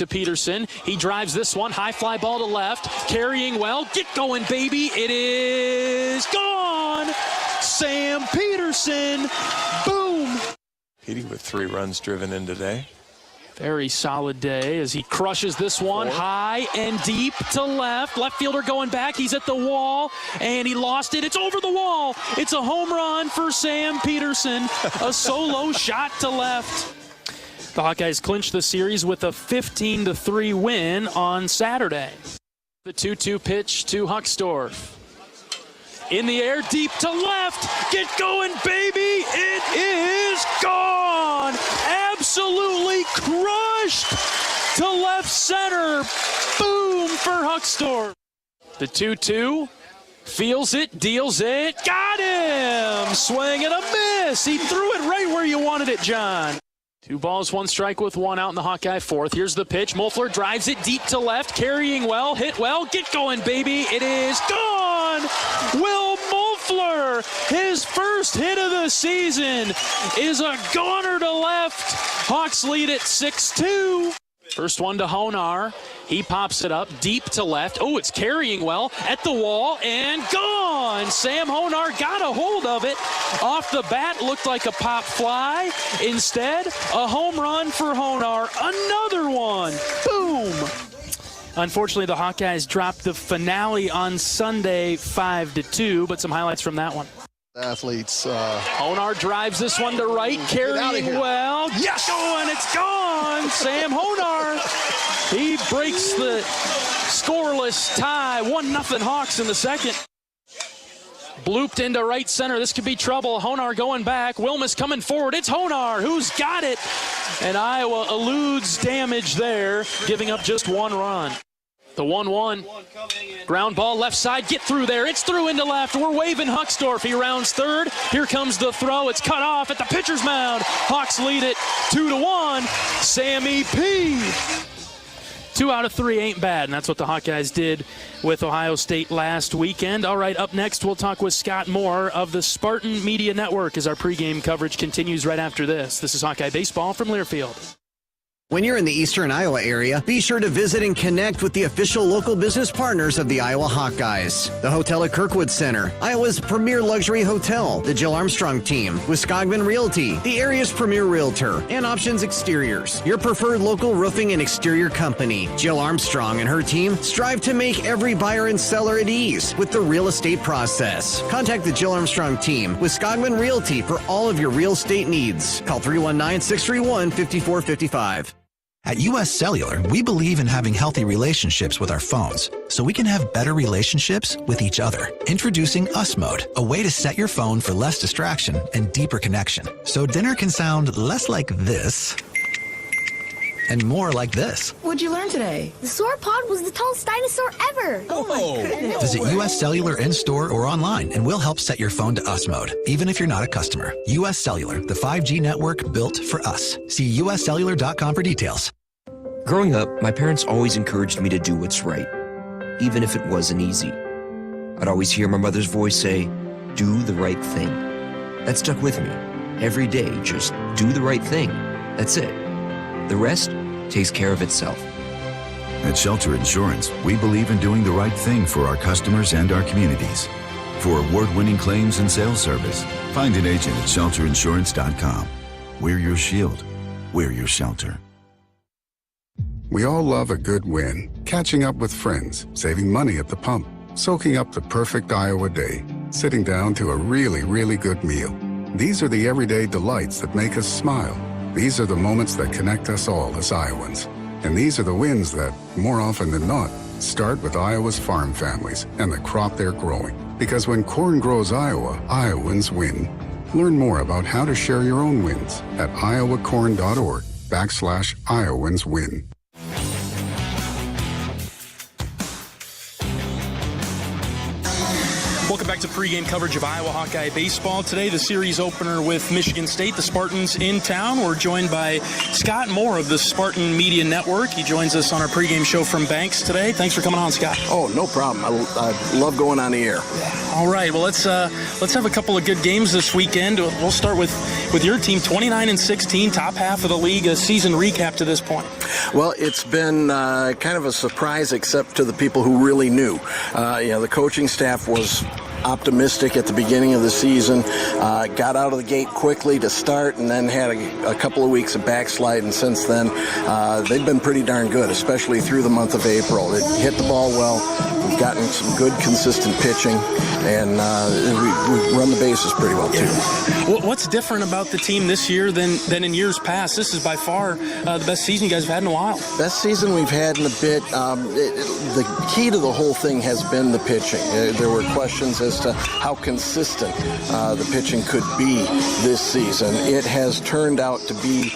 to Peterson. He drives this one. High fly ball to left. Carrying well. Get going, baby. It is gone. Sam Peterson. Boom. Petey with 3 runs driven in today. Very solid day as he crushes this one high and deep to left. Left fielder going back. He's at the wall, and he lost it. It's over the wall. It's a home run for Sam Peterson. A solo shot to left. The Hawkeyes clinched the series with a 15-3 win on Saturday. The 2-2 pitch to Huckstorf. In the air, deep to left. Get going, baby. It is gone. Absolutely crushed to left center. Boom for Huckstorf. The 2-2. Feels it, deals it. Got him. Swing and a miss. He threw it right where you wanted it, John. 2 balls, 1 strike with 1 out in the Hawkeye fourth. Here's the pitch. Mulfler drives it deep to left. Carrying well. Hit well. Get going, baby. It is gone. Will Mulfler, his first hit of the season, is a goner to left. Hawks lead at 6-2. First one to Honar. He pops it up deep to left. Oh, it's carrying well at the wall and gone. Sam Honar got a hold of it. Off the bat, looked like a pop fly. Instead, a home run for Honar. Another one. Boom. Unfortunately, the Hawkeyes dropped the finale on Sunday 5-2, but some highlights from that one. Athletes. Honar drives this one to right, carrying well. Yes! Going, it's gone. Sam Honar. He breaks the scoreless tie. 1-0 Hawks in the second. Blooped into right center. This could be trouble. Honar going back. Wilmus coming forward. It's Honar who's got it. And Iowa eludes damage there, giving up just 1 run. The 1-1. Ground ball left side. Get through there. It's through into left. We're waving Huckstorf. He rounds third. Here comes the throw. It's cut off at the pitcher's mound. Hawks lead it 2-1. Sammy P. 2 out of 3 ain't bad, and that's what the Hawkeyes did with Ohio State last weekend. All right, up next, we'll talk with Scott Moore of the Spartan Media Network as our pregame coverage continues right after this. This is Hawkeye Baseball from Learfield. When you're in the eastern Iowa area, be sure to visit and connect with the official local business partners of the Iowa Hawkeyes. The Hotel at Kirkwood Center, Iowa's premier luxury hotel, the Jill Armstrong team, with Skogman Realty, the area's premier realtor, and Options Exteriors, your preferred local roofing and exterior company. Jill Armstrong and her team strive to make every buyer and seller at ease with the real estate process. Contact the Jill Armstrong team with Skogman Realty for all of your real estate needs. Call 319-631-5455. At U.S. Cellular, we believe in having healthy relationships with our phones, so we can have better relationships with each other. Introducing US Mode, a way to set your phone for less distraction and deeper connection. So dinner can sound less like this and more like this. What'd you learn today? The sauropod was the tallest dinosaur ever. Oh my goodness. Visit U.S. Cellular in-store or online, and we'll help set your phone to US Mode, even if you're not a customer. U.S. Cellular, the 5G network built for us. See uscellular.com for details. Growing up, my parents always encouraged me to do what's right, even if it wasn't easy. I'd always hear my mother's voice say, "Do the right thing." That stuck with me. Every day, just do the right thing. That's it. The rest takes care of itself. At Shelter Insurance, we believe in doing the right thing for our customers and our communities. For award-winning claims and sales service, find an agent at shelterinsurance.com. We're your shield. We're your shelter. We all love a good win. Catching up with friends, saving money at the pump, soaking up the perfect Iowa day, sitting down to a really, really good meal. These are the everyday delights that make us smile. These are the moments that connect us all as Iowans. And these are the wins that, more often than not, start with Iowa's farm families and the crop they're growing. Because when corn grows Iowa, Iowans win. Learn more about how to share your own wins at iowacorn.org/IowansWin. Welcome back to pregame coverage of Iowa Hawkeye baseball. Today, the series opener with Michigan State, the Spartans in town. We're joined by Scott Moore of the Spartan Media Network. He joins us on our pregame show from Banks today. Thanks for coming on, Scott. Oh, no problem. I love going on the air. All right, well, let's have a couple of good games this weekend. We'll start with your team, 29-16, top half of the league. A season recap to this point. Well, it's been kind of a surprise, except to the people who really knew. The coaching staff was optimistic at the beginning of the season, got out of the gate quickly to start, and then had a couple of weeks of backslide, and since then they've been pretty darn good, especially through the month of April. They hit the ball well. We've gotten some good, consistent pitching, and we run the bases pretty well, too. What's different about the team this year than in years past? This is by far the best season you guys have had in a while. Best season we've had in a bit. The key to the whole thing has been the pitching. There were questions as to how consistent the pitching could be this season. It has turned out to be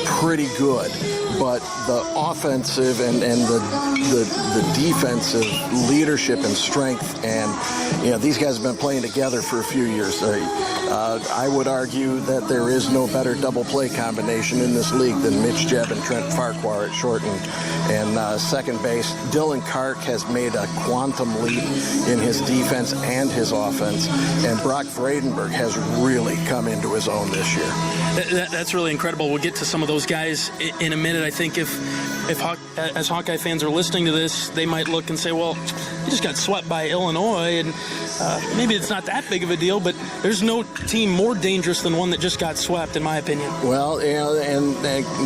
pretty good, but the offensive and the defensive leadership and strength, and these guys have been playing together for a few years. I would argue that there is no better double play combination in this league than Mitch Jebb and Trent Farquhar at short and second base. Dylan Kark has made a quantum leap in his defense and his offense, and Brock Vredenberg has really come into his own this year. That's really incredible. We'll get to some of those guys in a minute. I think if as Hawkeye fans are listening to this, they might look and say, well, you just got swept by Illinois, and maybe it's not that big of a deal, but there's no team more dangerous than one that just got swept, in my opinion. Well, and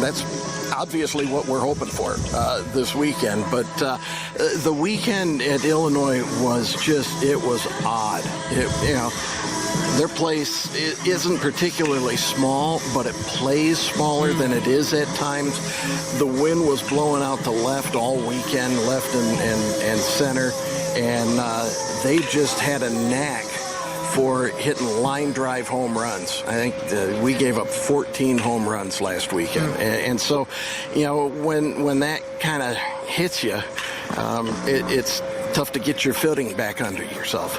that's obviously what we're hoping for this weekend. But the weekend at Illinois was odd. Their place isn't particularly small, but it plays smaller than it is at times. The wind was blowing out to left all weekend, left and center, and they just had a knack for hitting line drive home runs. I think we gave up 14 home runs last weekend. And so, when that kind of hits you, it's tough to get your footing back under yourself.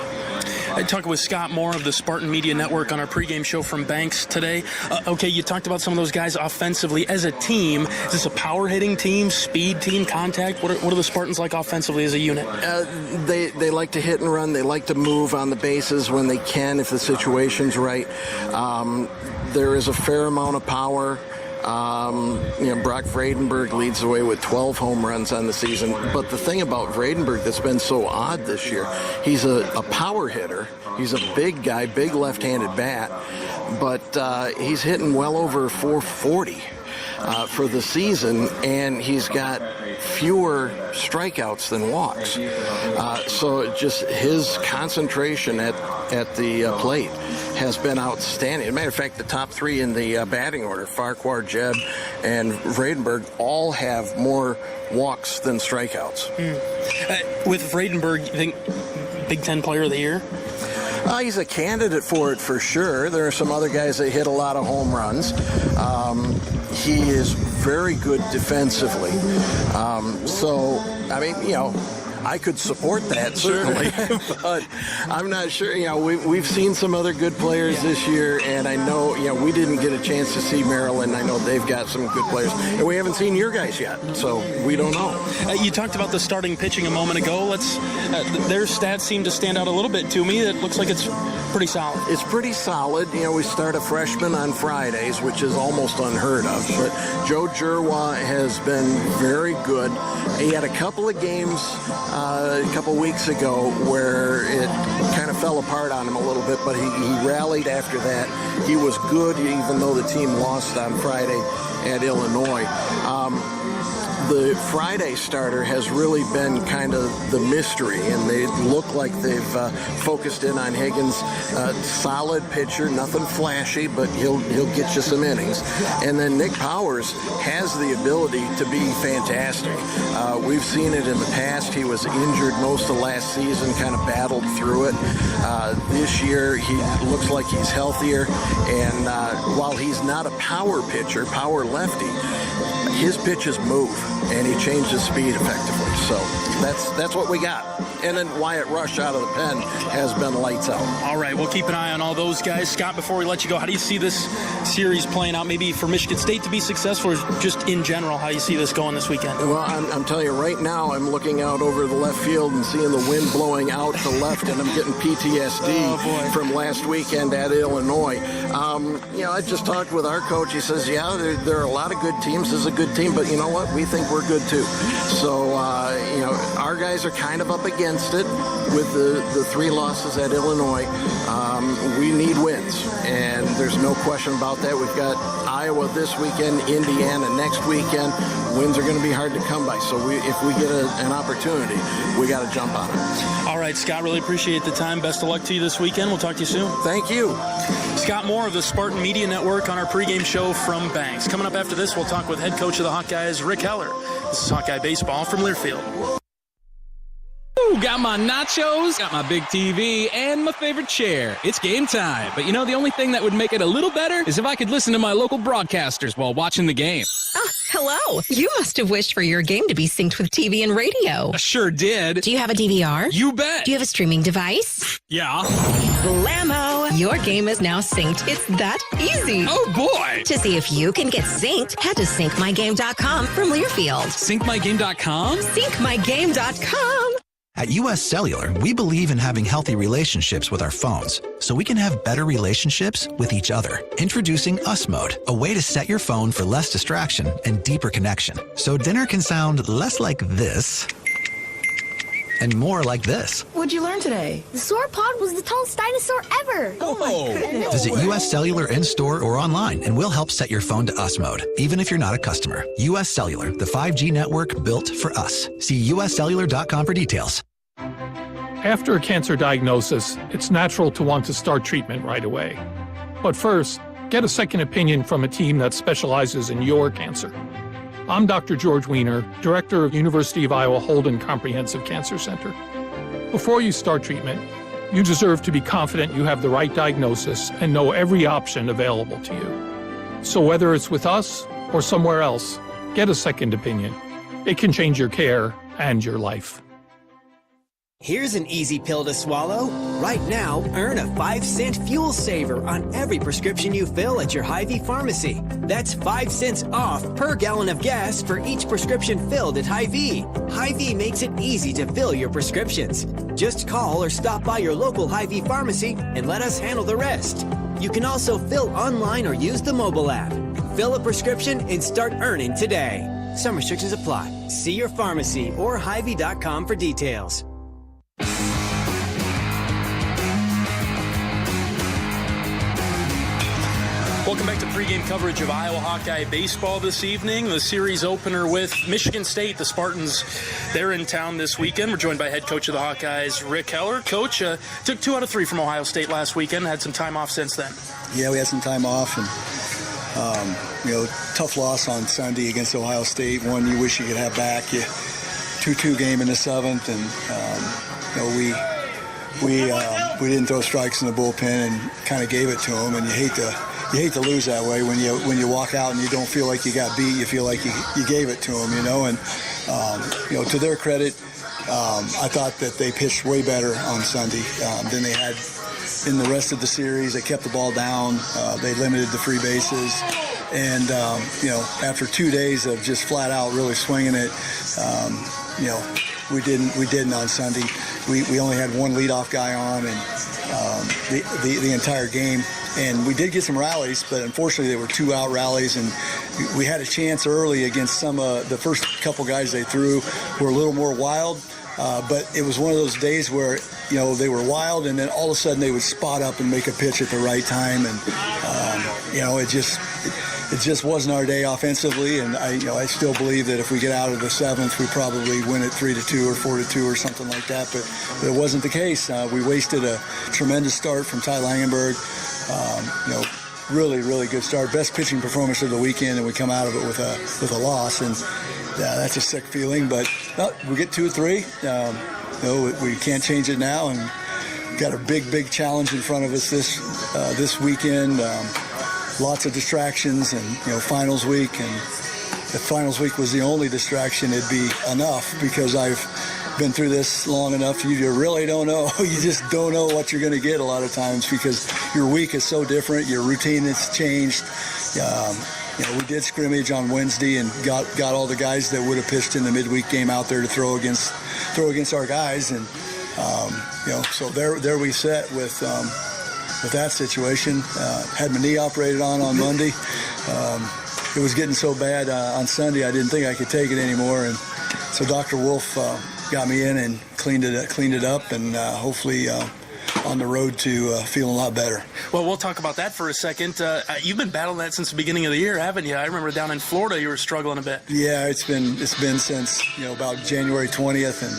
I talked with Scott Moore of the Spartan Media Network on our pregame show from Banks today. Okay, you talked about some of those guys offensively. As a team, is this a power-hitting team, speed team, contact? What are the Spartans like offensively as a unit? They like to hit and run. They like to move on the bases when they can if the situation's right. There is a fair amount of power. Brock Vredenberg leads the way with 12 home runs on the season. But the thing about Vredenberg that's been so odd this year, he's a power hitter. He's a big guy, big left-handed bat, but he's hitting well over 440 for the season, and he's got fewer strikeouts than walks. So just his concentration at the plate has been outstanding. As a matter of fact, the top three in the batting order, Farquhar, Jebb, and Vredenberg, all have more walks than strikeouts. With Vredenberg, you think Big Ten Player of the Year? He's a candidate for it for sure. There are some other guys that hit a lot of home runs. He is very good defensively. I could support that, certainly, but I'm not sure. We've seen some other good players this year, and I know, we didn't get a chance to see Maryland. I know they've got some good players, and we haven't seen your guys yet, so we don't know. You talked about the starting pitching a moment ago. Their stats seem to stand out a little bit to me. It looks like it's pretty solid. It's pretty solid. We start a freshman on Fridays, which is almost unheard of, but Joe Jerwa has been very good. He had a couple of games a couple weeks ago where it kind of fell apart on him a little bit, but he rallied after that. He was good, even though the team lost on Friday at Illinois. The Friday starter has really been kind of the mystery, and they look like they've focused in on Higgins. Solid pitcher, nothing flashy, but he'll get you some innings. And then Nick Powers has the ability to be fantastic. We've seen it in the past. He was injured most of last season, kind of battled through it. This year, he looks like he's healthier, and while he's not a power pitcher, power lefty, his pitches move, and he changes speed effectively. So that's what we got. And then Wyatt Rush out of the pen has been lights out. All right, we'll keep an eye on all those guys. Scott, before we let you go, how do you see this series playing out, maybe for Michigan State to be successful, or just in general, how you see this going this weekend? Well, I'm telling you right now, I'm looking out over the left field and seeing the wind blowing out to left, and I'm getting PTSD from last weekend at Illinois. I just talked with our coach. He says, there are a lot of good teams. This is a good team, but you know what? We think we're good too. So, our guys are kind of up against it with the 3 losses at Illinois. We need wins, and there's no question about that. We've got Iowa this weekend, Indiana next weekend. Wins are going to be hard to come by, so if we get an opportunity, we got to jump on it. All right, Scott, really appreciate the time. Best of luck to you this weekend. We'll talk to you soon. Thank you. Scott Moore of the Spartan Media Network on our pregame show from Banks. Coming up after this, we'll talk with head coach of the Hawkeyes, Rick Heller. This is Hawkeye Baseball from Learfield. Ooh, got my nachos, got my big TV, and my favorite chair. It's game time. But the only thing that would make it a little better is if I could listen to my local broadcasters while watching the game. Oh, hello. You must have wished for your game to be synced with TV and radio. I sure did. Do you have a DVR? You bet. Do you have a streaming device? Yeah. Blammo! Your game is now synced. It's that easy. Oh, boy. To see if you can get synced, head to syncmygame.com from Learfield. Syncmygame.com? Syncmygame.com. At US Cellular, we believe in having healthy relationships with our phones, so we can have better relationships with each other. Introducing Us Mode, a way to set your phone for less distraction and deeper connection. So dinner can sound less like this and more like this. What'd you learn today? The sauropod was the tallest dinosaur ever. Oh my goodness. Visit US Cellular in-store or online, and we'll help set your phone to Us Mode, even if you're not a customer. US Cellular, the 5G network built for us. See uscellular.com for details. After a cancer diagnosis, it's natural to want to start treatment right away. But first, get a second opinion from a team that specializes in your cancer. I'm Dr. George Weiner, Director of University of Iowa Holden Comprehensive Cancer Center. Before you start treatment, you deserve to be confident you have the right diagnosis and know every option available to you. So whether it's with us or somewhere else, get a second opinion. It can change your care and your life. Here's an easy pill to swallow. Right now, earn a 5-cent fuel saver on every prescription you fill at your Hy-Vee pharmacy. That's 5 cents off per gallon of gas for each prescription filled at Hy-Vee. Hy-Vee makes it easy to fill your prescriptions. Just call or stop by your local Hy-Vee pharmacy and let us handle the rest. You can also fill online or use the mobile app. Fill a prescription and start earning today. Some restrictions apply. See your pharmacy or Hy-Vee.com for details. Welcome back to pregame coverage of Iowa Hawkeye baseball this evening. The series opener with Michigan State. The Spartans, they're in town this weekend. We're joined by head coach of the Hawkeyes, Rick Heller. Coach, took 2 out of 3 from Ohio State last weekend. Had some time off since then. Yeah, we had some time off, and tough loss on Sunday against Ohio State. One you wish you could have back. 2-2 game in the 7th, and we didn't throw strikes in the bullpen and kind of gave it to them. And you hate to lose that way when you walk out and you don't feel like you got beat. You feel like you gave it to them, And to their credit, I thought that they pitched way better on Sunday than they had in the rest of the series. They kept the ball down. They limited the free bases. And, after 2 days of just flat out really swinging it, we didn't on Sunday. We only had one leadoff guy on, and the entire game. And we did get some rallies, but unfortunately they were 2-out rallies, and we had a chance early against some the first couple guys they threw were a little more wild. But it was one of those days where, they were wild, and then all of a sudden they would spot up and make a pitch at the right time. And, it just wasn't our day offensively. And I still believe that if we get out of the 7th, we probably win it 3-2 or 4-2 or something like that. But it wasn't the case. We wasted a tremendous start from Ty Langenberg. Really, really good start. Best pitching performance of the weekend, and we come out of it with a loss. And that's a sick feeling, but we get 2 or 3. We can't change it now, and we've got a big challenge in front of us this weekend. Lots of distractions, and finals week. And if finals week was the only distraction, it'd be enough, because I've been through this long enough, you really don't know. You just don't know what you're going to get a lot of times because your week is so different. Your routine has changed. We did scrimmage on Wednesday and got all the guys that would have pitched in the midweek game out there to throw against our guys, and so there we sat with that situation. Had my knee operated on Monday. It was getting so bad on Sunday I didn't think I could take it anymore, and so Dr. Wolf got me in and cleaned it up, and hopefully on the road to feeling a lot better. Well, we'll talk about that for a second. You've been battling that since the beginning of the year, haven't you? I remember down in Florida you were struggling a bit. Yeah, it's been since about January 20th, and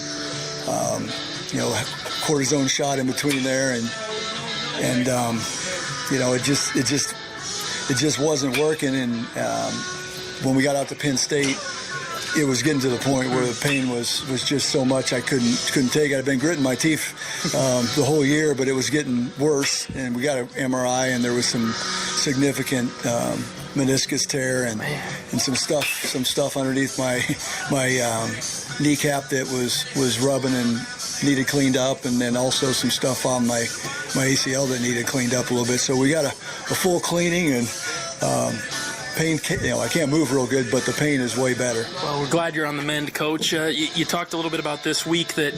cortisone shot in between there, and it just wasn't working. And when we got out to Penn State, it was getting to the point where the pain was just so much I couldn't take it. I'd been gritting my teeth the whole year, but it was getting worse. And we got an MRI, and there was some significant meniscus tear and some stuff underneath my kneecap that was rubbing and needed cleaned up, and then also some stuff on my ACL that needed cleaned up a little bit. So we got a full cleaning, and pain, I can't move real good, but the pain is way better. Well, we're glad you're on the mend, Coach. You talked a little bit about this week that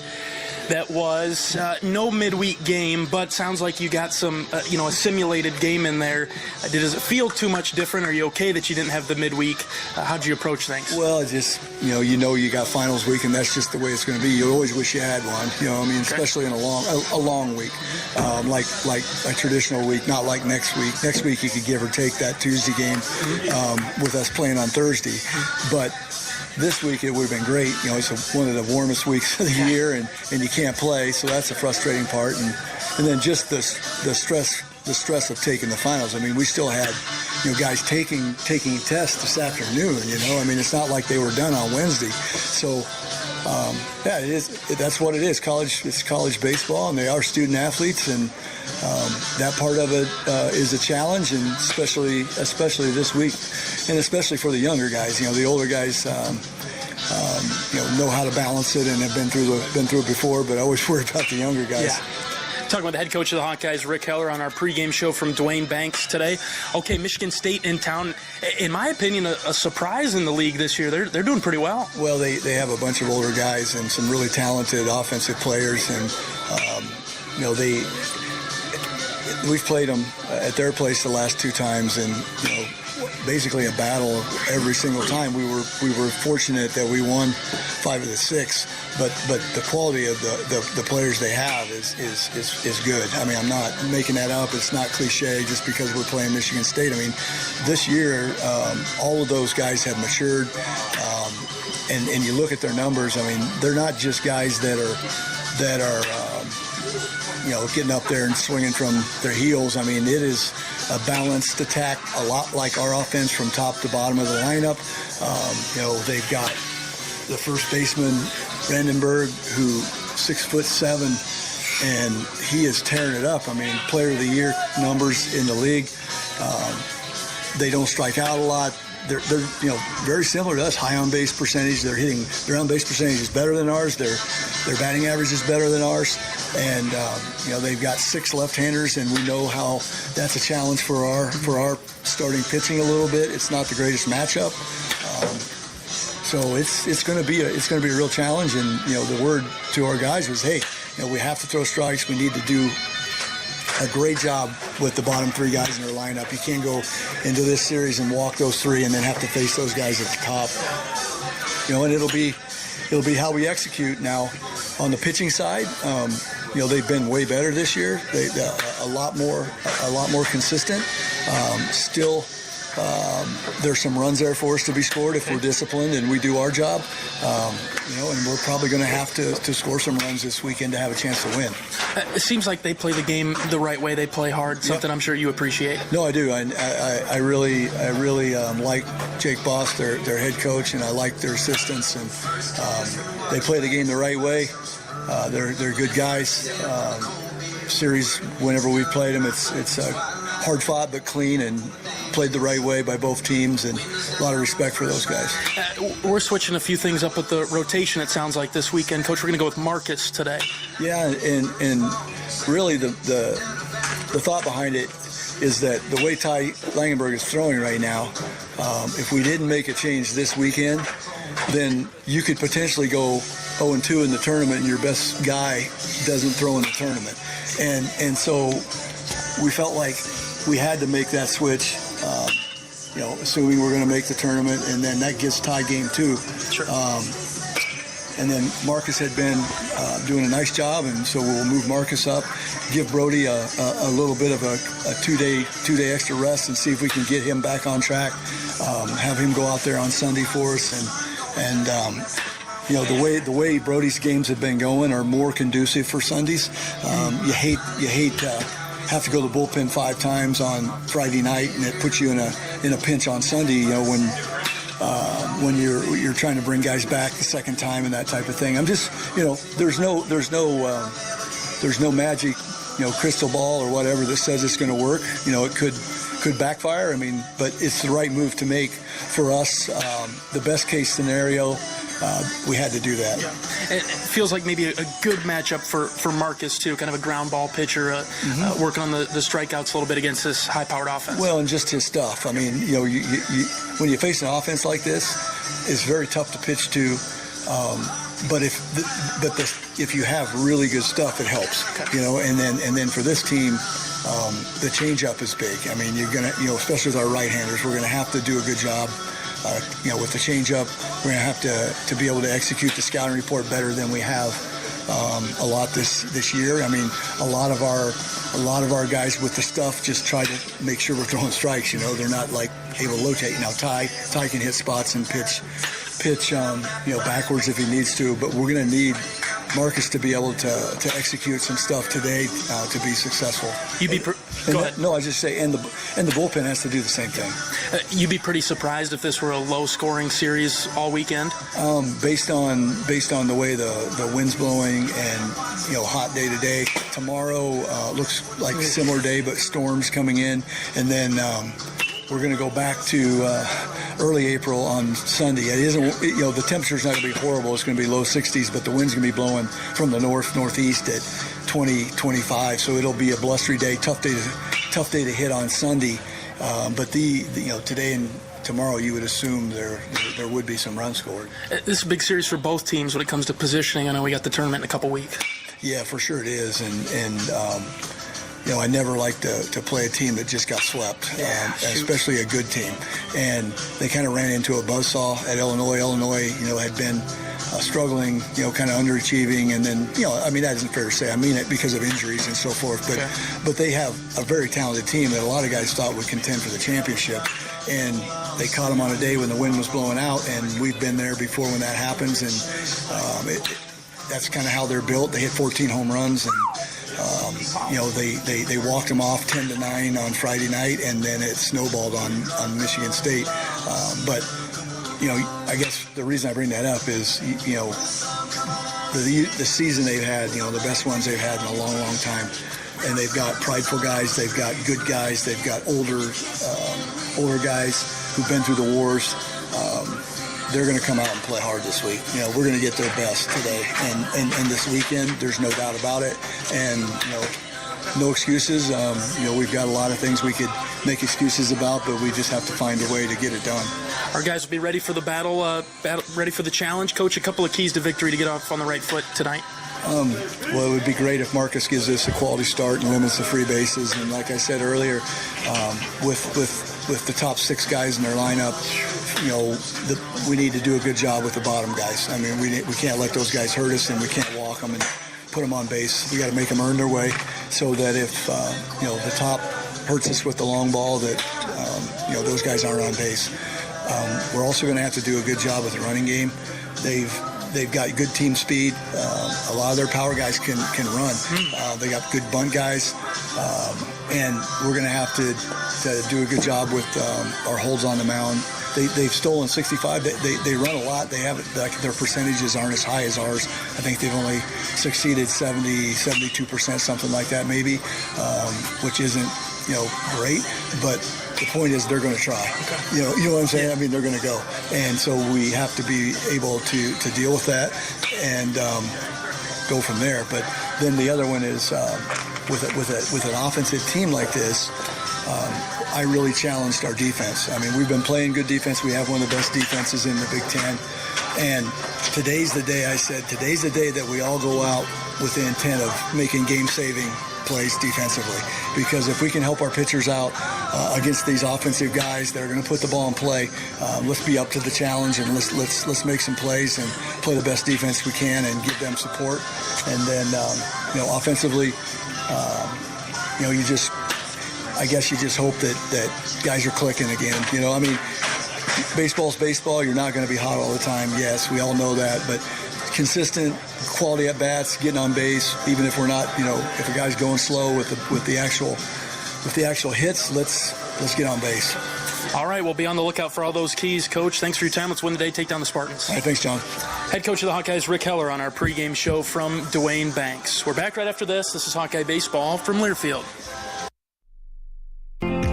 was no midweek game, but sounds like you got some, a simulated game in there. Does it feel too much different? Are you okay that you didn't have the midweek? How'd you approach things? Well, it just, you got finals week, and that's just the way it's going to be. You always wish you had one, especially in a long week, like a traditional week, not like next week. Next week you could give or take that Tuesday game with us playing on Thursday, but this week it would have been great. It's one of the warmest weeks of the year, and you can't play, so that's a frustrating part. And then just the stress of taking the finals. I mean, we still had guys taking tests this afternoon. It's not like they were done on Wednesday. So it is. That's what it is. It's college baseball, and they are student athletes, and that part of it is a challenge, and especially this week, and especially for the younger guys. The older guys, know how to balance it and have been through it before. But I always worry about the younger guys. Yeah. Talking with the head coach of the Hawkeyes, Rick Heller, on our pregame show from Dwayne Banks today. Okay, Michigan State in town. In my opinion, a surprise in the league this year. They're doing pretty well. Well, they have a bunch of older guys and some really talented offensive players, and we've played them at their place the last two times, and basically a battle every single time. We were fortunate that we won 5 of the 6, but the quality of the players they have is good. I mean, I'm not making that up. It's not cliche just because we're playing Michigan State. I mean, this year all of those guys have matured, and you look at their numbers. I mean, they're not just guys that are getting up there and swinging from their heels. I mean, it is a balanced attack, a lot like our offense from top to bottom of the lineup. They've got the first baseman, Brandenburg, who 6'7", and he is tearing it up. I mean, player of the year numbers in the league. They don't strike out a lot. They're very similar to us. High on base percentage. Their on base percentage is better than ours. Their batting average is better than ours. And they've got 6 left-handers, and we know how that's a challenge for our starting pitching a little bit. It's not the greatest matchup. So it's going to be a real challenge. And the word to our guys was, hey, we have to throw strikes. We need to do a great job with the bottom 3 guys in their lineup. You can't go into this series and walk those 3 and then have to face those guys at the top. And it'll be how we execute. Now, on the pitching side, they've been way better this year. They a lot more consistent. Still, there's some runs there for us to be scored if we're disciplined and we do our job. And we're probably going to have to score some runs this weekend to have a chance to win. It seems like they play the game the right way. They play hard, something I'm sure you appreciate. No, I do. I really like Jake Boss, their head coach, and I like their assistants. And they play the game the right way. They're good guys. Series, whenever we played them, it's hard fought but clean, and played the right way by both teams, and a lot of respect for those guys. We're switching a few things up with the rotation, it sounds like, this weekend. Coach, we're going to go with Marcus today. Yeah, and really the thought behind it is that the way Ty Langenberg is throwing right now, if we didn't make a change this weekend, then you could potentially go 0-2 in the tournament and your best guy doesn't throw in the tournament. And so we felt like we had to make that switch, assuming we're going to make the tournament, and then that gives Ty game 2. Sure. And then Marcus had been doing a nice job, and so we'll move Marcus up, give Brody a little bit of a two-day extra rest, and see if we can get him back on track. Have him go out there on Sunday for us, and the way Brody's games have been going are more conducive for Sundays. You hate to have to go to the bullpen 5 times on Friday night, and it puts you in a pinch on Sunday. When you're trying to bring guys back the second time and that type of thing. I'm just, there's no magic, crystal ball or whatever that says it's going to work. It could backfire. But it's the right move to make for us. The best case scenario, we had to do that. Yeah. It feels like maybe a good matchup for Marcus, too, kind of a ground ball pitcher, working on the strikeouts a little bit against this high-powered offense. Well, and just his stuff. When you face an offense like this, it's very tough to pitch to. But if you have really good stuff, it helps. Okay. And then for this team, the changeup is big. You're gonna, especially with our right-handers, we're gonna have to do a good job. With the changeup, we're going to have to be able to execute the scouting report better than we have a lot this year. A lot of our guys with the stuff just try to make sure we're throwing strikes. They're not like able to rotate. Now Ty can hit spots and pitch backwards if he needs to, but we're going to need Marcus to be able to execute some stuff today to be successful. Go ahead. No, I just say, and the bullpen has to do the same thing. You'd be pretty surprised if this were a low-scoring series all weekend. Based on the way the wind's blowing and hot day today. Tomorrow looks like a similar day, but storms coming in, and then we're going to go back to early April on Sunday. It isn't, the temperature's not going to be horrible. It's going to be low 60s, but the wind's going to be blowing from the northeast at 20-25. So it'll be a blustery day, tough day to hit on Sunday. But today and tomorrow, you would assume there would be some runs scored. This is a big series for both teams when it comes to positioning. I know we got the tournament in a couple weeks. Yeah, for sure it is, and I never like to play a team that just got swept, especially a good team. And they kind of ran into a buzzsaw at Illinois. Illinois, had been struggling, kind of underachieving. And then, that isn't fair to say. I mean it because of injuries and so forth. But they have a very talented team that a lot of guys thought would contend for the championship. And they caught them on a day when the wind was blowing out. And we've been there before when that happens. And that's kind of how they're built. They hit 14 home runs, and they walked them off 10-9 on Friday night, and then it snowballed on Michigan State. But I guess the reason I bring that up is the season they've had, the best ones they've had in a long, long time, and they've got prideful guys, they've got good guys, they've got older guys who've been through the wars. They're going to come out and play hard this week. We're going to get their best today and this weekend. There's no doubt about it. And, no excuses. We've got a lot of things we could make excuses about, but we just have to find a way to get it done. Our guys will be ready for the battle, ready for the challenge. Coach, a couple of keys to victory to get off on the right foot tonight. Well, it would be great if Marcus gives us a quality start and limits the free bases. And like I said earlier, with the top 6 guys in their lineup, we need to do a good job with the bottom guys. We can't let those guys hurt us, and we can't walk them and put them on base. We got to make them earn their way, so that if the top hurts us with the long ball, that those guys aren't on base. We're also going to have to do a good job with the running game. They've got good team speed. A lot of their power guys can run. They got good bunt guys, and we're going to have to do a good job with our holds on the mound. They've stolen 65. They run a lot. They haven't. Their percentages aren't as high as ours. I think they've only succeeded 72%, something like that, maybe, which isn't great. But The point is they're going to try. Okay. You know what I'm saying? I mean, they're going to go. And so we have to be able to deal with that and go from there. But then the other one is with an offensive team like this, I really challenged our defense. I mean, we've been playing good defense. We have one of the best defenses in the Big Ten. And today's the day, I said, today's the day that we all go out with the intent of making game-saving plays defensively. Because if we can help our pitchers out against these offensive guys that are going to put the ball in play, let's be up to the challenge and let's make some plays and play the best defense we can and give them support. And then, offensively, I guess you just hope that guys are clicking again. I mean, baseball's baseball. You're not going to be hot all the time. Yes, we all know that. But consistent, quality at bats, getting on base, even if we're not, if a guy's going slow with the actual hits, let's get on base. All right, we'll be on the lookout for all those keys. Coach, thanks for your time. Let's win the day, take down the Spartans. All right, thanks, John. Head coach of the Hawkeyes, Rick Heller, on our pregame show from Dwayne Banks. We're back right after this. This is Hawkeye Baseball from Learfield.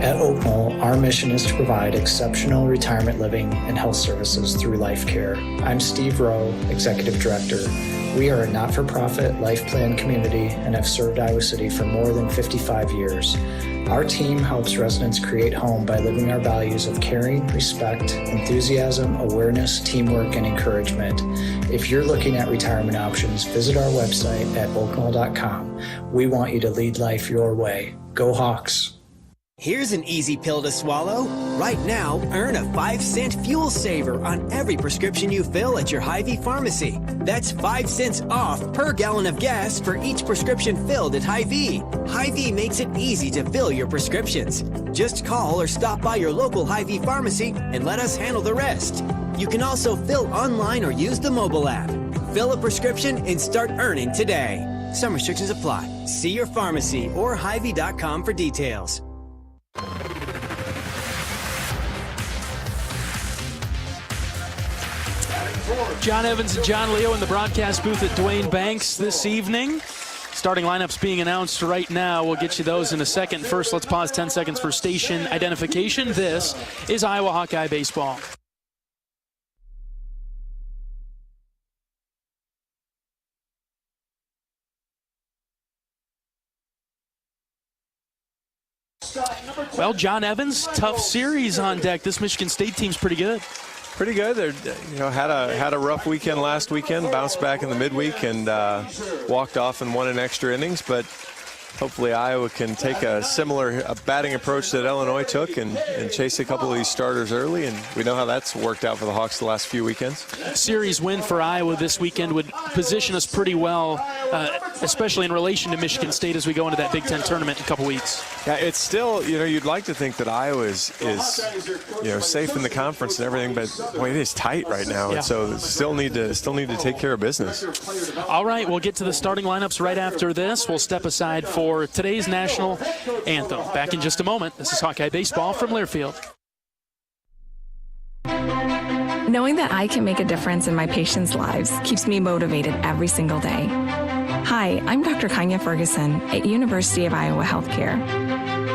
At Oak Knoll, our mission is to provide exceptional retirement living and health services through life care. I'm Steve Rowe, Executive Director. We are a not-for-profit life plan community and have served Iowa City for more than 55 years. Our team helps residents create home by living our values of caring, respect, enthusiasm, awareness, teamwork, and encouragement. If you're looking at retirement options, visit our website at oakknoll.com. We want you to lead life your way. Go Hawks! Here's an easy pill to swallow. Right now, earn a 5-cent fuel saver on every prescription you fill at your Hy-Vee pharmacy. That's 5 cents off per gallon of gas for each prescription filled at Hy-Vee. Hy-Vee makes it easy to fill your prescriptions. Just call or stop by your local Hy-Vee pharmacy and let us handle the rest. You can also fill online or use the mobile app. Fill a prescription and start earning today. Some restrictions apply. See your pharmacy or Hy-Vee.com for details. John Evans and John Leo in the broadcast booth at Dwayne Banks this evening. Starting lineups being announced right now. We'll get you those in a second. First, let's pause 10 seconds for station identification. This is Iowa Hawkeye Baseball. Well, John Evans, tough series on deck. This Michigan State team's pretty good. Pretty good. They had a rough weekend last weekend, bounced back in the midweek and walked off and won in extra innings. But hopefully Iowa can take a similar batting approach that Illinois took and chase a couple of these starters early. And we know how that's worked out for the Hawks the last few weekends. Series win for Iowa this weekend would position us pretty well, especially in relation to Michigan State as we go into that Big Ten tournament in a couple weeks. Yeah, it's still, you'd like to think that Iowa is safe in the conference and everything, but boy, it is tight right now. Yeah. And so still need to take care of business. All right, we'll get to the starting lineups right after this. We'll step aside for today's national anthem. Back in just a moment. This is Hawkeye Baseball from Learfield. Knowing that I can make a difference in my patients' lives keeps me motivated every single day. Hi, I'm Dr. Kanya Ferguson at University of Iowa Healthcare.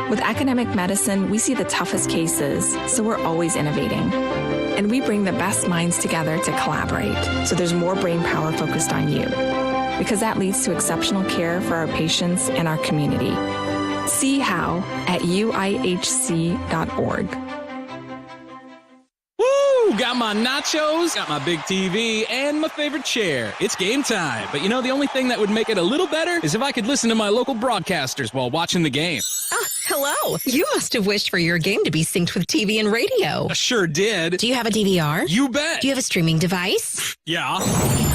With academic medicine, we see the toughest cases, so we're always innovating. And we bring the best minds together to collaborate, so there's more brain power focused on you. Because that leads to exceptional care for our patients and our community. See how at uihc.org. Woo! Got my nachos, got my big TV, and my favorite chair. It's game time. But the only thing that would make it a little better is if I could listen to my local broadcasters while watching the game. Hello. You must have wished for your game to be synced with TV and radio. I sure did. Do you have a DVR? You bet. Do you have a streaming device? Yeah.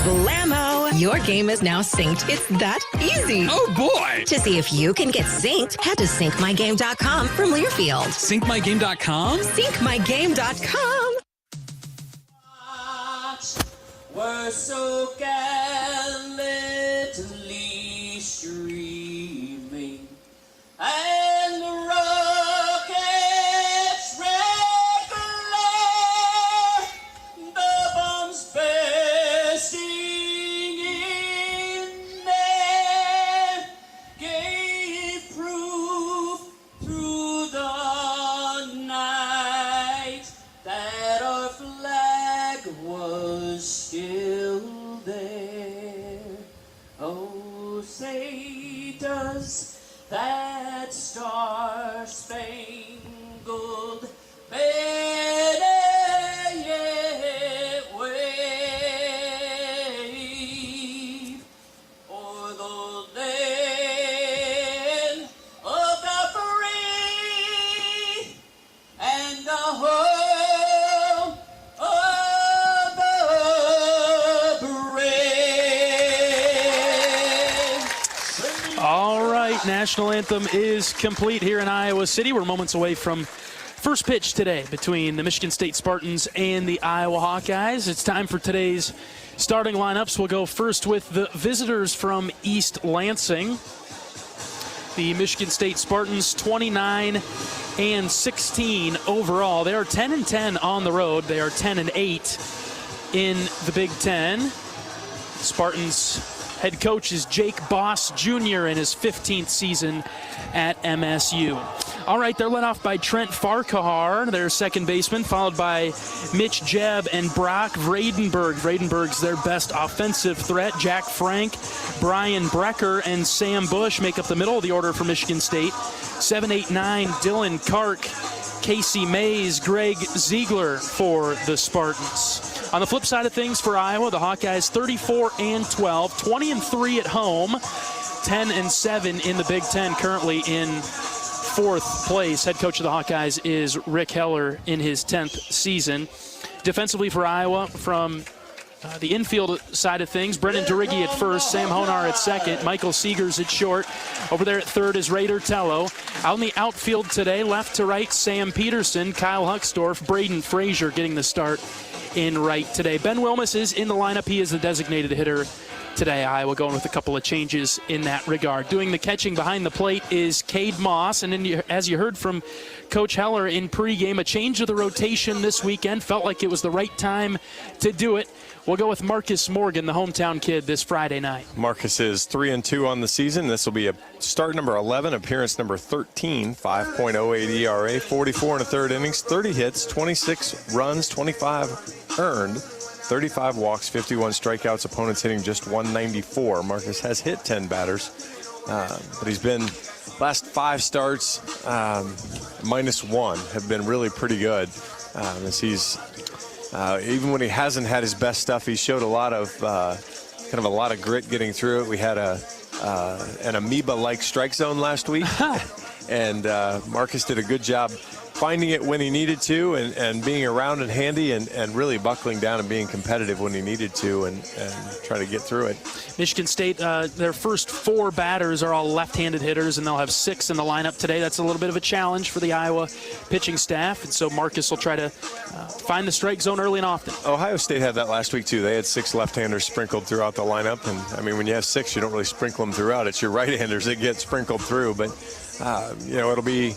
Blammo! Your game is now synced. It's that easy. Oh, boy. To see if you can get synced, head to syncmygame.com from Learfield. Syncmygame.com? Syncmygame.com. We're so gallantly streaming, and the rockets regular, the bombs bursting in there, gave proof through the night. State national anthem is complete here in Iowa City. We're moments away from first pitch today between the Michigan State Spartans and the Iowa Hawkeyes. It's time for today's starting lineups. We'll go first with the visitors from East Lansing. The Michigan State Spartans 29-16 overall. They are 10-10 on the road. They are 10-8 in the Big Ten. Spartans head coach is Jake Boss Jr. in his 15th season at MSU. All right, they're led off by Trent Farquhar, their second baseman, followed by Mitch Jebb and Brock Vredenberg. Vredenberg's their best offensive threat. Jack Frank, Brian Brecker, and Sam Bush make up the middle of the order for Michigan State. 7, 8, 9, Dylan Kark, Casey Mays, Greg Ziegler for the Spartans. On the flip side of things for Iowa, the Hawkeyes 34-12, 20-3 at home, 10-7 in the Big Ten, currently in fourth place. Head coach of the Hawkeyes is Rick Heller in his 10th season. Defensively for Iowa, from the infield side of things, Brendan Durigge at first, Sam Honar at second, Michael Seegers at short. Over there at third is Raider Tello. Out in the outfield today, left to right, Sam Peterson, Kyle Hucksdorf, Braden Frazier getting the start in right today. Ben Wilmus is in the lineup. He is the designated hitter today. Iowa going with a couple of changes in that regard. Doing the catching behind the plate is Cade Moss. And then, as you heard from Coach Heller in pregame, a change of the rotation this weekend. Felt like it was the right time to do it. We'll go with Marcus Morgan, the hometown kid, this Friday night. Marcus is 3-2 on the season. This will be a start number 11, appearance number 13, 5.08 ERA, 44 and a third innings, 30 hits, 26 runs, 25 earned, 35 walks, 51 strikeouts, opponents hitting just 194. Marcus has hit 10 batters, but he's been, last 5 starts, -1 have been really pretty good. As he's, even when he hasn't had his best stuff, he showed a lot of, kind of a lot of grit getting through it. We had an amoeba-like strike zone last week, and Marcus did a good job finding it when he needed to, and being around and handy, and really buckling down and being competitive when he needed to, and trying to get through it. Michigan State, their first 4 batters are all left-handed hitters, and they'll have 6 in the lineup today. That's a little bit of a challenge for the Iowa pitching staff, and so Marcus will try to find the strike zone early and often. Ohio State had that last week, too. They had 6 left-handers sprinkled throughout the lineup, and, I mean, when you have 6, you don't really sprinkle them throughout. It's your right-handers that get sprinkled through, but, you know, it'll be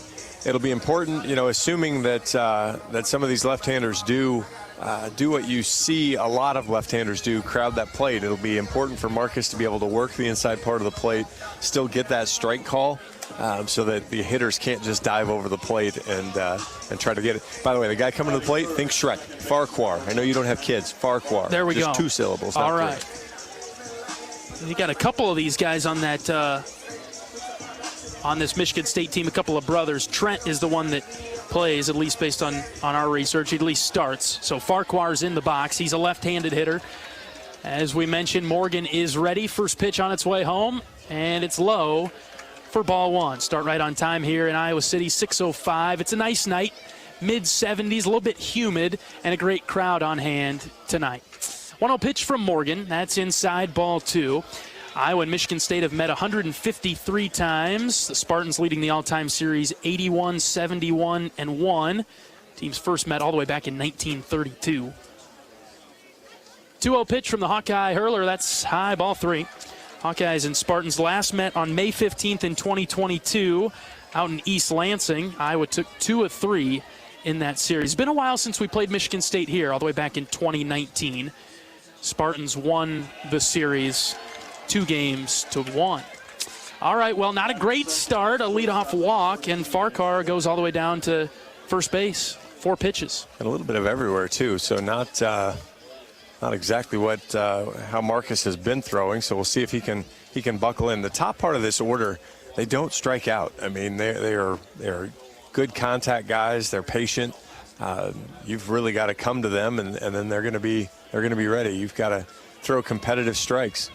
important, you know, assuming that that some of these left-handers do what you see a lot of left-handers do, crowd that plate. It'll be important for Marcus to be able to work the inside part of the plate, still get that strike call, so that the hitters can't just dive over the plate and try to get it. By the way, the guy coming to the plate, think Shrek. Farquhar. I know you don't have kids. Farquhar. There we just go. 2 syllables. All right. You got a couple of these guys on that. On this Michigan State team, a couple of brothers. Trent is the one that plays, at least based on our research. He at least starts. So Farquhar's in the box. He's a left-handed hitter. As we mentioned, Morgan is ready. First pitch on its way home, and it's low for ball 1. Start right on time here in Iowa City, 6:05. It's a nice night, mid-70s, a little bit humid, and a great crowd on hand tonight. 1-0 pitch from Morgan. That's inside, ball 2. Iowa and Michigan State have met 153 times. The Spartans leading the all-time series 81, 71, and 1. Teams first met all the way back in 1932. 2-0 pitch from the Hawkeye hurler. That's high, ball 3. Hawkeyes and Spartans last met on May 15th in 2022 out in East Lansing. Iowa took 2 of 3 in that series. It's been a while since we played Michigan State here, all the way back in 2019. Spartans won the series 2-1. All right, well, not a great start. A leadoff walk, and Farquhar goes all the way down to first base. 4 pitches. And a little bit of everywhere, too, so not exactly what how Marcus has been throwing, so we'll see if he can buckle in. The top part of this order, they don't strike out. I mean, they're good contact guys. They're patient. You've really got to come to them, and then they're going to be ready. You've got to throw competitive strikes.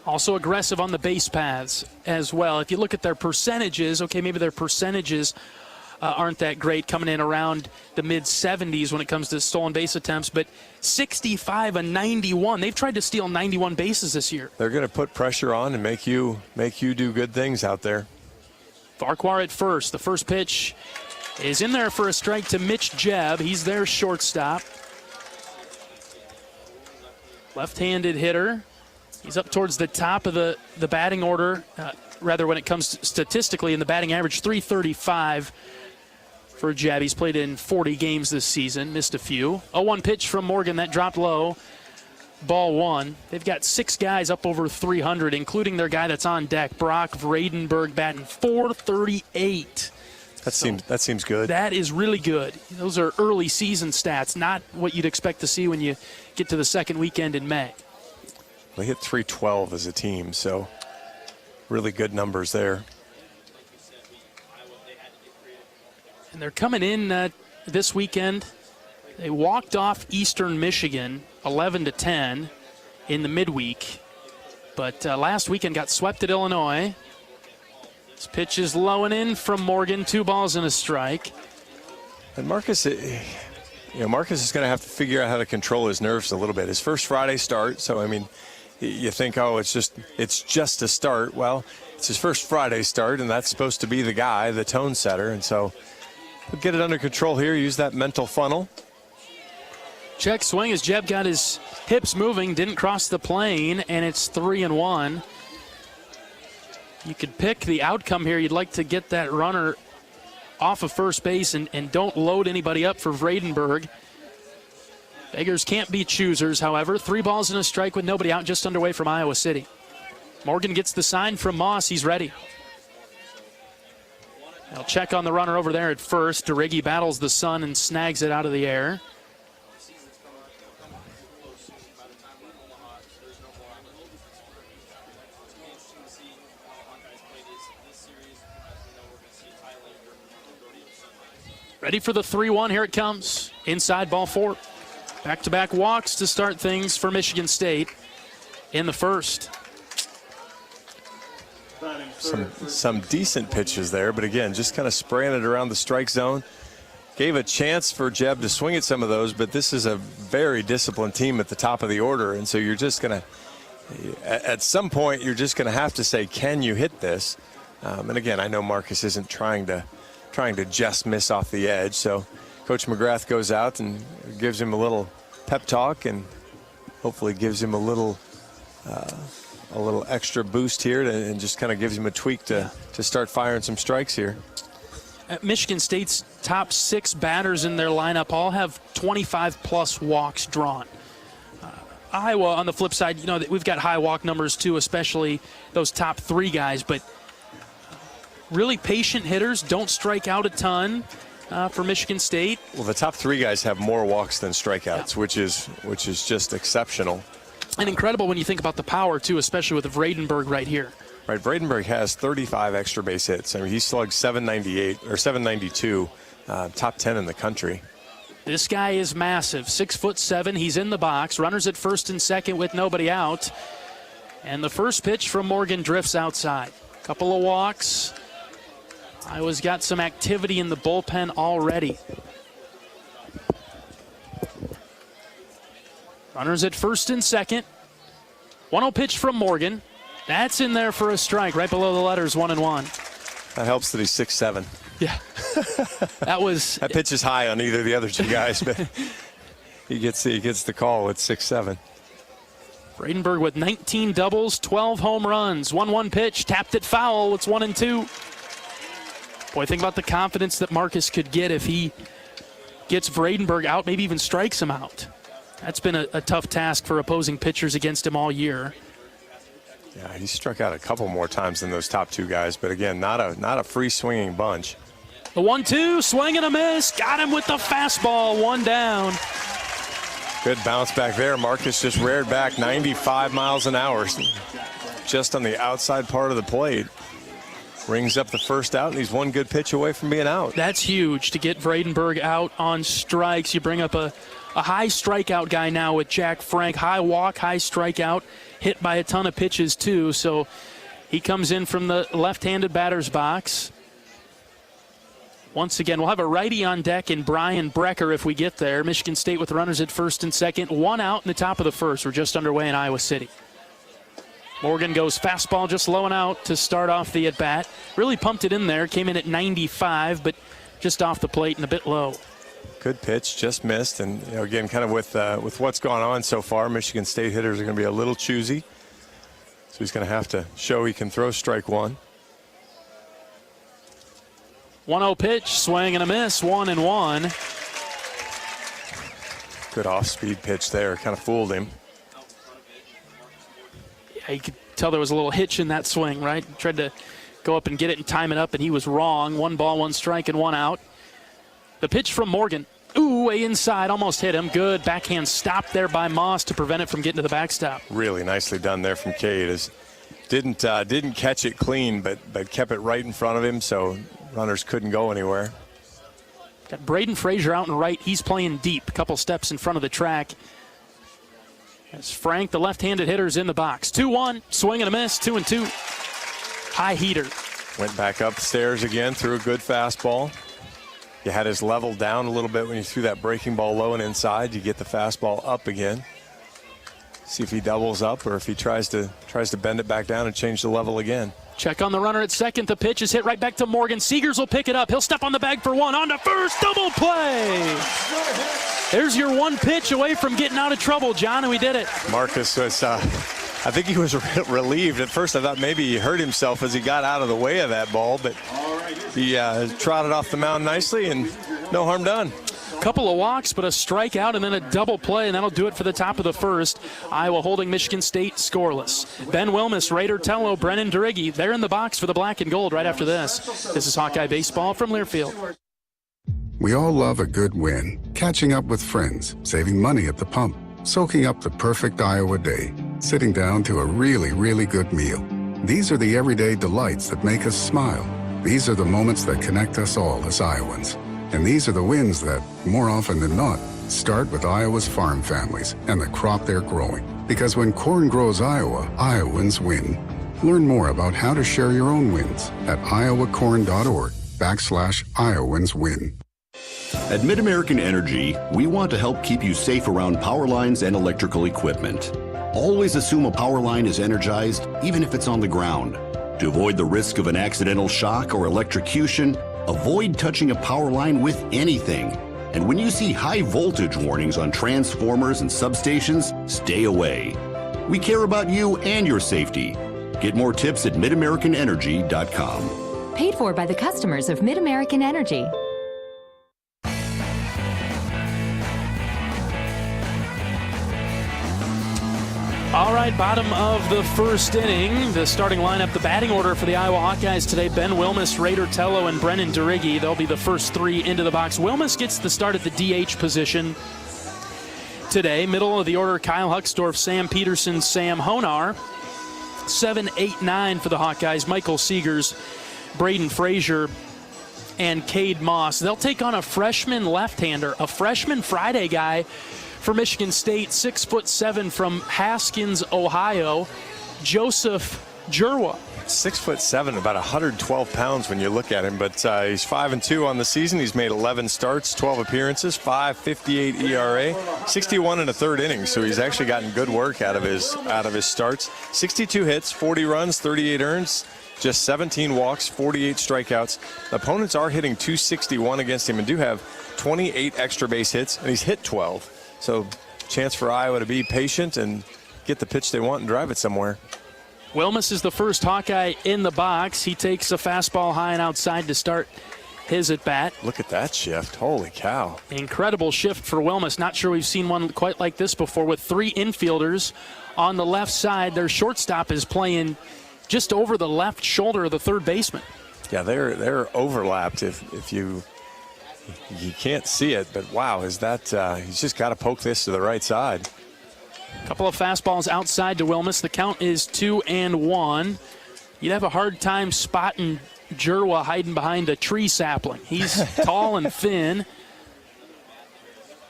Also aggressive on the base paths as well. If you look at their percentages, okay, maybe their percentages aren't that great, coming in around the mid-70s when it comes to stolen base attempts, but 65 and 91. They've tried to steal 91 bases this year. They're going to put pressure on and make you do good things out there. Farquhar at first. The first pitch is in there for a strike to Mitch Jebb. He's their shortstop. Left-handed hitter. He's up towards the top of the batting order, rather when it comes statistically in the batting average, 335 for Jebb. He's played in 40 games this season, missed a few. 0-1 pitch from Morgan, that dropped low. Ball one. They've got 6 guys up over 300, including their guy that's on deck, Brock Vredenberg, batting .438. That seems good. That is really good. Those are early season stats, not what you'd expect to see when you get to the second weekend in May. They hit .312 as a team, so really good numbers there. And they're coming in this weekend. They walked off Eastern Michigan 11-10 in the midweek, but last weekend got swept at Illinois. This pitch is low and in from Morgan, 2 balls and a strike. And Marcus is going to have to figure out how to control his nerves a little bit. His first Friday start, so I mean, you think, oh, it's just a start. Well, it's his first Friday start, and that's supposed to be the guy, the tone setter, and so he'll get it under control here, use that mental funnel. Check swing as Jebb got his hips moving, didn't cross the plane, and it's 3-1. You could pick the outcome here. You'd like to get that runner off of first base and don't load anybody up for Vredenberg. Beggars can't be choosers, however. 3 balls and a strike with nobody out, just underway from Iowa City. Morgan gets the sign from Moss. He's ready. They'll check on the runner over there at first. DeRiggi battles the sun and snags it out of the air. Ready for the 3-1. Here it comes. Inside, ball 4. Back-to-back walks to start things for Michigan State in the first. Some decent pitches there, but again, just kind of spraying it around the strike zone. Gave a chance for Jebb to swing at some of those, but this is a very disciplined team at the top of the order, and so you're just going to, at some point, you're just going to have to say, can you hit this? And again, I know Marcus isn't trying to just miss off the edge, so Coach McGrath goes out and gives him a little pep talk and hopefully gives him a little extra boost here and just kind of gives him a tweak to start firing some strikes here. Michigan State's top 6 batters in their lineup all have 25-plus walks drawn. Iowa, on the flip side, we've got high walk numbers too, especially those top 3 guys, but really patient hitters, don't strike out a ton. For Michigan State. Well, the top 3 guys have more walks than strikeouts, which is just exceptional. And incredible when you think about the power, too, especially with Vredenberg right here. Right, Vredenberg has 35 extra base hits. I mean, he slugged 798 or 792, top 10 in the country. This guy is massive, 6'7". He's in the box. Runners at first and second with nobody out. And the first pitch from Morgan drifts outside. Couple of walks. Iowa's got some activity in the bullpen already. Runners at first and second. 1-0 pitch from Morgan. That's in there for a strike, right below the letters 1-1. That helps that he's 6'7". Yeah. That pitch is high on either of the other 2 guys, but he gets the call at 6'7". Vredenberg with 19 doubles, 12 home runs. 1-1 pitch, tapped it foul. It's 1-2. Boy, think about the confidence that Marcus could get if he gets Vredenberg out, maybe even strikes him out. That's been a tough task for opposing pitchers against him all year. Yeah, he struck out a couple more times than those top 2 guys, but again, not a free swinging bunch. The 1-2, swing and a miss. Got him with the fastball, 1 down. Good bounce back there. Marcus just reared back 95 miles an hour, just on the outside part of the plate. Rings up the first out, and he's 1 good pitch away from being out. That's huge to get Vredenberg out on strikes. You bring up a high strikeout guy now with Jack Frank. High walk, high strikeout, hit by a ton of pitches too. So he comes in from the left-handed batter's box. Once again, we'll have a righty on deck in Brian Brecker if we get there. Michigan State with runners at first and second. 1 out in the top of the first. We're just underway in Iowa City. Morgan goes fastball just low and out to start off the at-bat. Really pumped it in there. Came in at 95, but just off the plate and a bit low. Good pitch, just missed. And again, kind of with what's gone on so far, Michigan State hitters are going to be a little choosy. So he's going to have to show he can throw strike one. 1-0 pitch, swing and a miss, 1-1. Good off-speed pitch there, kind of fooled him. Yeah, you could tell there was a little hitch in that swing, right? Tried to go up and get it and time it up, and he was wrong. 1 ball, 1 strike, and 1 out. The pitch from Morgan. Ooh, way inside, almost hit him. Good backhand stop there by Moss to prevent it from getting to the backstop. Really nicely done there from Cade. Didn't catch it clean, but kept it right in front of him, so runners couldn't go anywhere. Got Braden Frazier out and right. He's playing deep, a couple steps in front of the track. As Frank, the left-handed hitter, is in the box. 2-1, swing and a miss, 2-2. High heater. Went back upstairs again, threw a good fastball. You had his level down a little bit when you threw that breaking ball low and inside. You get the fastball up again. See if he doubles up or if he tries to bend it back down and change the level again. Check on the runner at second. The pitch is hit right back to Morgan. Seegers will pick it up. He'll step on the bag for 1. On to first. Double play. There's your 1 pitch away from getting out of trouble, John, and we did it. Marcus was, I think he was relieved. At first I thought maybe he hurt himself as he got out of the way of that ball, but he trotted off the mound nicely and no harm done. Couple of walks, but a strikeout and then a double play, and that'll do it for the top of the first. Iowa holding Michigan State scoreless. Ben Wilmus, Raider Tello, Brennan Duriggi, they're in the box for the black and gold right after this. This is Hawkeye Baseball from Learfield. We all love a good win. Catching up with friends, saving money at the pump, soaking up the perfect Iowa day, sitting down to a really, really good meal. These are the everyday delights that make us smile. These are the moments that connect us all as Iowans. And these are the wins that, more often than not, start with Iowa's farm families and the crop they're growing. Because when corn grows Iowa, Iowans win. Learn more about how to share your own wins at iowacorn.org/IowansWin. At Mid-American Energy, we want to help keep you safe around power lines and electrical equipment. Always assume a power line is energized, even if it's on the ground. To avoid the risk of an accidental shock or electrocution, avoid touching a power line with anything. And when you see high voltage warnings on transformers and substations, stay away. We care about you and your safety. Get more tips at midamericanenergy.com. Paid for by the customers of Mid-American Energy. All right, bottom of the first inning. The starting lineup, the batting order for the Iowa Hawkeyes today: Ben Wilmus, Raider Tello, and Brennan Duriggi. They'll be the first 3 into the box. Wilmus gets the start at the DH position today. Middle of the order: Kyle Hucksdorf, Sam Peterson, Sam Honar. 7, 8, 9 for the Hawkeyes: Michael Seegers, Braden Frazier, and Cade Moss. They'll take on a freshman left-hander, a freshman Friday guy for Michigan State, 6'7" from Haskins, Ohio, Joseph Jerwa. 6'7", about 112 pounds when you look at him, but he's 5-2 on the season. He's made 11 starts, 12 appearances, 5.58 ERA, 61 in a third inning. So he's actually gotten good work out of his starts. 62 hits, 40 runs, 38 earns, just 17 walks, 48 strikeouts. Opponents are hitting .261 against him and do have 28 extra base hits, and he's hit 12. So chance for Iowa to be patient and get the pitch they want and drive it somewhere. Wilmus is the first Hawkeye in the box. He takes a fastball high and outside to start his at-bat. Look at that shift. Holy cow. Incredible shift for Wilmus. Not sure we've seen one quite like this before, with 3 infielders on the left side. Their shortstop is playing just over the left shoulder of the third baseman. Yeah, they're overlapped if you can't see it, but wow, is that he's just got to poke this to the right side. Couple of fastballs outside to Wilmus. The count is 2-1. You'd have a hard time spotting Jerwa hiding behind a tree sapling. He's tall and thin.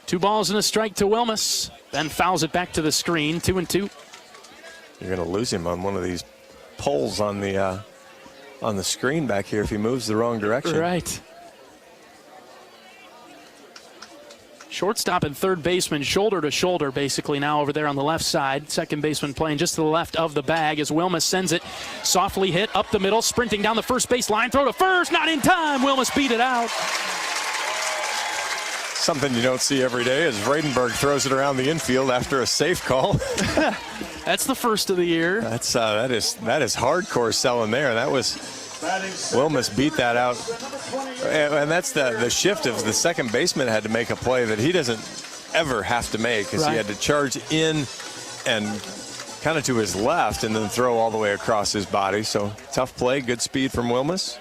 2 balls and a strike to Wilmus. Then fouls it back to the screen. 2-2. You're going to lose him on one of these poles on the screen back here if he moves the wrong direction. Right. Shortstop and third baseman shoulder to shoulder basically now over there on the left side. Second baseman playing just to the left of the bag as Wilmus sends it softly hit up the middle, sprinting down the first base line, throw to first, not in time. Wilmus beat it out. Something you don't see every day as Vredenberg throws it around the infield after a safe call. That's the first of the year. That is hardcore selling there. That was Wilmus beat that out. And that's the shift of the second baseman had to make a play that he doesn't ever have to make, because he had to charge in and kind of to his left and then throw all the way across his body. So tough play, good speed from Wilmus.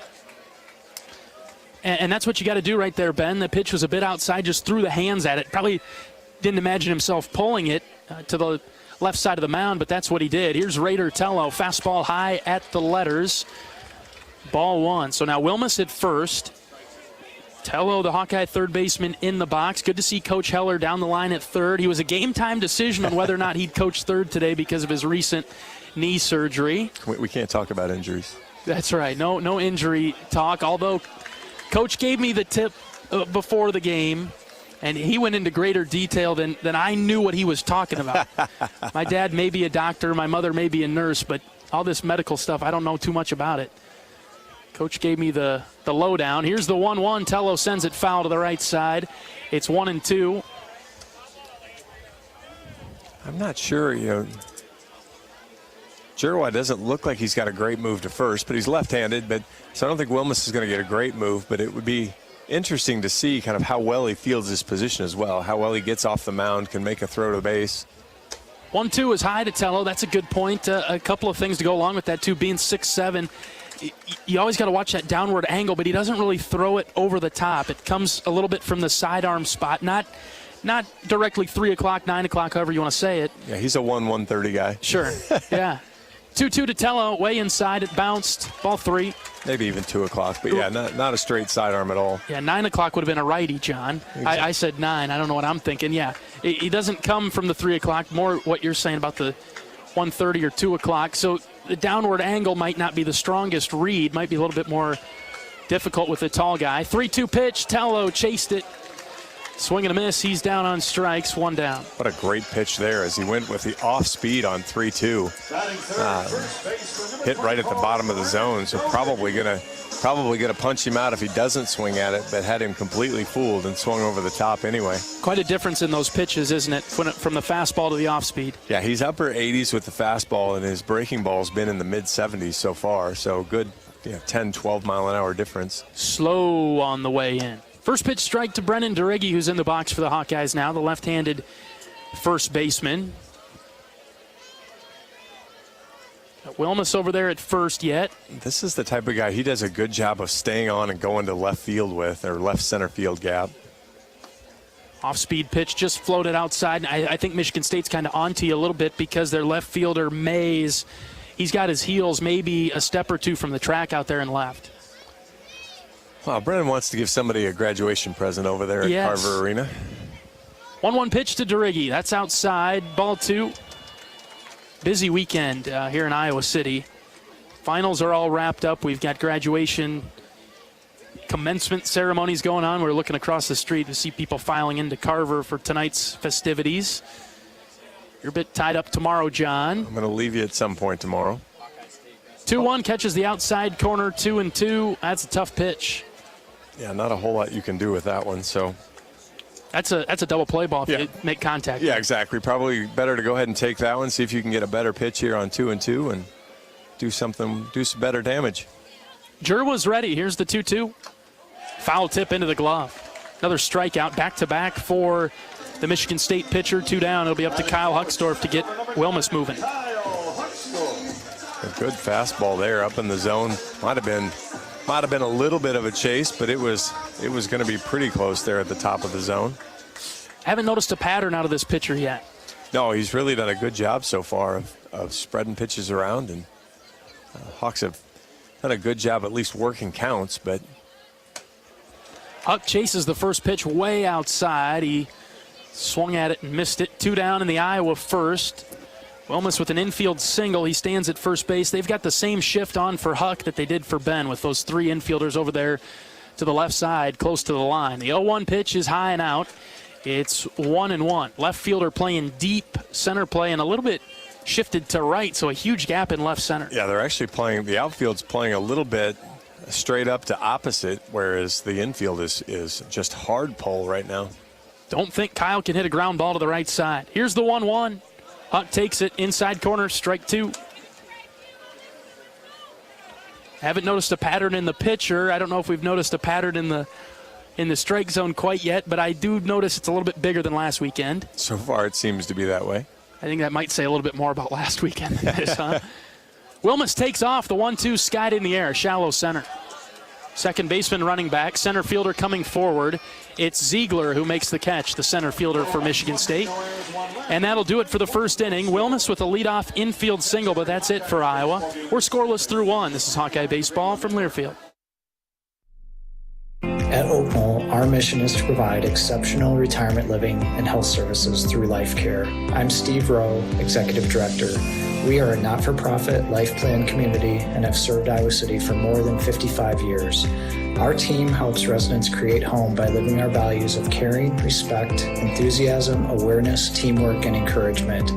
And that's what you got to do right there, Ben. The pitch was a bit outside, just threw the hands at it. Probably didn't imagine himself pulling it to the left side of the mound, but that's what he did. Here's Raider Tello, fastball high at the letters. Ball one. So now Wilmus at first. Tello, the Hawkeye third baseman, in the box. Good to see Coach Heller down the line at third. He was a game-time decision on whether or not he'd coach third today because of his recent knee surgery. We can't talk about injuries. That's right. No injury talk, although Coach gave me the tip before the game, and he went into greater detail than I knew what he was talking about. My dad may be a doctor, my mother may be a nurse, but all this medical stuff, I don't know too much about it. Coach gave me the lowdown. Here's the 1-1. Tello sends it foul to the right side. It's 1-2. I'm not sure, Jerwa doesn't look like he's got a great move to first, but he's left-handed. So I don't think Wilmus is going to get a great move, but it would be interesting to see kind of how well he fields his position as well, how well he gets off the mound, can make a throw to base. 1-2 is high to Tello. That's a good point. A couple of things to go along with that, too, being 6'7". You always got to watch that downward angle, but he doesn't really throw it over the top. It comes a little bit from the sidearm spot, not directly 3 o'clock, 9 o'clock, however you want to say it. Yeah, he's a 1/130 guy. Sure, yeah. 2-2 to Tello, way inside, it bounced, ball 3. Maybe even 2 o'clock, but yeah, not a straight sidearm at all. Yeah, 9 o'clock would have been a righty, John. Exactly. I said 9, I don't know what I'm thinking. Yeah, he doesn't come from the 3 o'clock, more what you're saying about the 1:30 or 2 o'clock. So the downward angle might not be the strongest read, might be a little bit more difficult with the tall guy. 3-2 pitch, Tello chased it. Swing and a miss, he's down on strikes, 1 down. What a great pitch there as he went with the off speed on 3-2. Hit right at the bottom of the zone, so probably gonna punch him out if he doesn't swing at it, but had him completely fooled and swung over the top anyway. Quite a difference in those pitches, isn't it, from the fastball to the off speed? Yeah, he's upper 80s with the fastball, and his breaking ball's been in the mid 70s so far, so good 10, 12 mile an hour difference. Slow on the way in. First pitch strike to Brennan Deriggi, who's in the box for the Hawkeyes now, the left-handed first baseman. Wilmus over there at first yet. This is the type of guy, he does a good job of staying on and going to left field with, or left center field gap. Off-speed pitch just floated outside. I think Michigan State's kind of onto you a little bit because their left fielder, Mays, he's got his heels maybe a step or two from the track out there and left. Well, Brennan wants to give somebody a graduation present over there at Carver Arena. 1-1 pitch to Deriggi. That's outside. Ball 2. Busy weekend here in Iowa City. Finals are all wrapped up. We've got graduation commencement ceremonies going on. We're looking across the street to see people filing into Carver for tonight's festivities. You're a bit tied up tomorrow, John. I'm going to leave you at some point tomorrow. 2-1 catches the outside corner, 2-2. That's a tough pitch. Yeah, not a whole lot you can do with that one. So that's a double play ball if you make contact. Yeah, exactly. Probably better to go ahead and take that one, see if you can get a better pitch here on 2-2 and do some better damage. Jerwa's ready. Here's the 2-2. Foul tip into the glove. Another strikeout back-to-back for the Michigan State pitcher. 2 down. It'll be up to Kyle Huckstorf to get Wilmus moving. A good fastball there up in the zone. Might have been a little bit of a chase, but it was going to be pretty close there at the top of the zone. Haven't noticed a pattern out of this pitcher yet. No, he's really done a good job so far of spreading pitches around, and Hawks have done a good job at least working counts. But Huck chases the first pitch way outside. He swung at it and missed it. 2 down in the Iowa first. Wilmus with an infield single. He stands at first base. They've got the same shift on for Huck that they did for Ben with those 3 infielders over there to the left side close to the line. The 0-1 pitch is high and out. It's 1-1. Left fielder playing deep, center playing a little bit shifted to right, so a huge gap in left center. Yeah, they're actually playing, the outfield's playing a little bit straight up to opposite, whereas the infield is just hard pull right now. Don't think Kyle can hit a ground ball to the right side. Here's the 1-1. Huck takes it inside corner, strike 2. Haven't noticed a pattern in the pitcher. I don't know if we've noticed a pattern in the strike zone quite yet, but I do notice it's a little bit bigger than last weekend. So far it seems to be that way. I think that might say a little bit more about last weekend than this, huh? Wilmus takes off. The 1-2 skied in the air, shallow center. Second baseman running back, center fielder coming forward. It's Ziegler who makes the catch, the center fielder for Michigan State. And that'll do it for the first inning. Wilmus with a leadoff infield single, but that's it for Iowa. We're scoreless through 1. This is Hawkeye Baseball from Learfield. At Oak Knoll, our mission is to provide exceptional retirement living and health services through life care. I'm Steve Rowe, Executive Director. We are a not-for-profit life plan community and have served Iowa City for more than 55 years. Our team helps residents create home by living our values of caring, respect, enthusiasm, awareness, teamwork, and encouragement.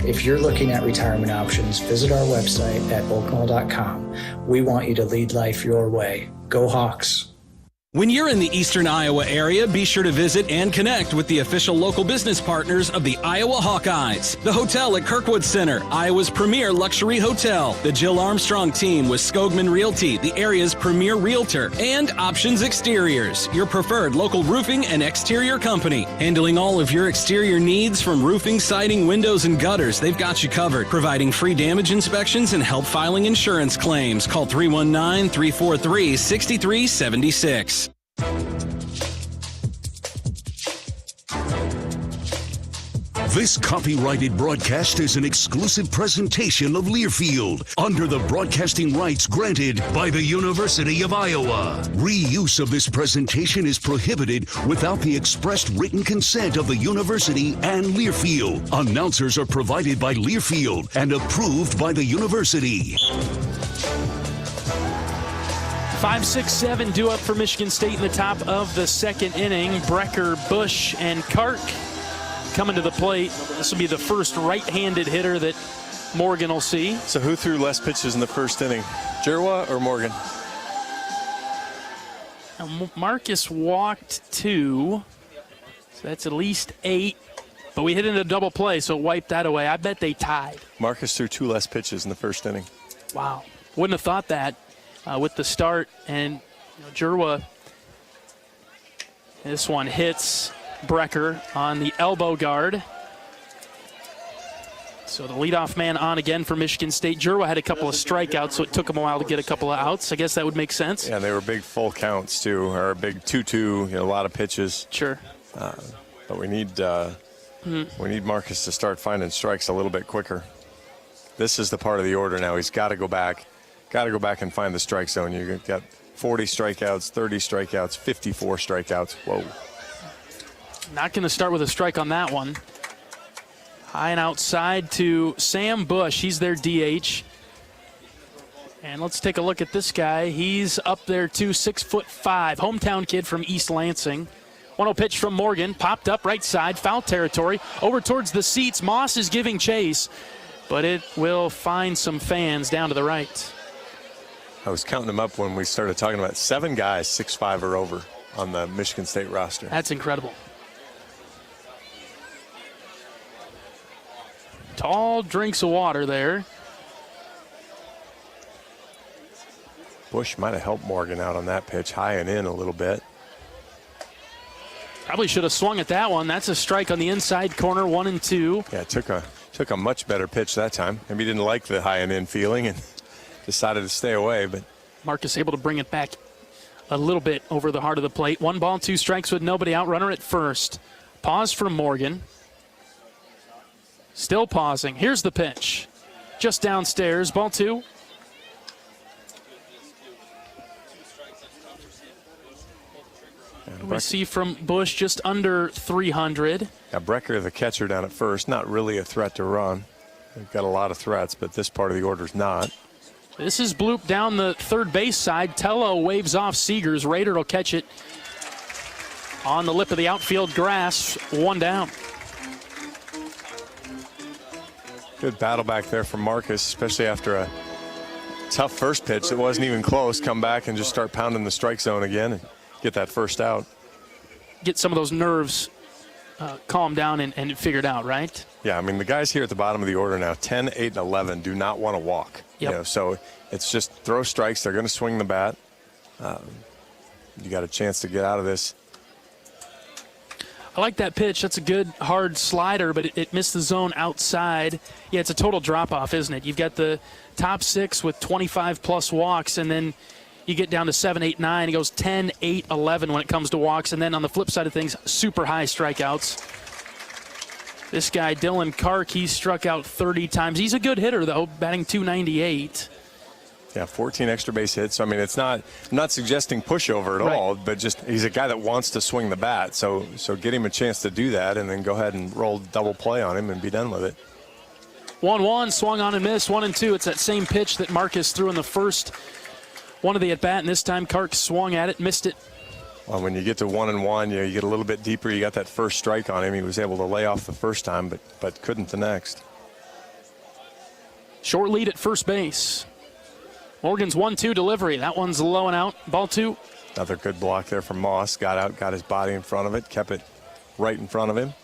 If you're looking at retirement options, visit our website at oakknoll.com. We want you to lead life your way. Go Hawks! When you're in the eastern Iowa area, be sure to visit and connect with the official local business partners of the Iowa Hawkeyes. The hotel at Kirkwood Center, Iowa's premier luxury hotel. The Jill Armstrong team with Skogman Realty, the area's premier realtor. And Options Exteriors, your preferred local roofing and exterior company. Handling all of your exterior needs from roofing, siding, windows, and gutters. They've got you covered. Providing free damage inspections and help filing insurance claims. Call 319-343-6376. This copyrighted broadcast is an exclusive presentation of Learfield under the broadcasting rights granted by the University of Iowa. Reuse of this presentation is prohibited without the expressed written consent of the university and Learfield. Announcers are provided by Learfield and approved by the university. 5-6-7 due up for Michigan State in the top of the second inning. Brecker, Bush, and Kark coming to the plate. This will be the first right-handed hitter that Morgan will see. So who threw less pitches in the first inning, Jerwa or Morgan? Now, Marcus walked 2, so that's at least 8. But we hit into a double play, so it wiped that away. I bet they tied. Marcus threw 2 less pitches in the first inning. Wow. Wouldn't have thought that. With the start, and Jerwa, this one hits Brecker on the elbow guard. So the leadoff man on again for Michigan State. Jerwa had a couple of strikeouts, so it took him a while to get a couple of outs. I guess that would make sense. Yeah, they were big full counts too, or a big 2-2, a lot of pitches. Sure. But we need Marcus to start finding strikes a little bit quicker. This is the part of the order now. He's got to go back. Got to go back and find the strike zone. You've got 40 strikeouts, 30 strikeouts, 54 strikeouts. Whoa. Not going to start with a strike on that one. High and outside to Sam Bush. He's their DH. And let's take a look at this guy. He's up there too, 6'5", hometown kid from East Lansing. 1-0 pitch from Morgan. Popped up right side, foul territory. Over towards the seats. Moss is giving chase, but it will find some fans down to the right. I was counting them up when we started talking about 7 guys, 6'5" or over on the Michigan State roster. That's incredible. Tall drinks of water there. Bush might have helped Morgan out on that pitch, high and in a little bit. Probably should have swung at that one. That's a strike on the inside corner, 1-2. Yeah, took a much better pitch that time. Maybe he didn't like the high and in feeling and decided to stay away, but Marcus able to bring it back a little bit over the heart of the plate. 1 ball, 2 strikes with nobody out. Runner at first. Pause from Morgan. Still pausing. Here's the pitch. Just downstairs. Ball 2. We see from Bush just under 300. Yeah, Brecker, the catcher down at first, not really a threat to run. They've got a lot of threats, but this part of the order's not. This is bloop down the third base side. Tello waves off Seegers. Rader will catch it on the lip of the outfield grass, 1 down. Good battle back there from Marcus, especially after a tough first pitch that wasn't even close. Come back and just start pounding the strike zone again and get that first out. Get some of those nerves calmed down and figured out, right? Yeah, I mean, the guys here at the bottom of the order now, 10, 8, and 11, do not want to walk. Yep. So it's just throw strikes. They're going to swing the bat. You got a chance to get out of this. I like that pitch. That's a good, hard slider, but it missed the zone outside. Yeah, it's a total drop-off, isn't it? You've got the top 6 with 25-plus walks, and then you get down to 7, 8, 9. It goes 10, 8, 11 when it comes to walks. And then on the flip side of things, super high strikeouts. This guy, Dylan Kark, he's struck out 30 times. He's a good hitter, though, batting .298. Yeah, 14 extra base hits. So, I mean, I'm not suggesting pushover at all, but just he's a guy that wants to swing the bat. So get him a chance to do that and then go ahead and roll double play on him and be done with it. 1-1, swung on and missed. 1-2. It's that same pitch that Marcus threw in the first one of the at-bat, and this time Kark swung at it, missed it. Well, when you get to 1-1, you get a little bit deeper. You got that first strike on him. He was able to lay off the first time, but couldn't the next. Short lead at first base. Morgan's 1-2 delivery. That one's low and out. Ball 2. Another good block there from Moss. Got out, got his body in front of it, kept it right in front of him.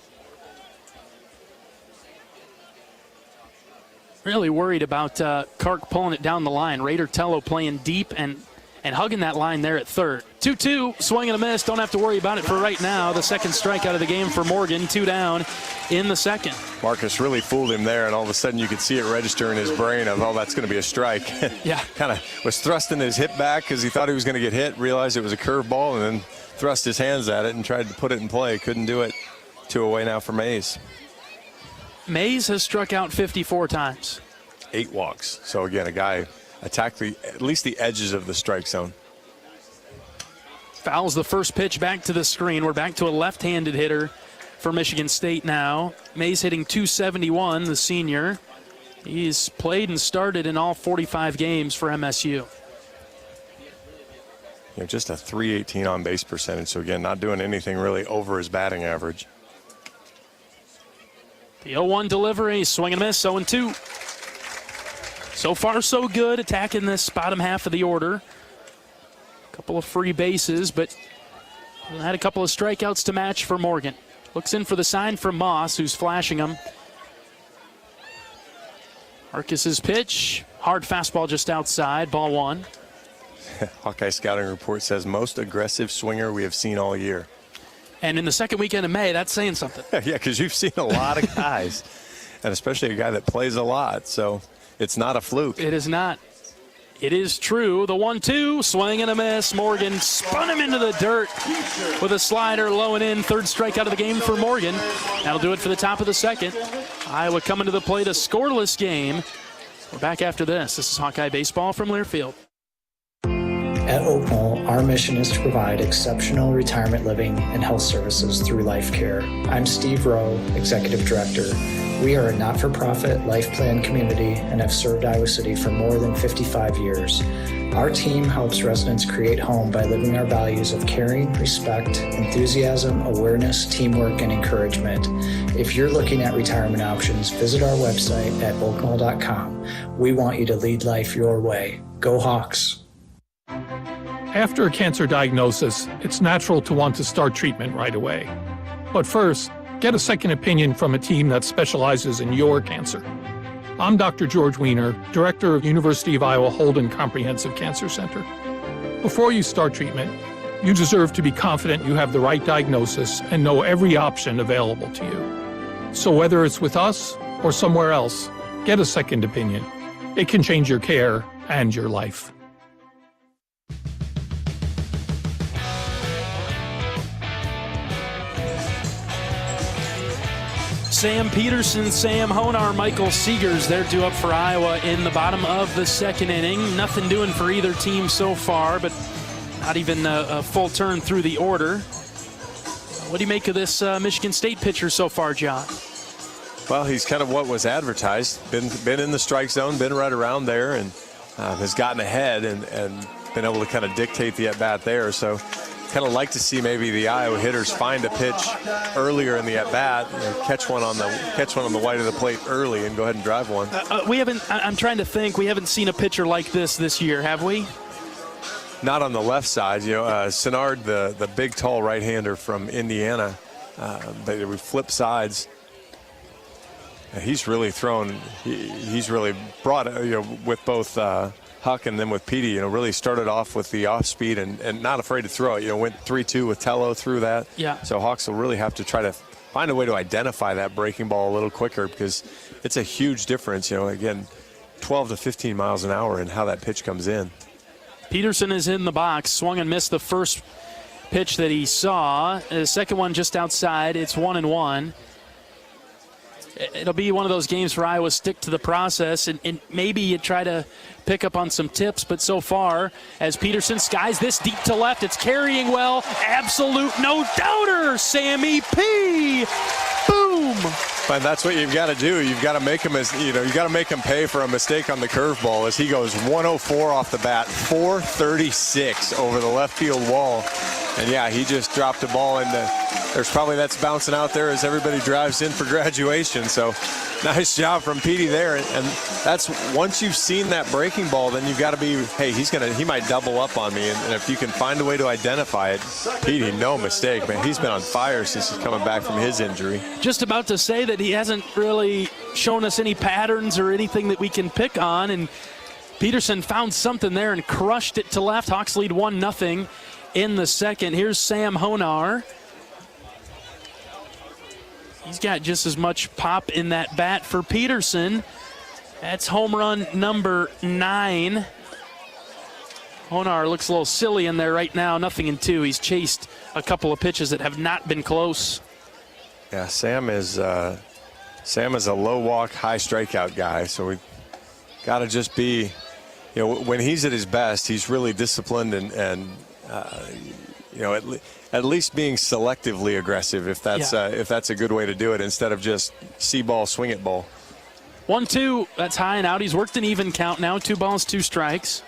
Really worried about Kark pulling it down the line. Raider Tello playing deep and hugging that line there at third. 2-2, swing and a miss. Don't have to worry about it for right now. The second strikeout of the game for Morgan, 2 down in the second. Marcus really fooled him there, and all of a sudden you could see it register in his brain of, oh, that's going to be a strike. Yeah. Kind of was thrusting his hip back because he thought he was going to get hit, realized it was a curveball, and then thrust his hands at it and tried to put it in play. Couldn't do it. 2 away now for Mays. Mays has struck out 54 times. 8 walks. So, again, a guy attacked at least the edges of the strike zone. Fouls the first pitch back to the screen. We're back to a left-handed hitter for Michigan State now. Mays hitting .271, the senior. He's played and started in all 45 games for MSU. Just a .318 on base percentage. So, again, not doing anything really over his batting average. The 0-1 delivery, swing and miss, 0-2. So far, so good, attacking this bottom half of the order. Couple of free bases, but had a couple of strikeouts to match for Morgan. Looks in for the sign from Moss, who's flashing him. Marcus's pitch, hard fastball just outside, ball 1. Hawkeye scouting report says most aggressive swinger we have seen all year. And in the second weekend of May, that's saying something. Yeah, because you've seen a lot of guys, and especially a guy that plays a lot, so it's not a fluke. It is not. It is true. The 1-2, swing and a miss. Morgan spun him into the dirt with a slider low and in. Third strikeout of the game for Morgan. That'll do it for the top of the second. Iowa coming to the plate, a scoreless game. We're back after this. This is Hawkeye Baseball from Learfield. At Oak Knoll, our mission is to provide exceptional retirement living and health services through life care. I'm Steve Rowe, Executive Director. We are a not-for-profit life plan community and have served Iowa City for more than 55 years. Our team helps residents create home by living our values of caring, respect, enthusiasm, awareness, teamwork, and encouragement. If you're looking at retirement options, visit our website at oakknoll.com. We want you to lead life your way. Go Hawks! After a cancer diagnosis, it's natural to want to start treatment right away. But first, get a second opinion from a team that specializes in your cancer. I'm Dr. George Weiner, Director of University of Iowa Holden Comprehensive Cancer Center. Before you start treatment, you deserve to be confident you have the right diagnosis and know every option available to you. So whether it's with us or somewhere else, get a second opinion. It can change your care and your life. Sam Peterson, Sam Honar, Michael Seegers, they're due up for Iowa in the bottom of the second inning. Nothing doing for either team so far, but not even a full turn through the order. What do you make of this Michigan State pitcher so far, John? Well, he's kind of what was advertised. Been in the strike zone, been right around there, and has gotten ahead and been able to kind of dictate the at-bat there. So kind of like to see maybe the Iowa hitters find a pitch earlier in the at-bat, catch one on the white of the plate early and go ahead and drive one. I'm trying to think. We haven't seen a pitcher like this year, have we? Not on the left side. Senard, the big, tall right-hander from Indiana, but we flip sides. He's really thrown. He's really brought, with both Huck and then with Petey, really started off with the off speed and not afraid to throw it. Went 3-2 with Tello through that. Yeah. So Hawks will really have to try to find a way to identify that breaking ball a little quicker because it's a huge difference. Again, 12 to 15 miles an hour and how that pitch comes in. Peterson is in the box, swung and missed the first pitch that he saw. The second one just outside. It's 1-1. It'll be one of those games where Iowa stick to the process and maybe you try to pick up on some tips, but so far, as Peterson skies this deep to left, it's carrying well. Absolute no-doubter, Sammy P. Boom! But that's what you've got to do. You've got to make him pay for a mistake on the curveball as he goes 104 off the bat, 436 over the left field wall. And yeah, he just dropped a ball and there's probably that's bouncing out there as everybody drives in for graduation. So nice job from Petey there. And that's once you've seen that breaking ball, then you've got to be, hey, he might double up on me. And if you can find a way to identify it, Petey, no mistake, man. He's been on fire since he's coming back from his injury. Just about to say that he hasn't really shown us any patterns or anything that we can pick on. And Peterson found something there and crushed it to left. Hawks lead 1-0 in the second. Here's Sam Honar. He's got just as much pop in that bat for Peterson. That's home run number 9. Honar looks a little silly in there right now. 0-2. He's chased a couple of pitches that have not been close. Yeah, Sam is a low walk, high strikeout guy. So we got to just be, when he's at his best, he's really disciplined and at least being selectively aggressive, if that's a good way to do it, instead of just see ball, swing it ball. 1-2, that's high and out. He's worked an even count now, 2 balls, 2 strikes.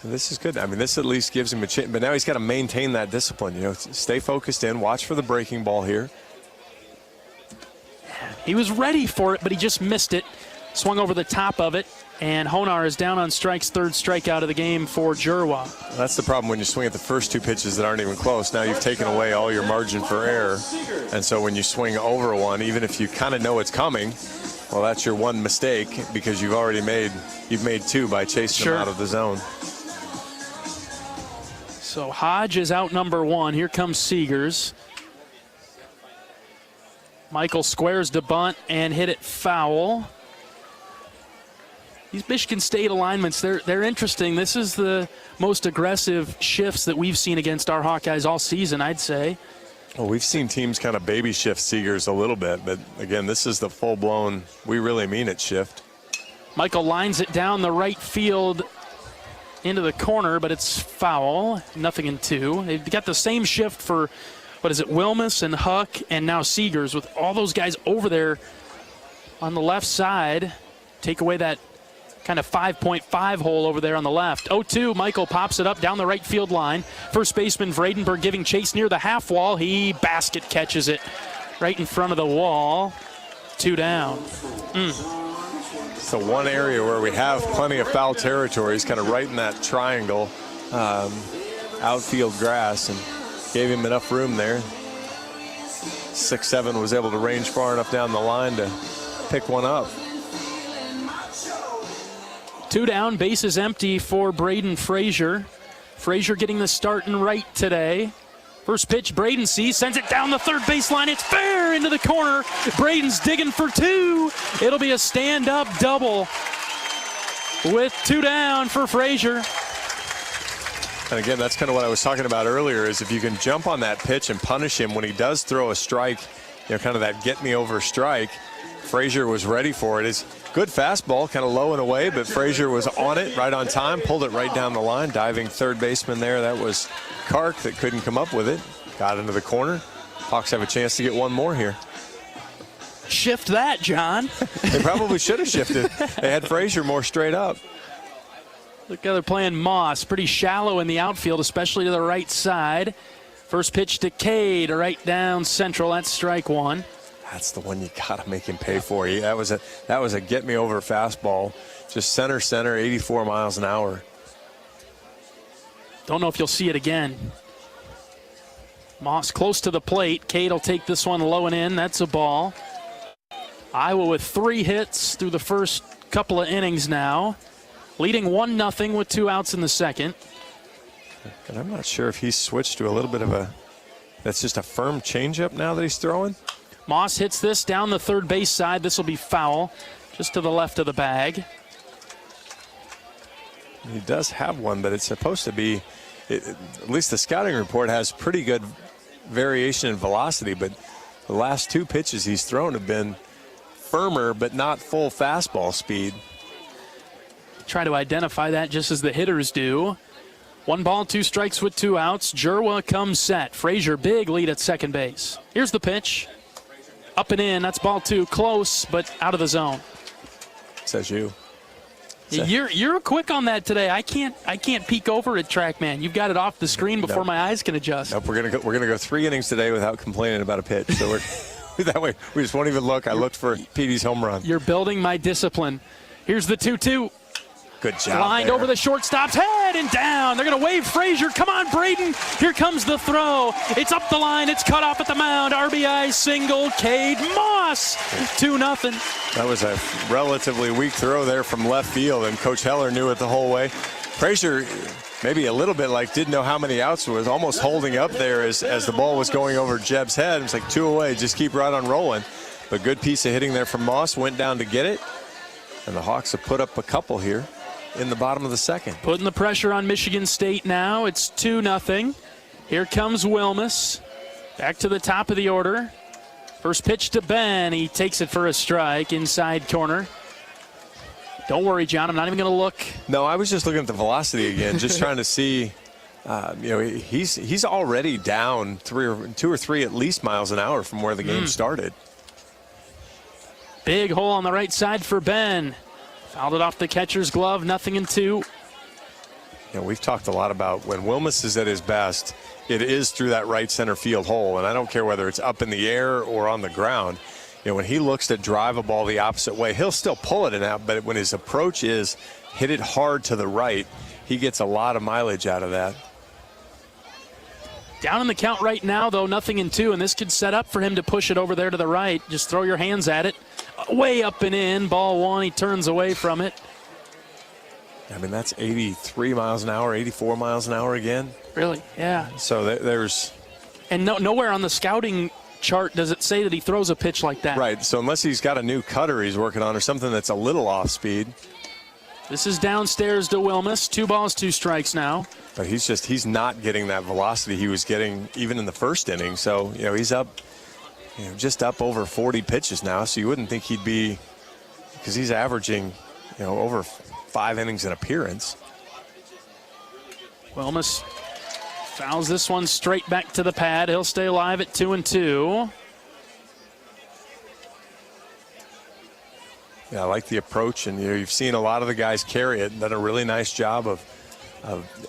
This is good. I mean, this at least gives him a chance, but now he's got to maintain that discipline. Stay focused in, watch for the breaking ball here. He was ready for it, but he just missed it. Swung over the top of it, and Honar is down on strikes, 3rd strikeout of the game for Jerwa. That's the problem when you swing at the first 2 pitches that aren't even close. Now you've taken away all your margin for error, and so when you swing over one, even if you kind of know it's coming, well, that's your one mistake because you've made 2 by chasing them out of the zone. So Hodge is out number 1. Here comes Seegers. Michael squares to bunt and hit it foul. These Michigan State alignments, they're interesting. This is the most aggressive shifts that we've seen against our Hawkeyes all season, I'd say. Well, we've seen teams kind of baby shift Seegers a little bit, but again, this is the full-blown, we really mean it shift. Michael lines it down the right field into the corner, but it's foul. 0-2. They've got the same shift for, Wilmus and Huck and now Seegers with all those guys over there on the left side. Take away that kind of 5.5 hole over there on the left. 0-2, Michael pops it up down the right field line. First baseman Vredenberg giving chase near the half wall. He basket catches it right in front of the wall. 2 down. So one area where we have plenty of foul territory is kind of right in that triangle, outfield grass, and gave him enough room there. 6'7" was able to range far enough down the line to pick one up. 2 down, bases empty for Braden Frazier. Frazier getting the start and right today. First pitch, Braden sees, sends it down the third baseline. It's fair into the corner. Braden's digging for 2. It'll be a stand-up double with 2 down for Frazier. And again, that's kind of what I was talking about earlier, is if you can jump on that pitch and punish him when he does throw a strike, kind of that get me over strike. Frazier was ready for it. It's good fastball, kind of low and away, but Frazier was on it right on time, pulled it right down the line. Diving third baseman there, that was Kark that couldn't come up with it. Got into the corner. Hawks have a chance to get one more here. Shift that, John. They probably should have shifted. They had Frazier more straight up. Look how they're playing Moss. Pretty shallow in the outfield, especially to the right side. First pitch to Cade, right down central. That's strike one. That's the one you got to make him pay for. That was a get-me-over fastball. Just center, 84 miles an hour. Don't know if you'll see it again. Moss close to the plate. Cade will take this one low and in. That's a ball. Iowa with 3 hits through the first couple of innings now. Leading 1-0 with 2 outs in the second. And I'm not sure if he's switched to a little bit of that's just a firm changeup now that he's throwing. Moss hits this down the third base side. This will be foul, just to the left of the bag. He does have one, but it's supposed to be, at least the scouting report has pretty good variation in velocity, but the last 2 pitches he's thrown have been firmer, but not full fastball speed. Try to identify that just as the hitters do. 1 ball, 2 strikes with 2 outs. Jerwa comes set. Frazier, big lead at second base. Here's the pitch. Up and in. That's ball 2. Close, but out of the zone. Says you. You're quick on that today. I can't peek over at TrackMan. You've got it off the screen before my eyes can adjust. Nope, we're gonna go 3 innings today without complaining about a pitch. So we're that way we just won't even look. I looked for Petey's home run. You're building my discipline. Here's the 2-2. Good job. Lined over the shortstop's head and down. They're going to wave Frazier. Come on, Braden. Here comes the throw. It's up the line. It's cut off at the mound. RBI single. Cade Moss. 2-0. That was a relatively weak throw there from left field, and Coach Heller knew it the whole way. Frazier, maybe a little bit like didn't know how many outs, was almost holding up there as the ball was going over Jeb's head. It's like 2 away. Just keep right on rolling. But good piece of hitting there from Moss. Went down to get it. And the Hawks have put up a couple here in the bottom of the second. Putting the pressure on Michigan State now. It's 2-0. Here comes Wilmus. Back to the top of the order. First pitch to Ben. He takes it for a strike inside corner. Don't worry, John. I'm not even going to look. No, I was just looking at the velocity again, just trying to see. He's already down 2 or 3 at least miles an hour from where the game started. Big hole on the right side for Ben. Fouled it off the catcher's glove, 0-2. We've talked a lot about when Wilmus is at his best, it is through that right center field hole. And I don't care whether it's up in the air or on the ground. When he looks to drive a ball the opposite way, he'll still pull it in out. But when his approach is hit it hard to the right, he gets a lot of mileage out of that. Down in the count right now, though, 0-2. And this could set up for him to push it over there to the right. Just throw your hands at it. Way up and in, ball 1, he turns away from it. I mean, that's 83 miles an hour, 84 miles an hour again. Really? Yeah. So there's... And nowhere on the scouting chart does it say that he throws a pitch like that. Right, so unless he's got a new cutter he's working on or something that's a little off speed. This is downstairs to Wilmus. 2 balls, 2 strikes now. But he's not getting that velocity he was getting even in the first inning. So, he's up... just up over 40 pitches now, so you wouldn't think he'd be, because he's averaging, over 5 innings an appearance. Wilmus fouls this one straight back to the pad. He'll stay alive at 2-2. Yeah, I like the approach, and you've seen a lot of the guys carry it and done a really nice job of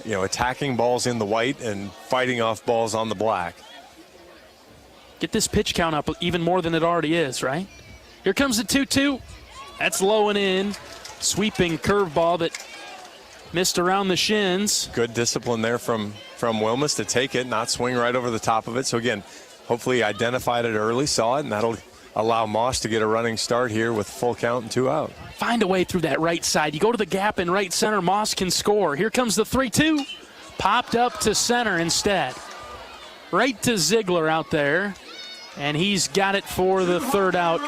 attacking balls in the white and fighting off balls on the black. Get this pitch count up even more than it already is, right? Here comes the 2-2. That's low and in. Sweeping curveball that missed around the shins. Good discipline there from Wilmus to take it, not swing right over the top of it. So again, hopefully he identified it early, saw it, and that'll allow Moss to get a running start here with full count and 2 out. Find a way through that right side. You go to the gap in right center, Moss can score. Here comes the 3-2. Popped up to center instead. Right to Ziegler out there. And he's got it for the 3rd out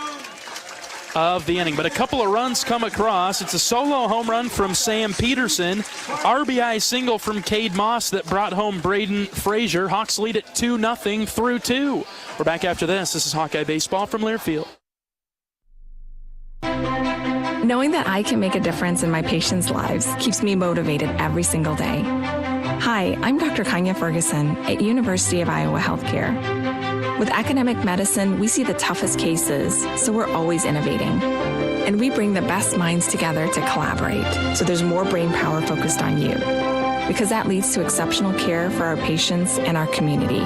of the inning. But a couple of runs come across. It's a solo home run from Sam Peterson. RBI single from Cade Moss that brought home Braden Frazier. Hawks lead at 2-0 through 2. We're back after this. This is Hawkeye Baseball from Learfield. Knowing that I can make a difference in my patients' lives keeps me motivated every single day. Hi, I'm Dr. Kanya Ferguson at University of Iowa Healthcare. With academic medicine, we see the toughest cases, so we're always innovating. And we bring the best minds together to collaborate, so there's more brain power focused on you. Because that leads to exceptional care for our patients and our community.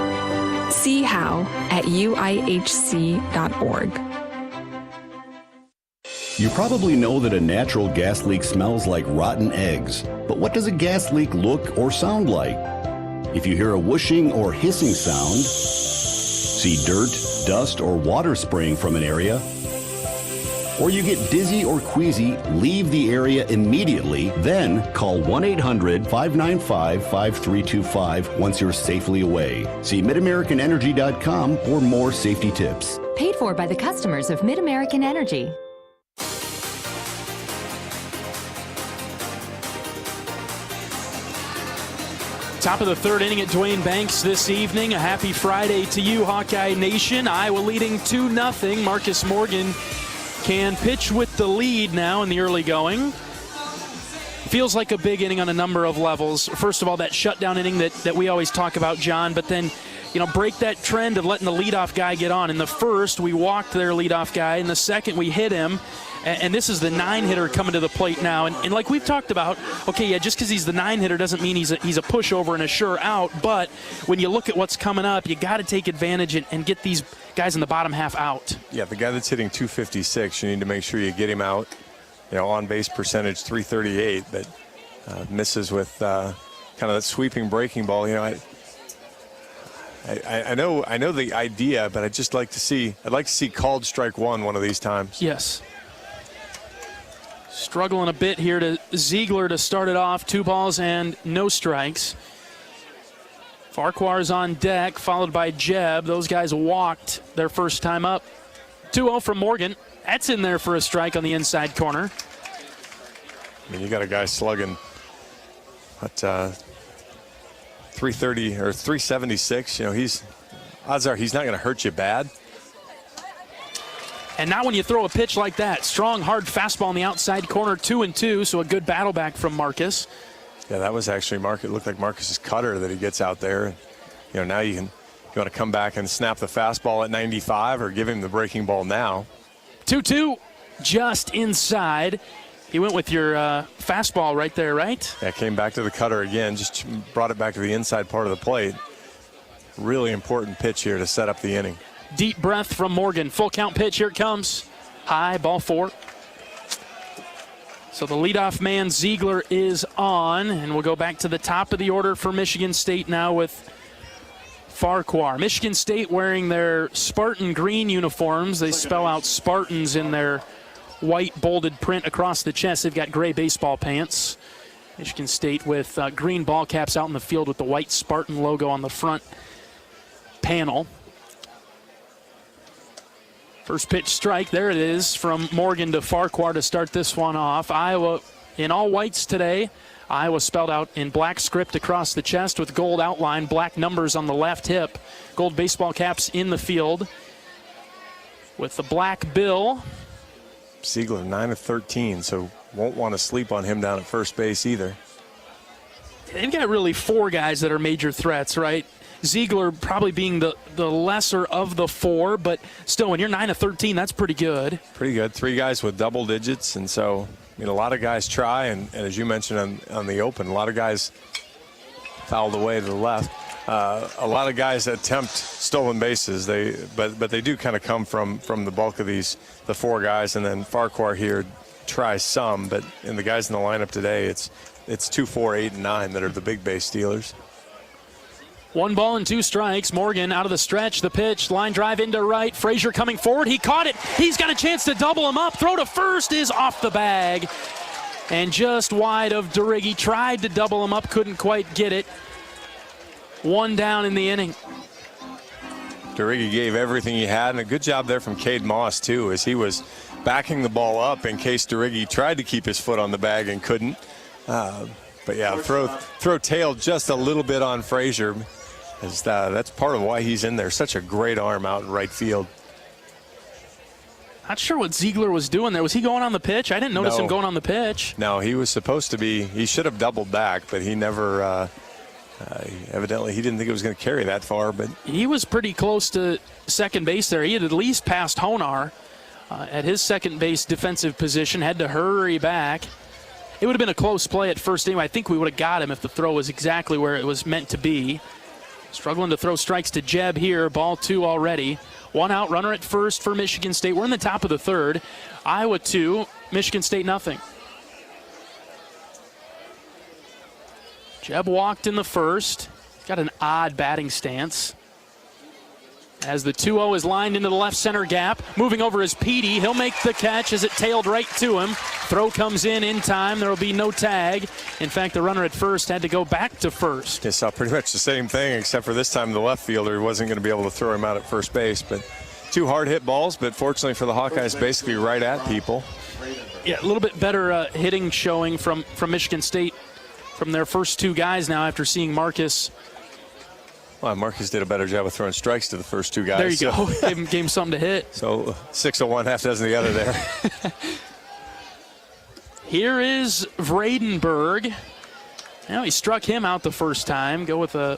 See how at uihc.org. You probably know that a natural gas leak smells like rotten eggs. But what does a gas leak look or sound like? If you hear a whooshing or hissing sound, see dirt, dust, or water spraying from an area, or you get dizzy or queasy, leave the area immediately, then call 1-800-595-5325 once you're safely away. See midamericanenergy.com for more safety tips. Paid for by the customers of Mid-American Energy. Top of the third inning at Duane Banks this evening. A happy Friday to you, Hawkeye Nation. Iowa leading 2-0. Marcus Morgan can pitch with the lead now in the early going. Feels like a big inning on a number of levels. First of all, that shutdown inning that we always talk about, John, but then, break that trend of letting the leadoff guy get on. In the first, we walked their leadoff guy. In the second, we hit him. And this is the 9-hitter coming to the plate now. And like we've talked about, okay, yeah, just because he's the 9-hitter doesn't mean he's a pushover and a sure out. But when you look at what's coming up, you got to take advantage and get these guys in the bottom half out. Yeah, the guy that's hitting 256, you need to make sure you get him out. On base percentage 338, but misses with kind of that sweeping breaking ball. I know the idea, but I'd like to see called strike one of these times. Yes. Struggling a bit here to Ziegler to start it off. 2 balls and no strikes. Farquhar's on deck, followed by Jeb. Those guys walked their first time up. 2-0 from Morgan. That's in there for a strike on the inside corner. I mean, you got a guy slugging at 330 or 376. Odds are he's not going to hurt you bad. And now when you throw a pitch like that, strong, hard fastball in the outside corner, 2-2, so a good battle back from Marcus. Yeah, that was actually it looked like Marcus's cutter that he gets out there. Now you want to come back and snap the fastball at 95 or give him the breaking ball now. 2-2, just inside. He went with your fastball right there, right? Yeah, came back to the cutter again, just brought it back to the inside part of the plate. Really important pitch here to set up the inning. Deep breath from Morgan. Full count pitch. Here it comes. High, ball 4. So the leadoff man, Ziegler, is on. And we'll go back to the top of the order for Michigan State now with Farquhar. Michigan State wearing their Spartan green uniforms. They spell out Spartans in their white bolded print across the chest. They've got gray baseball pants. Michigan State with green ball caps out in the field with the white Spartan logo on the front panel. First pitch strike, there it is from Morgan to Farquhar to start this one off. Iowa in all whites today. Iowa spelled out in black script across the chest with gold outline, black numbers on the left hip, gold baseball caps in the field with the black bill. Ziegler 9 of 13, so won't want to sleep on him down at first base either. They've got really 4 guys that are major threats, right? Ziegler probably being the lesser of the 4, but still, when you're 9 of 13, that's pretty good. Pretty good. 3 guys with double digits, and so a lot of guys try, and as you mentioned on the open, a lot of guys fouled away to the left. A lot of guys attempt stolen bases, but they do kind of come from the bulk of the 4 guys, and then Farquhar here tries some, but in the guys in the lineup today, it's 2, 4, 8, and 9 that are the big base stealers. 1 ball and 2 strikes. Morgan out of the stretch. The pitch, line drive into right. Frazier coming forward. He caught it. He's got a chance to double him up. Throw to first is off the bag. And just wide of DeRiggi. Tried to double him up, couldn't quite get it. 1 down in the inning. DeRiggi gave everything he had, and a good job there from Cade Moss, too, as he was backing the ball up in case DeRiggi tried to keep his foot on the bag and couldn't. But yeah, throw tailed just a little bit on Frazier. That's part of why he's in there. Such a great arm out in right field. Not sure what Ziegler was doing there. Was he going on the pitch? I didn't notice him going on the pitch. No, he was supposed to be. He should have doubled back, but he never. Evidently, he didn't think it was going to carry that far. But he was pretty close to second base there. He had at least passed Honar. at his second base defensive position, had to hurry back. It would have been a close play at first anyway. I think we would have got him if the throw was exactly where it was meant to be. Struggling to throw strikes to Jeb here. Ball 2 already. 1 out, runner at first for Michigan State. We're in the top of the third. Iowa 2, Michigan State nothing. Jeb walked in the first. Got an odd batting stance. As the 2-0 is lined into the left center gap. Moving over is Petey. He'll make the catch as it tailed right to him. Throw comes in time. There will be no tag. In fact, the runner at first had to go back to first. They saw pretty much the same thing, except for this time the left fielder wasn't going to be able to throw him out at first base. But 2 hard hit balls, but fortunately for the Hawkeyes, basically right at people. Yeah, a little bit better hitting showing from Michigan State from their first 2 guys now after seeing Marcus. Well, Marcus did a better job of throwing strikes to the first 2 guys. There you go. Gave him something to hit. So 6 of one, half dozen of the other there. Here is Vredenberg. Now he struck him out the first time. Go with a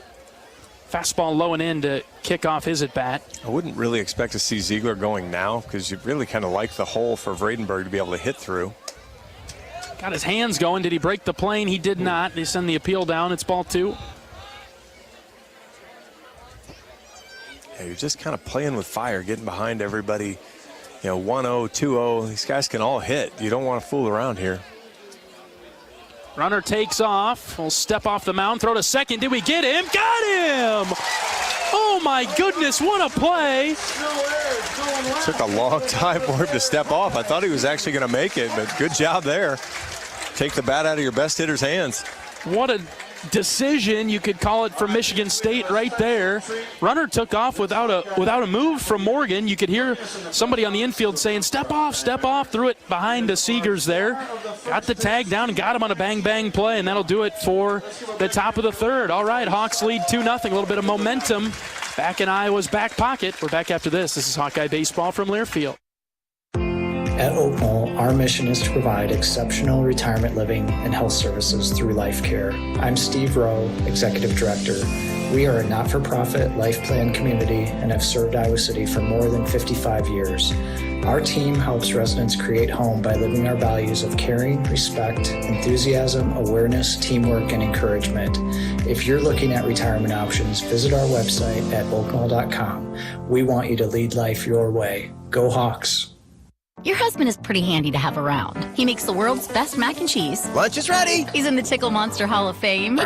fastball low and in to kick off his at-bat. I wouldn't really expect to see Ziegler going now because you really kind of like the hole for Vredenberg to be able to hit through. Got his hands going. Did he break the plane? He did not. They send the appeal down. It's ball 2. Yeah, you're just kind of playing with fire, getting behind everybody. You know, 1-0, 2-0. These guys can all hit. You don't want to fool around here. Runner takes off. Will step off the mound, throw to second. Did we get him? Got him! Oh my goodness, what a play! Took a long time for him to step off. I thought he was actually going to make it, but good job there. Take the bat out of your best hitter's hands. What a decision, you could call it, from Michigan State right there. Runner took off without a move from Morgan. You could hear somebody on the infield saying, step off, threw it behind the Seegers there. Got the tag down and got him on a bang-bang play, and that'll do it for the top of the third. All right, Hawks lead 2-0. A little bit of momentum back in Iowa's back pocket. We're back after this. This is Hawkeye Baseball from Learfield. At Oak Knoll, our mission is to provide exceptional retirement living and health services through life care. I'm Steve Rowe, Executive Director. We are a not-for-profit life plan community and have served Iowa City for more than 55 years. Our team helps residents create home by living our values of caring, respect, enthusiasm, awareness, teamwork, and encouragement. If you're looking at retirement options, visit our website at oakknoll.com. We want you to lead life your way. Go Hawks! Your husband is pretty handy to have around. He makes the world's best mac and cheese. Lunch is ready. He's in the Tickle Monster Hall of Fame.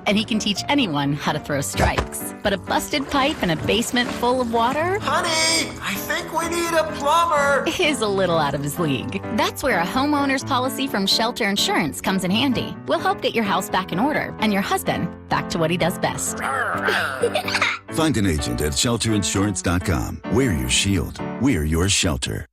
And he can teach anyone how to throw strikes. But a busted pipe and a basement full of water? Honey, I think we need a plumber. Is a little out of his league. That's where a homeowner's policy from Shelter Insurance comes in handy. We'll help get your house back in order and your husband back to what he does best. Find an agent at shelterinsurance.com. We're your shield. We're your shelter.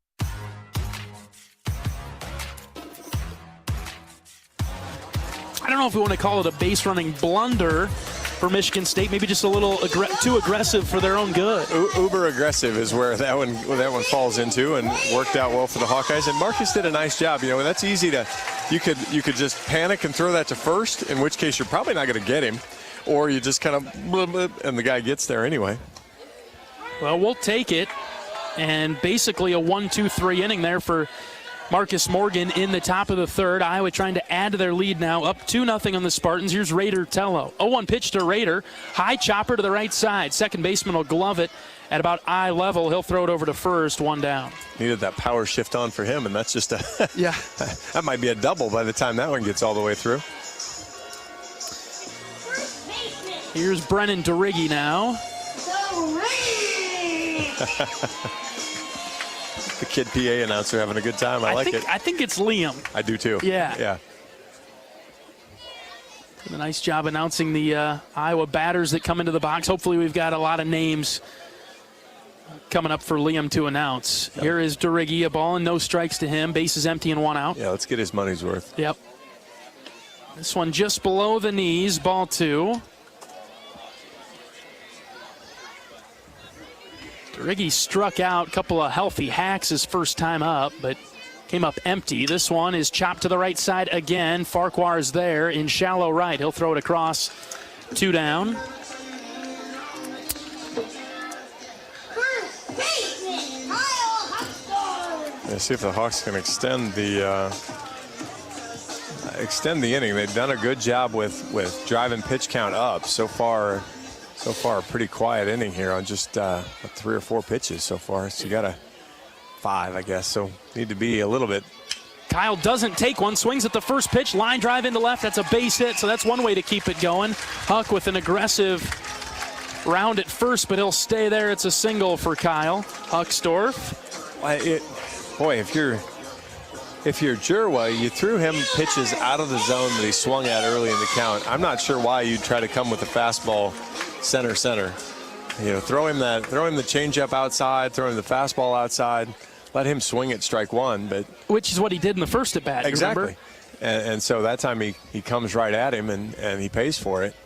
I don't know if we want to call it a base running blunder for Michigan State. Maybe just a little too aggressive for their own good. Uber aggressive is where that one falls into, and worked out well for the Hawkeyes. And Marcus did a nice job. You know, that's easy to, you could just panic and throw that to first, in which case you're probably not going to get him, or you just kind of blah, blah, and the guy gets there anyway. Well, we'll take it, and basically a 1-2-3 inning there for Marcus Morgan in the top of the third. Iowa trying to add to their lead now, up 2-0 on the Spartans. Here's Raider Tello. 0-1 pitch to Raider. High chopper to the right side. Second baseman will glove it at about eye level. He'll throw it over to first, 1 down. Needed that power shift on for him, and that's just a yeah. That might be a double by the time that one gets all the way through. Here's Brennan DeRiggi now. The kid PA announcer having a good time. I like it. I think it's Liam. I do too. Yeah. Yeah. Did a nice job announcing the Iowa batters that come into the box. Hopefully we've got a lot of names coming up for Liam to announce. Yep. Here is DeRiggi, a ball and no strikes to him. Base is empty and 1 out. Yeah, let's get his money's worth. Yep. This one just below the knees, ball 2. DeRiggi struck out, a couple of healthy hacks his first time up, but came up empty. This one is chopped to the right side again. Farquhar's there in shallow right. He'll throw it across, 2 down. see if the Hawks can extend the inning. They've done a good job with driving pitch count up. So far a pretty quiet inning here on just 3 or 4 pitches so far. So you got a 5, I guess. So need to be a little bit. Kyle doesn't take one, swings at the first pitch, line drive into left. That's a base hit, so that's one way to keep it going. Huck with an aggressive round at first, but he'll stay there. It's a single for Kyle Huckstorf. Boy, if you're Jerwa, you threw him pitches out of the zone that he swung at early in the count. I'm not sure why you'd try to come with a fastball center. You know, throw him the changeup outside, throw him the fastball outside. Let him swing at strike one, but which is what he did in the first at bat. Exactly, and so that time he comes right at him and he pays for it.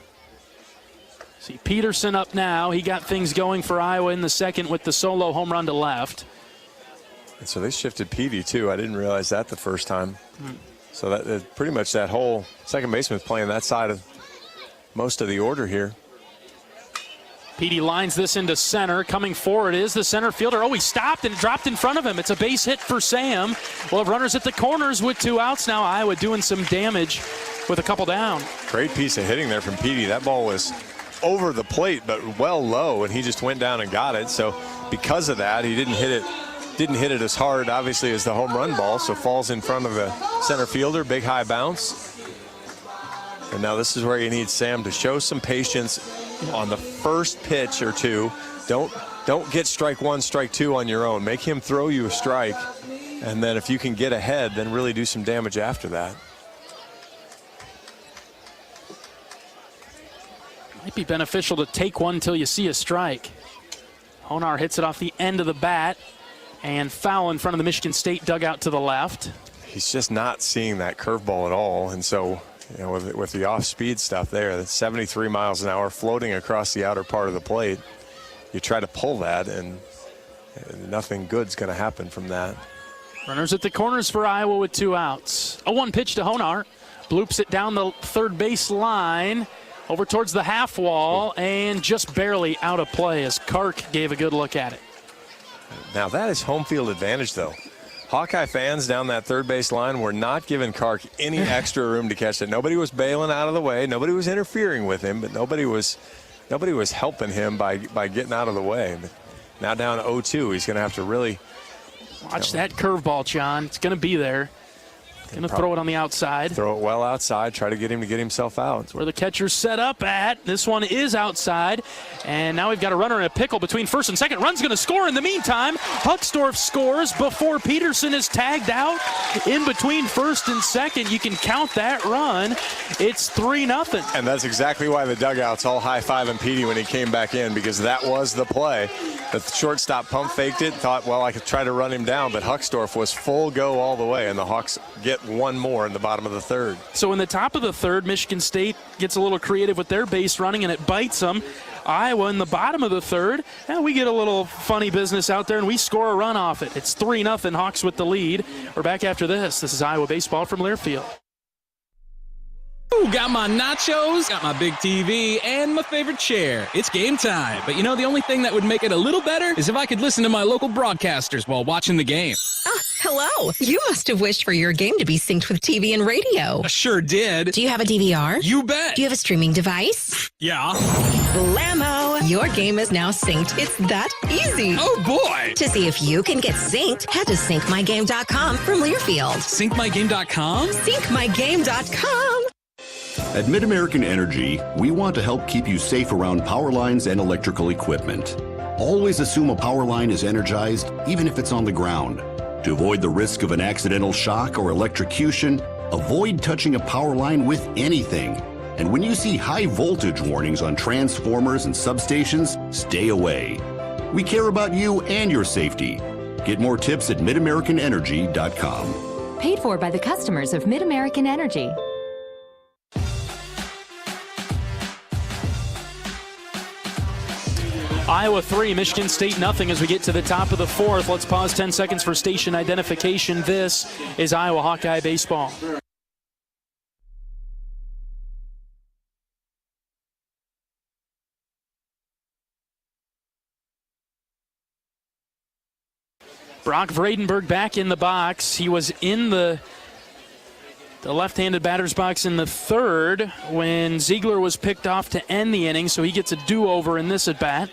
See Peterson up now. He got things going for Iowa in the second with the solo home run to left. And so they shifted Petey too. I didn't realize that the first time. So that pretty much that whole second baseman is playing that side of most of the order here. Petey lines this into center. Coming forward is the center fielder. Oh, he stopped and it dropped in front of him. It's a base hit for Sam. We'll have runners at the corners with 2 outs now. Iowa doing some damage with a couple down. Great piece of hitting there from Petey. That ball was over the plate but well low, and he just went down and got it. So because of that, he didn't hit it as hard, obviously, as the home run ball. So falls in front of the center fielder. Big high bounce. And now this is where you need Sam to show some patience on the first pitch or two. Don't get strike 1, strike 2 on your own. Make him throw you a strike, and then if you can get ahead, then really do some damage after that. Might be beneficial to take one till you see a strike. Honar hits it off the end of the bat and foul in front of the Michigan State dugout to the left. He's just not seeing that curveball at all, and so with the off-speed stuff there, that's 73 miles an hour floating across the outer part of the plate. You try to pull that, and nothing good's going to happen from that. Runners at the corners for Iowa with 2 outs. A 1 pitch to Honar. Bloops it down the third base line, over towards the half wall, and just barely out of play as Kark gave a good look at it. Now that is home field advantage, though. Hawkeye fans down that third base line were not giving Kark any extra room to catch it. Nobody was bailing out of the way. Nobody was interfering with him, but nobody was helping him by getting out of the way. But now down 0-2, he's going to have to really watch that curveball, John. It's going to be there. Going to throw it on the outside. Throw it well outside. Try to get him to get himself out. That's where the catcher's set up at. This one is outside. And now we've got a runner in a pickle between first and second. Run's going to score in the meantime. Huckstorf scores before Peterson is tagged out in between first and second. You can count that run. It's 3-0. And that's exactly why the dugout's all high-fiving Petey when he came back in, because that was the play. The shortstop pump faked it, thought, well, I could try to run him down, but Huckstorf was full go all the way, and the Hawks get one more in the bottom of the third. So in the top of the third, Michigan State gets a little creative with their base running, and it bites them. Iowa in the bottom of the third, and we get a little funny business out there, and we score a run off it. It's 3-0, Hawks with the lead. We're back after this. This is Iowa Baseball from Learfield. Ooh, got my nachos, got my big TV, and my favorite chair. It's game time. But you know, the only thing that would make it a little better is if I could listen to my local broadcasters while watching the game. Hello. You must have wished for your game to be synced with TV and radio. I sure did. Do you have a DVR? You bet. Do you have a streaming device? Yeah. Blammo! Your game is now synced. It's that easy. Oh, boy. To see if you can get synced, head to syncmygame.com from Learfield. Syncmygame.com? Syncmygame.com. At Mid-American Energy, we want to help keep you safe around power lines and electrical equipment. Always assume a power line is energized, even if it's on the ground. To avoid the risk of an accidental shock or electrocution, avoid touching a power line with anything. And when you see high voltage warnings on transformers and substations, stay away. We care about you and your safety. Get more tips at midamericanenergy.com. Paid for by the customers of Mid-American Energy. Iowa 3, Michigan State nothing as we get to the top of the fourth. Let's pause 10 seconds for station identification. This is Iowa Hawkeye Baseball. Brock Vredenberg back in the box. He was in the left-handed batter's box in the third when Ziegler was picked off to end the inning, so he gets a do-over in this at-bat.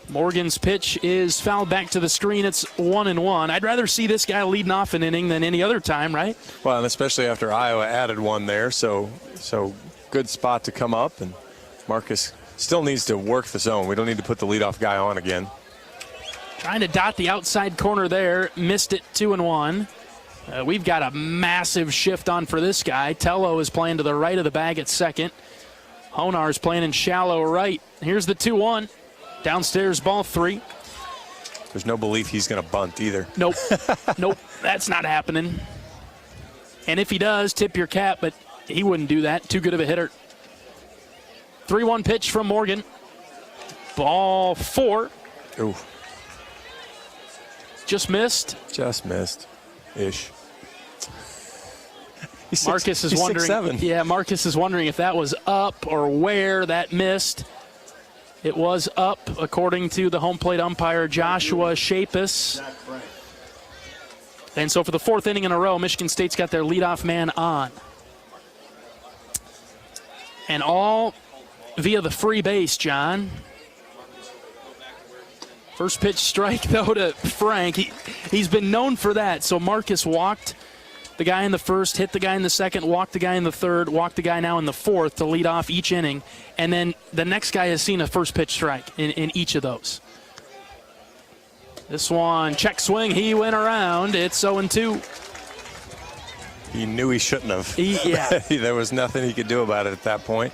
Morgan's pitch is fouled back to the screen. It's 1-1. I'd rather see this guy leading off an inning than any other time, right? Well, and especially after Iowa added one there, so good spot to come up, and Marcus still needs to work the zone. We don't need to put the leadoff guy on again. Trying to dot the outside corner there. Missed it, 2-1. We've got a massive shift on for this guy. Tello is playing to the right of the bag at second. Honar's playing in shallow right. Here's the 2-1. Downstairs, ball 3. There's no belief he's going to bunt either. Nope. Nope, that's not happening. And if he does, tip your cap, but he wouldn't do that. Too good of a hitter. 3-1 pitch from Morgan. Ball 4. Ooh. Just missed. Just missed-ish. Marcus is wondering. 6'7". Yeah, Marcus is wondering if that was up or where that missed. It was up, according to the home plate umpire, Joshua Shapus. And so for the 4th inning in a row, Michigan State's got their leadoff man on. And all via the free base, John. First pitch strike, though, to Frank. He's been known for that. So Marcus walked the guy in the first, hit the guy in the second, walked the guy in the third, walked the guy now in the fourth to lead off each inning. And then the next guy has seen a first pitch strike in each of those. This one, check swing, he went around. It's 0-2. He knew he shouldn't have. Yeah. There was nothing he could do about it at that point.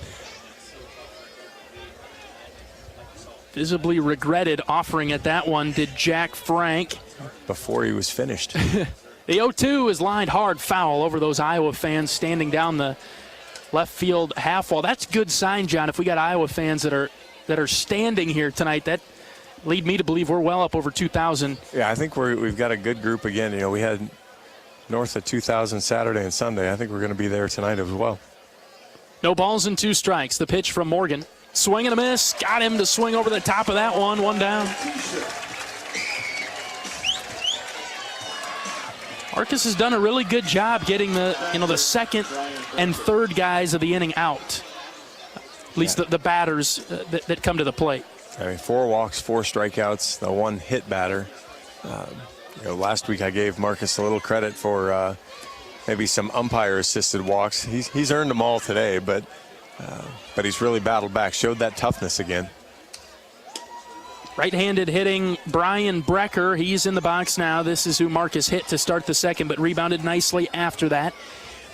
Visibly regretted offering at that one, did Jack Frank. Before he was finished. The 0-2 is lined hard foul over those Iowa fans standing down the left field half wall. That's a good sign, John, if we got Iowa fans that are standing here tonight. That lead me to believe we're well up over 2,000. Yeah, I think we've got a good group again. You know, we had north of 2,000 Saturday and Sunday. I think we're going to be there tonight as well. No balls and 2 strikes. The pitch from Morgan. Swing and a miss. Got him to swing over the top of that one. 1 down. Marcus has done a really good job getting the second and third guys of the inning out. At least the batters that come to the plate. I mean, 4 walks, 4 strikeouts, the 1 hit batter. Last week I gave Marcus a little credit for maybe some umpire-assisted walks. He's earned them all today, but he's really battled back, showed that toughness again. Right-handed hitting Brian Brecker. He's in the box now. This is who Marcus hit to start the second, but rebounded nicely after that.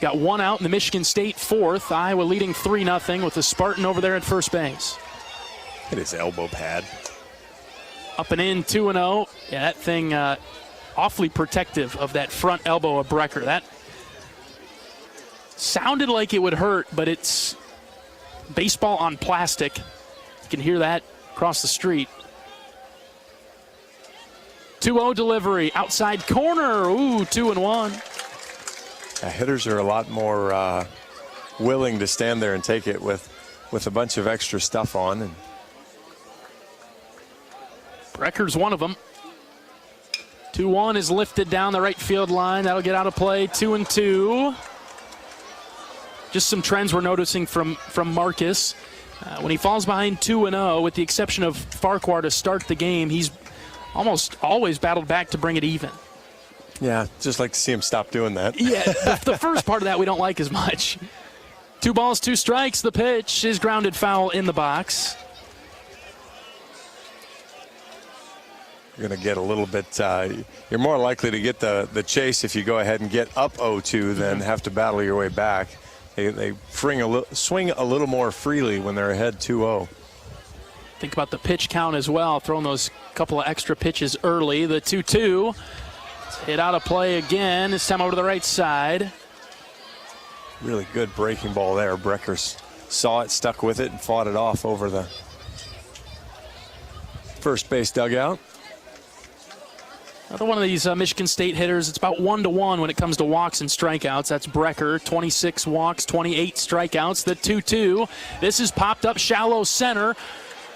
Got 1 out in the Michigan State 4th. Iowa leading 3-0 with the Spartan over there at first base. Hit his elbow pad. Up and in, 2-0. Yeah, that thing awfully protective of that front elbow of Brecker. That sounded like it would hurt, but it's baseball on plastic. You can hear that across the street. 2-0 delivery, outside corner. Ooh, 2-1. Hitters are a lot more willing to stand there and take it with a bunch of extra stuff on. And Brecker's one of them. 2-1 is lifted down the right field line. That'll get out of play. 2-2. Just some trends we're noticing from Marcus. When he falls behind 2-0, with the exception of Farquhar to start the game, he's almost always battled back to bring it even. Yeah, just like to see him stop doing that. Yeah, the first part of that we don't like as much. 2 balls, 2 strikes. The pitch is grounded foul in the box. You're going to get a little bit, you're more likely to get the chase if you go ahead and get up 0-2 than have to battle your way back. They swing a little more freely when they're ahead 2-0. Think about the pitch count as well, throwing those couple of extra pitches early. The 2-2. Hit out of play again. This time over to the right side. Really good breaking ball there. Brecker saw it, stuck with it, and fought it off over the first base dugout. Another one of these Michigan State hitters, it's about 1-to-1 when it comes to walks and strikeouts. That's Brecker, 26 walks, 28 strikeouts. The 2-2. This is popped up shallow center.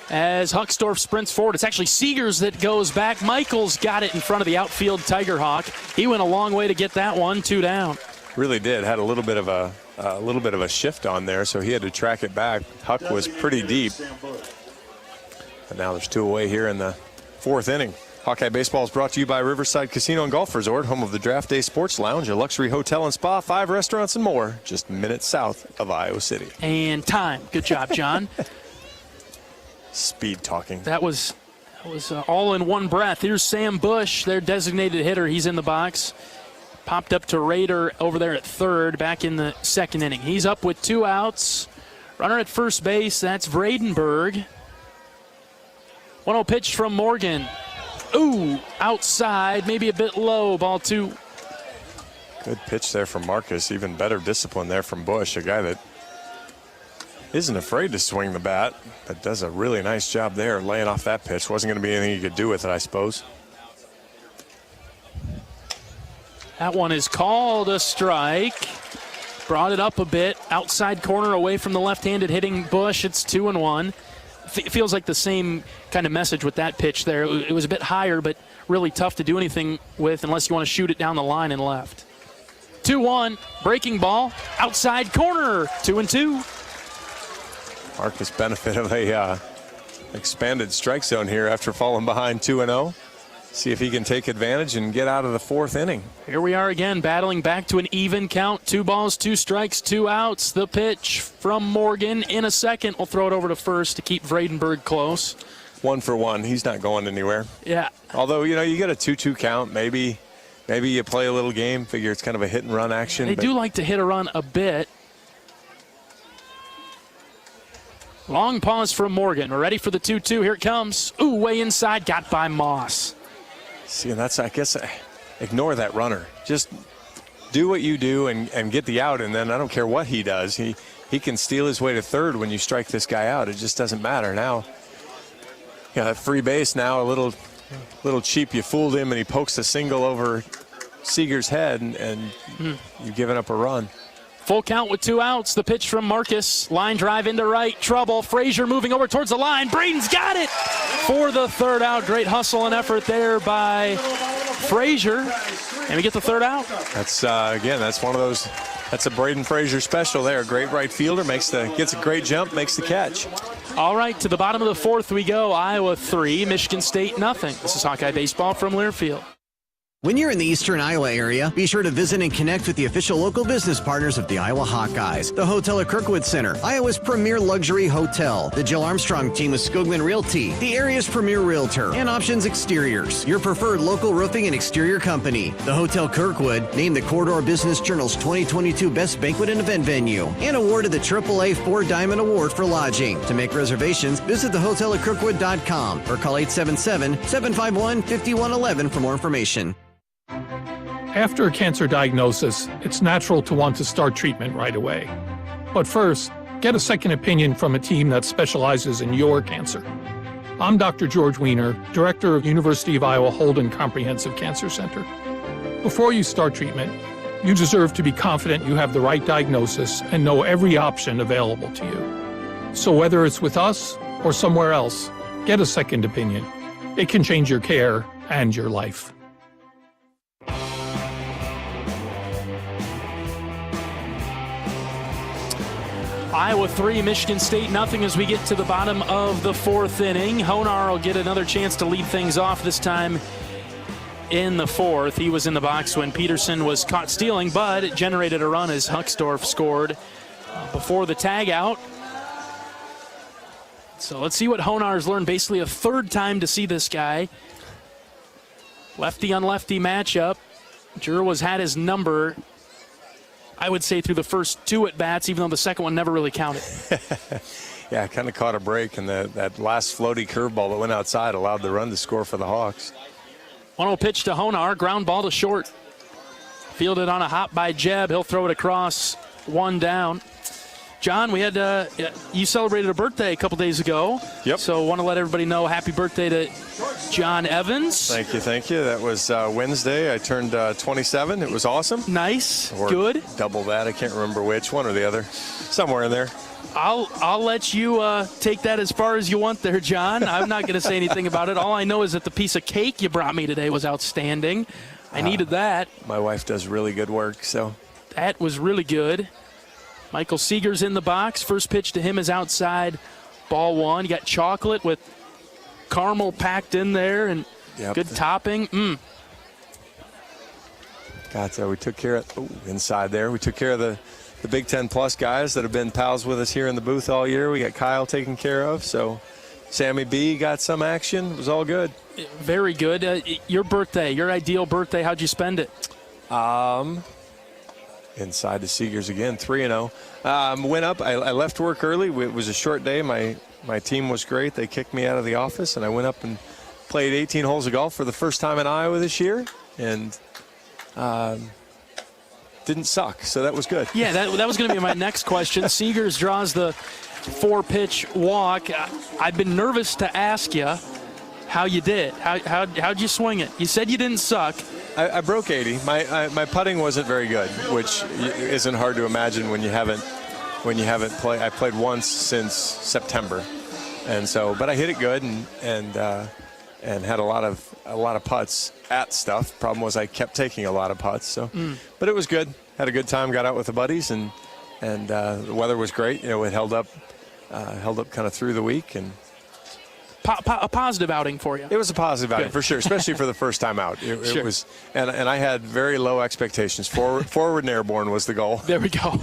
as Hucksdorf sprints forward. It's actually Seegers that goes back. Michaels got it in front of the outfield Tiger Hawk. He went a long way to get that one, 2 down. Really did. Had a little bit of a shift on there, so he had to track it back. Huck was pretty deep. And now there's 2 away here in the 4th inning. Hawkeye Baseball is brought to you by Riverside Casino and Golf Resort, home of the Draft Day Sports Lounge, a luxury hotel and spa, 5 restaurants and more, just minutes south of Iowa City. And time. Good job, John. Speed talking. That was all in one breath. Here's Sam Bush, their designated hitter. He's in the box. Popped up to Rader over there at third, back in the 2nd inning. He's up with 2 outs. Runner at first base, that's Vredenberg. 1-0 pitch from Morgan. Ooh, outside, maybe a bit low, ball 2. Good pitch there from Marcus. Even better discipline there from Bush, a guy that isn't afraid to swing the bat, but does a really nice job there laying off that pitch. Wasn't going to be anything you could do with it, I suppose. That one is called a strike. Brought it up a bit, outside corner away from the left-handed hitting Bush. It's 2-1. Feels like the same kind of message with that pitch there. It was a bit higher, but really tough to do anything with unless you want to shoot it down the line and left. 2-1, breaking ball, outside corner, 2-2. Marcus benefit of a expanded strike zone here after falling behind 2-0. See if he can take advantage and get out of the 4th inning. Here we are again, battling back to an even count. 2 balls, 2 strikes, 2 outs. The pitch from Morgan in a second. We'll throw it over to first to keep Vredenberg close. 1 for 1. He's not going anywhere. Yeah. Although, you get a 2-2 count. Maybe you play a little game. Figure it's kind of a hit and run action. They do like to hit a run a bit. Long pause from Morgan. We're ready for the 2-2. Here it comes. Ooh, way inside. Got by Moss. See, and that's, I guess, ignore that runner. Just do what you do and get the out, and then I don't care what he does. He can steal his way to third when you strike this guy out. It just doesn't matter. Now, that free base now a little cheap. You fooled him, and he pokes a single over Seeger's head, and you've given up a run. Full count with 2 outs. The pitch from Marcus. Line drive into right. Trouble. Frazier moving over towards the line. Braden's got it for the 3rd out. Great hustle and effort there by Frazier. And we get the 3rd out. That's, again, that's one of those. That's a Braden Frazier special there. Great right fielder. Gets a great jump, makes the catch. All right, to the bottom of the 4th we go. Iowa 3, Michigan State nothing. This is Hawkeye Baseball from Learfield. When you're in the eastern Iowa area, be sure to visit and connect with the official local business partners of the Iowa Hawkeyes. The hotel at Kirkwood Center, Iowa's premier luxury hotel. The Jill Armstrong team with Skogman Realty, the area's premier realtor. And Options Exteriors, your preferred local roofing and exterior company. The Hotel Kirkwood, named the Corridor Business Journal's 2022 Best Banquet and Event Venue. And awarded the AAA 4 Diamond Award for lodging. To make reservations, visit thehotelatkirkwood.com or call 877-751-5111 for more information. After a cancer diagnosis, it's natural to want to start treatment right away. But first, get a second opinion from a team that specializes in your cancer. I'm Dr. George Weiner, Director of University of Iowa Holden Comprehensive Cancer Center. Before you start treatment, you deserve to be confident you have the right diagnosis and know every option available to you. So whether it's with us or somewhere else, get a second opinion. It can change your care and your life. Iowa 3, Michigan State nothing as we get to the bottom of the 4th inning. Honar will get another chance to lead things off, this time in the 4th. He was in the box when Peterson was caught stealing, but it generated a run as Hucksdorf scored before the tag out. So let's see what Honar's learned. Basically a 3rd time to see this guy. Lefty on lefty matchup. Jurwa's had his number, I would say, through the first 2 at-bats, even though the second one never really counted. Yeah, kind of caught a break, and that last floaty curveball that went outside allowed the run to score for the Hawks. 1-0 pitch to Honar, ground ball to short. Fielded on a hop by Jeb. He'll throw it across, 1 down. John, we had you celebrated a birthday a couple days ago. Yep. So want to let everybody know happy birthday to John Evans. Thank you. That was Wednesday. I turned 27. It was awesome. Nice. Or good. Double that. I can't remember which one or the other. Somewhere in there. I'll let you take that as far as you want there, John. I'm not going to say anything about it. All I know is that the piece of cake you brought me today was outstanding. I needed that. My wife does really good work, so. That was really good. Michael Seeger's in the box. First pitch to him is outside. Ball one. You got chocolate with caramel packed in there and good topping. God, so we took care of inside there. We took care of the Big Ten Plus guys that have been pals with us here in the booth all year. We got Kyle taken care of, so Sammy B got some action. It was all good. Very good. Your birthday, your ideal birthday, how'd you spend it? Inside the Seegers again, 3-0. Went up. I left work early. It was a short day. My team was great. They kicked me out of the office, and I went up and played 18 holes of golf for the first time in Iowa this year, and didn't suck, so that was good. Yeah, that was going to be my next question. Seegers draws the 4-pitch walk. I've been nervous to ask you how you did. How'd you swing it? You said you didn't suck. I broke 80. My putting wasn't very good, which isn't hard to imagine when you haven't played. I played once since September, and so but I hit it good and had a lot of putts at stuff. Problem was I kept taking a lot of putts. So, but it was good. Had a good time. Got out with the buddies and the weather was great. You know, it held up kind of through the week and. A positive outing for you. It was a positive outing for sure, especially for the first time out. It was, and I had very low expectations. Forward and airborne was the goal. There we go.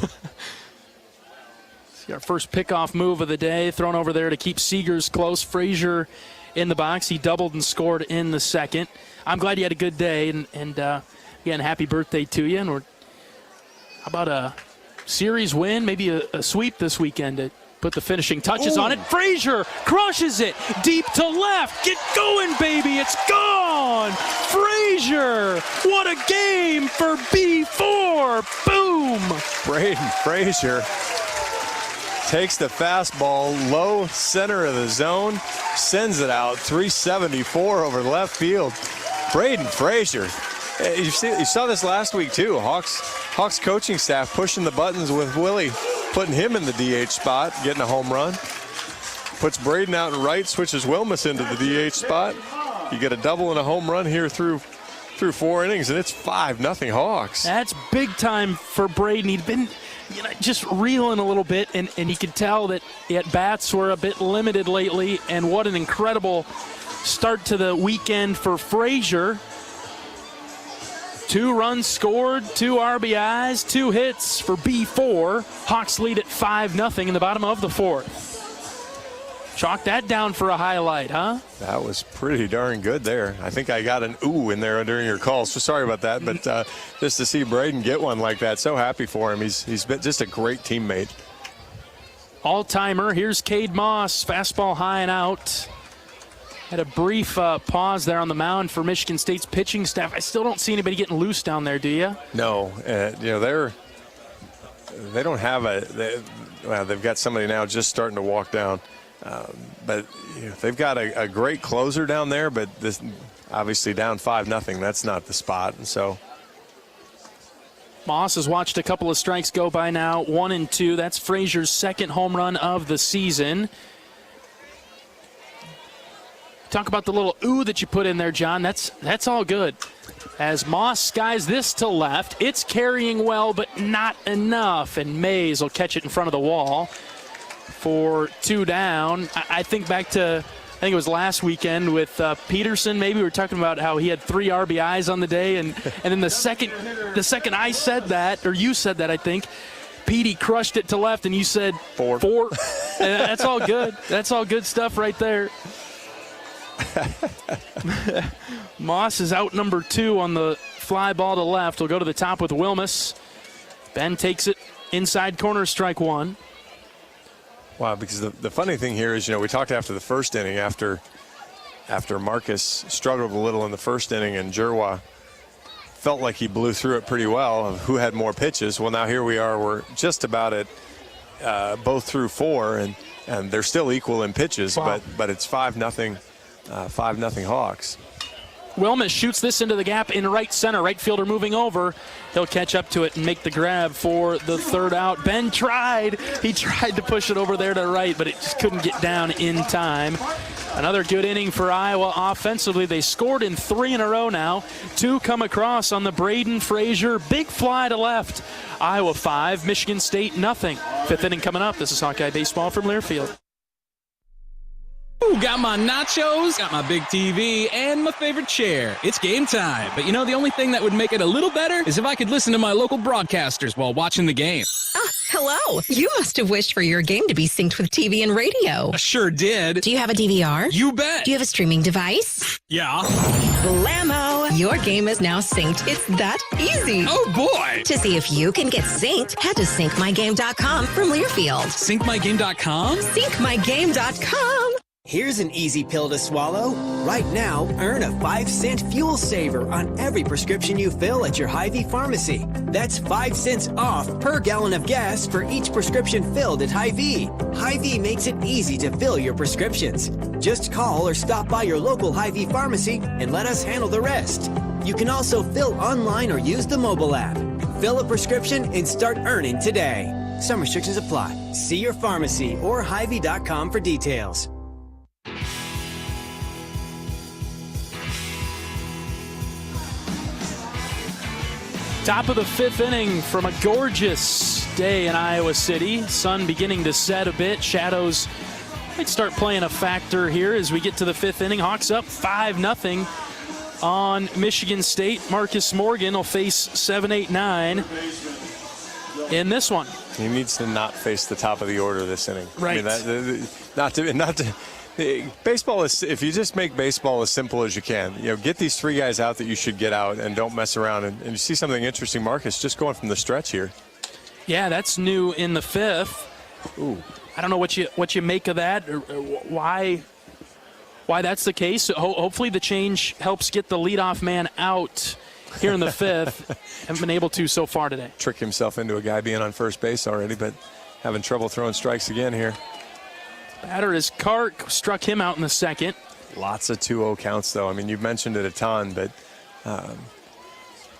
See our first pickoff move of the day, thrown over there to keep Seegers close. Frazier in the box. He doubled and scored in the second. I'm glad you had a good day, and again, happy birthday to you. And how about a series win, maybe a sweep this weekend to put the finishing touches on it. Frazier crushes it deep to left. Get going, baby. It's gone. Frazier. What a game for B4. Boom. Braden Frazier takes the fastball low center of the zone, sends it out 374 over left field. Braden Frazier. You saw this last week too. Hawks coaching staff pushing the buttons with Willie, putting him in the DH spot, getting a home run. Puts Braden out in right, switches Wilmus into the DH spot. You get a double and a home run here through 4 innings, and it's 5-0 Hawks. That's big time for Braden. He'd been just reeling a little bit, and you could tell that at-bats were a bit limited lately, and what an incredible start to the weekend for Frazier. 2 runs scored, 2 RBIs, 2 hits for B4. Hawks lead at 5-0 in the bottom of the 4th. Chalk that down for a highlight, huh? That was pretty darn good there. I think I got an ooh in there during your call, so sorry about that. But just to see Braden get one like that, so happy for him. He's been just a great teammate. All-timer. Here's Cade Moss, fastball high and out. Had a brief pause there on the mound for Michigan State's pitching staff. I still don't see anybody getting loose down there, do you? No, they don't have they've got somebody now just starting to walk down, but they've got a great closer down there. But this obviously down 5-0. That's not the spot, and so. Moss has watched a couple of strikes go by now, 1-2. That's Frazier's second home run of the season. Talk about the little ooh that you put in there, John. That's all good. As Moss skies this to left, it's carrying well, but not enough. And Mays will catch it in front of the wall for 2 down. I think back to, I think it was last weekend with Peterson. Maybe we were talking about how he had 3 RBIs on the day, and then the second I said that, or you said that, I think, Petey crushed it to left, and you said 4. That's all good. That's all good stuff right there. Moss is out number 2 on the fly ball to left. He'll go to the top with Wilmus. Ben takes it inside corner, strike 1. Wow, because the funny thing here is, we talked after the first inning, after Marcus struggled a little in the first inning and Jerwa felt like he blew through it pretty well, of who had more pitches. Well, now here we are. We're just about at both through 4, and they're still equal in pitches, wow. but it's 5-0. 5-0 Hawks. Wilmus shoots this into the gap in right center. Right fielder moving over. He'll catch up to it and make the grab for the third out. Ben tried. He tried to push it over there to right, but it just couldn't get down in time. Another good inning for Iowa offensively. They scored in 3 in a row now. 2 come across on the Braden Frazier. Big fly to left. Iowa 5, Michigan State nothing. 5th inning coming up. This is Hawkeye Baseball from Learfield. Ooh, got my nachos, got my big TV, and my favorite chair. It's game time. But you know, the only thing that would make it a little better is if I could listen to my local broadcasters while watching the game. Hello. You must have wished for your game to be synced with TV and radio. I sure did. Do you have a DVR? You bet. Do you have a streaming device? Yeah. Blammo! Your game is now synced. It's that easy. Oh, boy. To see if you can get synced, head to syncmygame.com from Learfield. Syncmygame.com? Syncmygame.com. Here's an easy pill to swallow. Right now, earn a 5-cent fuel saver on every prescription you fill at your Hy-Vee pharmacy. That's 5 cents off per gallon of gas for each prescription filled at Hy-Vee. Hy-Vee makes it easy to fill your prescriptions. Just call or stop by your local Hy-Vee pharmacy and let us handle the rest. You can also fill online or use the mobile app. Fill a prescription and start earning today. Some restrictions apply. See your pharmacy or Hy-Vee.com for details. Top of the 5th inning from a gorgeous day in Iowa City. Sun beginning to set a bit. Shadows might start playing a factor here as we get to the 5th inning. Hawks up 5-0 on Michigan State. Marcus Morgan will face 7-8-9 in this one. He needs to not face the top of the order this inning. Right. I mean, not to. Baseball is, if you just make baseball as simple as you can, get these 3 guys out that you should get out and don't mess around. And you see something interesting, Marcus, just going from the stretch here. Yeah, that's new in the 5th. Ooh. I don't know what you make of that, or why that's the case. Hopefully the change helps get the leadoff man out here in the 5th. Haven't been able to so far today. Trick himself into a guy being on first base already, but having trouble throwing strikes again here. Batter is Kark, struck him out in the 2nd. Lots of 2-0 counts, though. I mean, you've mentioned it a ton, but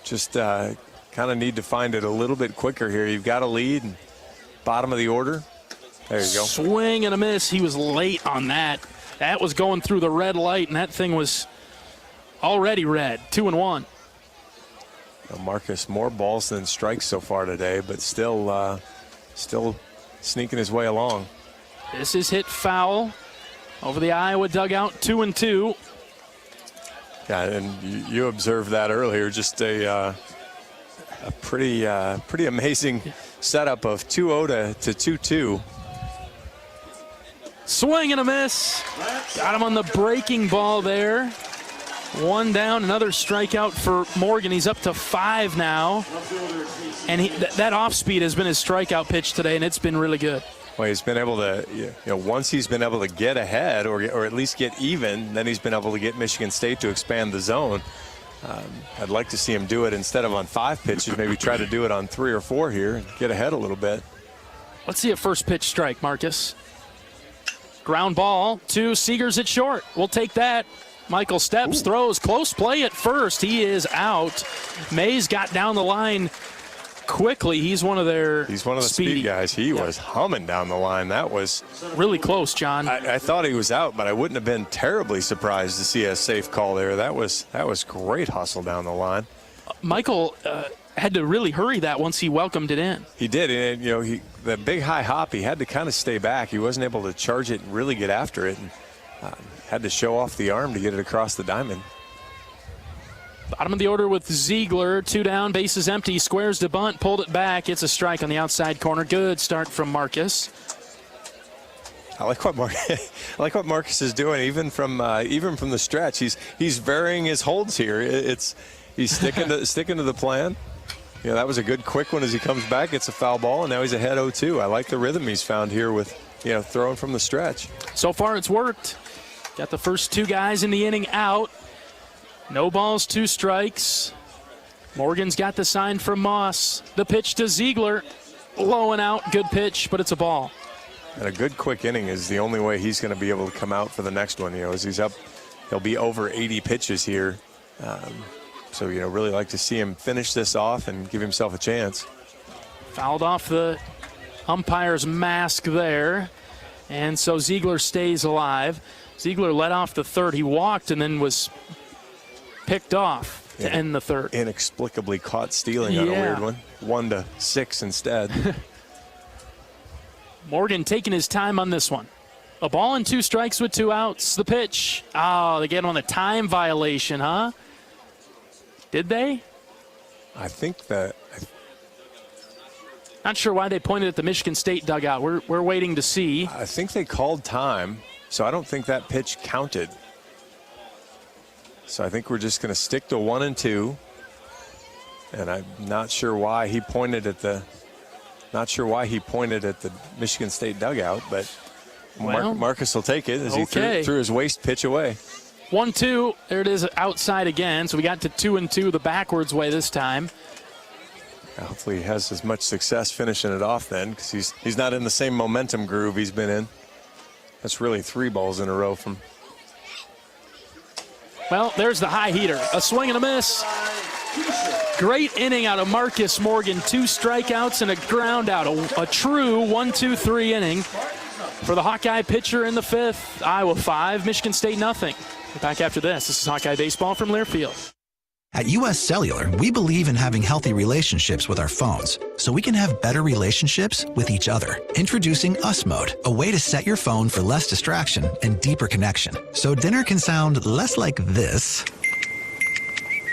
just kind of need to find it a little bit quicker here. You've got a lead, and bottom of the order. There you go. Swing and a miss. He was late on that. That was going through the red light, and that thing was already red. 2-1. Marcus, more balls than strikes so far today, but still sneaking his way along. This is hit foul over the Iowa dugout, 2-2. Yeah, and you observed that earlier. Just a pretty amazing setup of 2-0 to 2-2. Swing and a miss. Got him on the breaking ball there. 1 down, another strikeout for Morgan. He's up to 5 now. And that off speed has been his strikeout pitch today, and it's been really good. Well, he's been able to, once he's been able to get ahead or at least get even, then he's been able to get Michigan State to expand the zone. I'd like to see him do it instead of on 5 pitches, maybe try to do it on 3 or 4 here and get ahead a little bit. Let's see a first pitch strike, Marcus. Ground ball to Seegers at short. We'll take that. Michael Steps throws, close play at first. He is out. Mays got down the line quickly. He's one of the speed guys. He was humming down the line. That was really close, John. I thought he was out, but I wouldn't have been terribly surprised to see a safe call there. That was great hustle down the line. Michael had to really hurry that once he welcomed it in. He did, and the big high hop, he had to kind of stay back. He wasn't able to charge it and really get after it, and had to show off the arm to get it across the diamond. Bottom of the order with Ziegler, 2 down, bases empty, squares to bunt, pulled it back. It's a strike on the outside corner. Good start from Marcus. I like what Marcus is doing, even from the stretch. He's varying his holds here. He's sticking to the plan. That was a good quick one as he comes back. It's a foul ball, and now he's ahead 0-2. I like the rhythm he's found here with throwing from the stretch. So far, it's worked. Got the first 2 guys in the inning out. No balls, 2 strikes. Morgan's got the sign from Moss. The pitch to Ziegler. Low and out. Good pitch, but it's a ball. And a good quick inning is the only way he's going to be able to come out for the next one. As he's up he'll be over 80 pitches here. So, really like to see him finish this off and give himself a chance. Fouled off the umpire's mask there. And so Ziegler stays alive. Ziegler led off the third. He walked and then was picked off to end the third. Inexplicably caught stealing on a weird one. 1-6 instead. Morgan taking his time on this one. A ball and 2 strikes with 2 outs. The pitch. Oh, they get on a time violation, huh? Did they? I think that. Not sure why they pointed at the Michigan State dugout. We're waiting to see. I think they called time, so I don't think that pitch counted. So I think we're just going to stick to 1 and 2. And I'm not sure why he pointed at the. Not sure why he pointed at the Michigan State dugout, but Marcus will take it as he threw his waist pitch away. 1-2. There it is outside again. So we got to 2 and 2 the backwards way this time. Hopefully he has as much success finishing it off then, because he's not in the same momentum groove he's been in. That's really 3 balls in a row from. Well, there's the high heater. A swing and a miss. Great inning out of Marcus Morgan. 2 strikeouts and a ground out. A true 1-2-3 inning for the Hawkeye pitcher in the 5th. Iowa 5, Michigan State nothing. We're back after this. This is Hawkeye Baseball from Learfield. At US Cellular, we believe in having healthy relationships with our phones so we can have better relationships with each other. Introducing Us Mode, a way to set your phone for less distraction and deeper connection. So dinner can sound less like this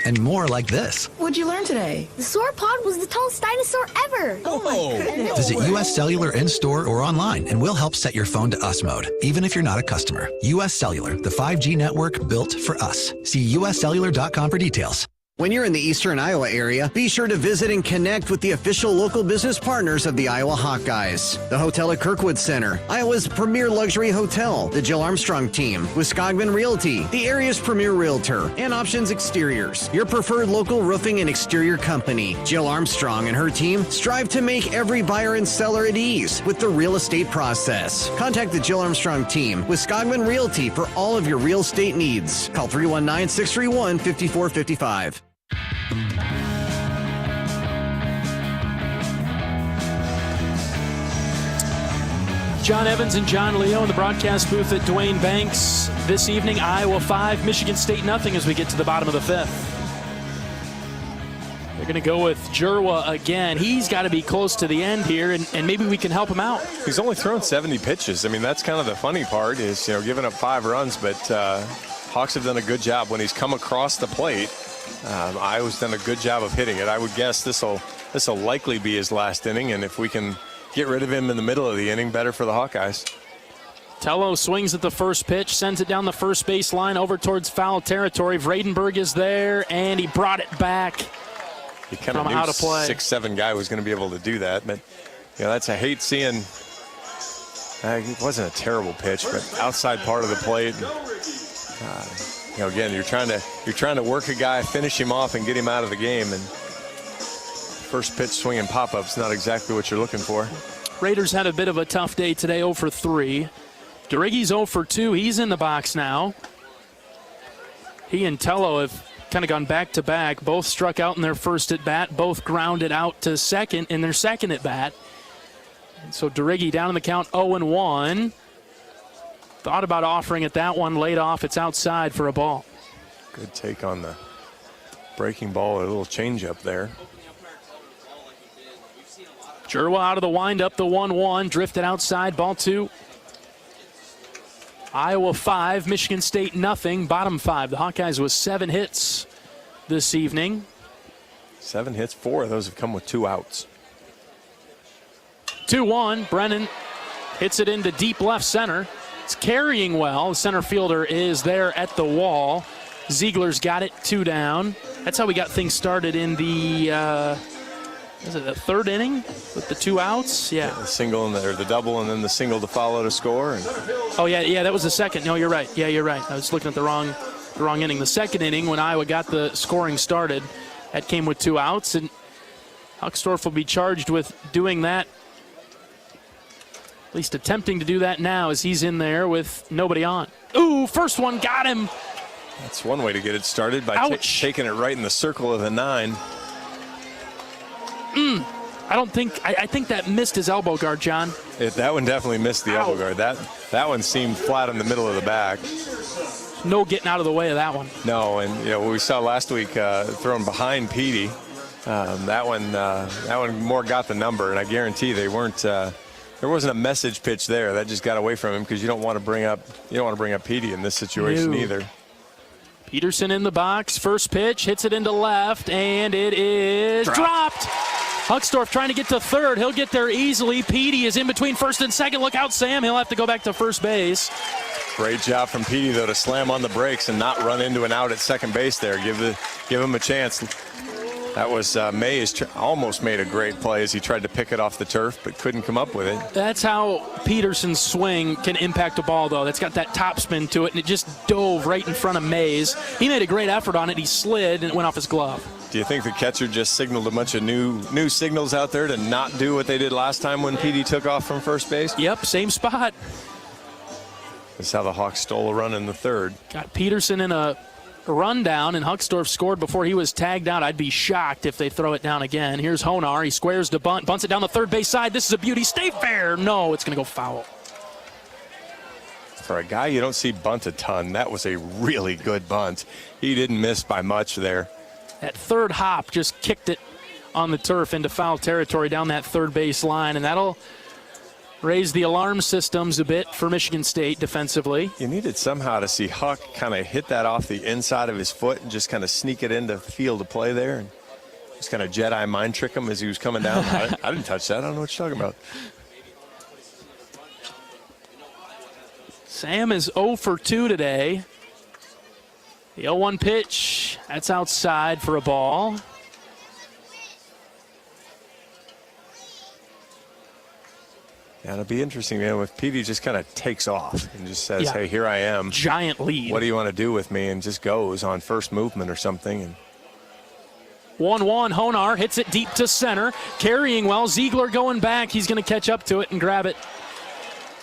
and more like this. What'd you learn today? The sauropod was the tallest dinosaur ever. Oh my goodness. Visit US Cellular in-store or online and we'll help set your phone to Us Mode, even if you're not a customer. US Cellular, the 5G network built for us. See uscellular.com for details. When you're in the eastern Iowa area, be sure to visit and connect with the official local business partners of the Iowa Hawkeyes. The Hotel at Kirkwood Center, Iowa's premier luxury hotel, the Jill Armstrong Team, with Skogman Realty, the area's premier realtor, and Options Exteriors, your preferred local roofing and exterior company. Jill Armstrong and her team strive to make every buyer and seller at ease with the real estate process. Contact the Jill Armstrong Team with Skogman Realty for all of your real estate needs. Call 319-631-5455. John Evans and John Leo in the broadcast booth at Dwayne Banks this evening. Iowa 5, Michigan State nothing as we get to the bottom of the 5th. They're going to go with Jerwa again. He's got to be close to the end here, and maybe we can help him out. He's only thrown 70 pitches. I mean, that's kind of the funny part is, giving up 5 runs, but Hawks have done a good job when he's come across the plate. Iowa's done a good job of hitting it. I would guess this will likely be his last inning, and if we can get rid of him in the middle of the inning, better for the Hawkeyes. Tello swings at the first pitch, sends it down the first base line over towards foul territory. Vradenberg is there, and he brought it back. He kind of knew 6'7" guy was going to be able to do that, but that's I hate seeing. It wasn't a terrible pitch, but outside part of the plate. Again, you're trying to work a guy, finish him off, and get him out of the game, and first pitch swing and pop-up's not exactly what you're looking for. Raiders had a bit of a tough day today, 0 for 3. Durigi's 0 for 2. He's in the box now. He and Tello have kind of gone back-to-back. Both struck out in their first at-bat. Both grounded out to second in their second at-bat. So Durigi down in the count 0-1. Thought about offering it that one, laid off. It's outside for a ball. Good take on the breaking ball, a little change-up there. Jerwa out of the windup, the 1-1, drifted outside, ball 2. Iowa 5, Michigan State nothing, bottom 5. The Hawkeyes with 7 hits this evening. 7 hits, 4 of those have come with 2 outs. 2-1, Brennan hits it into deep left center. It's carrying well. The center fielder is there at the wall. Ziegler's got it, 2 down. That's how we got things started in the the 3rd inning with the 2 outs? Yeah. The single or the double, and then the single to follow to score. Oh, yeah, that was the second. No, you're right. Yeah, you're right. I was looking at the wrong inning. The second inning, when Iowa got the scoring started, that came with 2 outs, and Huckstorf will be charged with doing that, at least attempting to do that now as he's in there with nobody on. Ooh, first one got him. That's one way to get it started, by taking it right in the circle of the 9. I think that missed his elbow guard, John. That one definitely missed the elbow guard. That one seemed flat in the middle of the back. No getting out of the way of that one. No, and what we saw last week, thrown behind Petey, that one more got the number, and I guarantee they weren't. There wasn't a message pitch there. That just got away from him, because you don't want to bring up Petey in this situation either. Peterson in the box. First pitch, hits it into left, and it is dropped. Huckstorf trying to get to third. He'll get there easily. Petey is in between first and second. Look out, Sam. He'll have to go back to first base. Great job from Petey, though, to slam on the brakes and not run into an out at second base there. Give him a chance. That was Mays almost made a great play as he tried to pick it off the turf, but couldn't come up with it. That's how Peterson's swing can impact a ball, though. That's got that topspin to it, and it just dove right in front of Mays. He made a great effort on it. He slid, and it went off his glove. Do you think the catcher just signaled a bunch of new signals out there to not do what they did last time when Petey took off from first base? Yep, same spot. That's how the Hawks stole a run in the third. Got Peterson in a rundown, and Huckstorf scored before he was tagged out. I'd be shocked if they throw it down again. Here's Honar. He squares to bunt, bunts it down the third base side. This is a beauty. Stay fair. No, it's going to go foul. For a guy you don't see bunt a ton, that was a really good bunt. He didn't miss by much there. That third hop just kicked it on the turf into foul territory down that third base line, and that'll raise the alarm systems a bit for Michigan State defensively. You needed somehow to see Huck kind of hit that off the inside of his foot and just kind of sneak it into field of play there, and just kind of Jedi mind trick him as he was coming down. I didn't touch that. I don't know what you're talking about. Sam is 0 for 2 today. The 0-1 pitch, that's outside for a ball. Yeah, it'll be interesting, man, if Petey just kind of takes off and just says, hey, here I am. Giant lead. What do you want to do with me? And just goes on first movement or something. And 1-1, Honar hits it deep to center. Carrying well, Ziegler going back. He's going to catch up to it and grab it.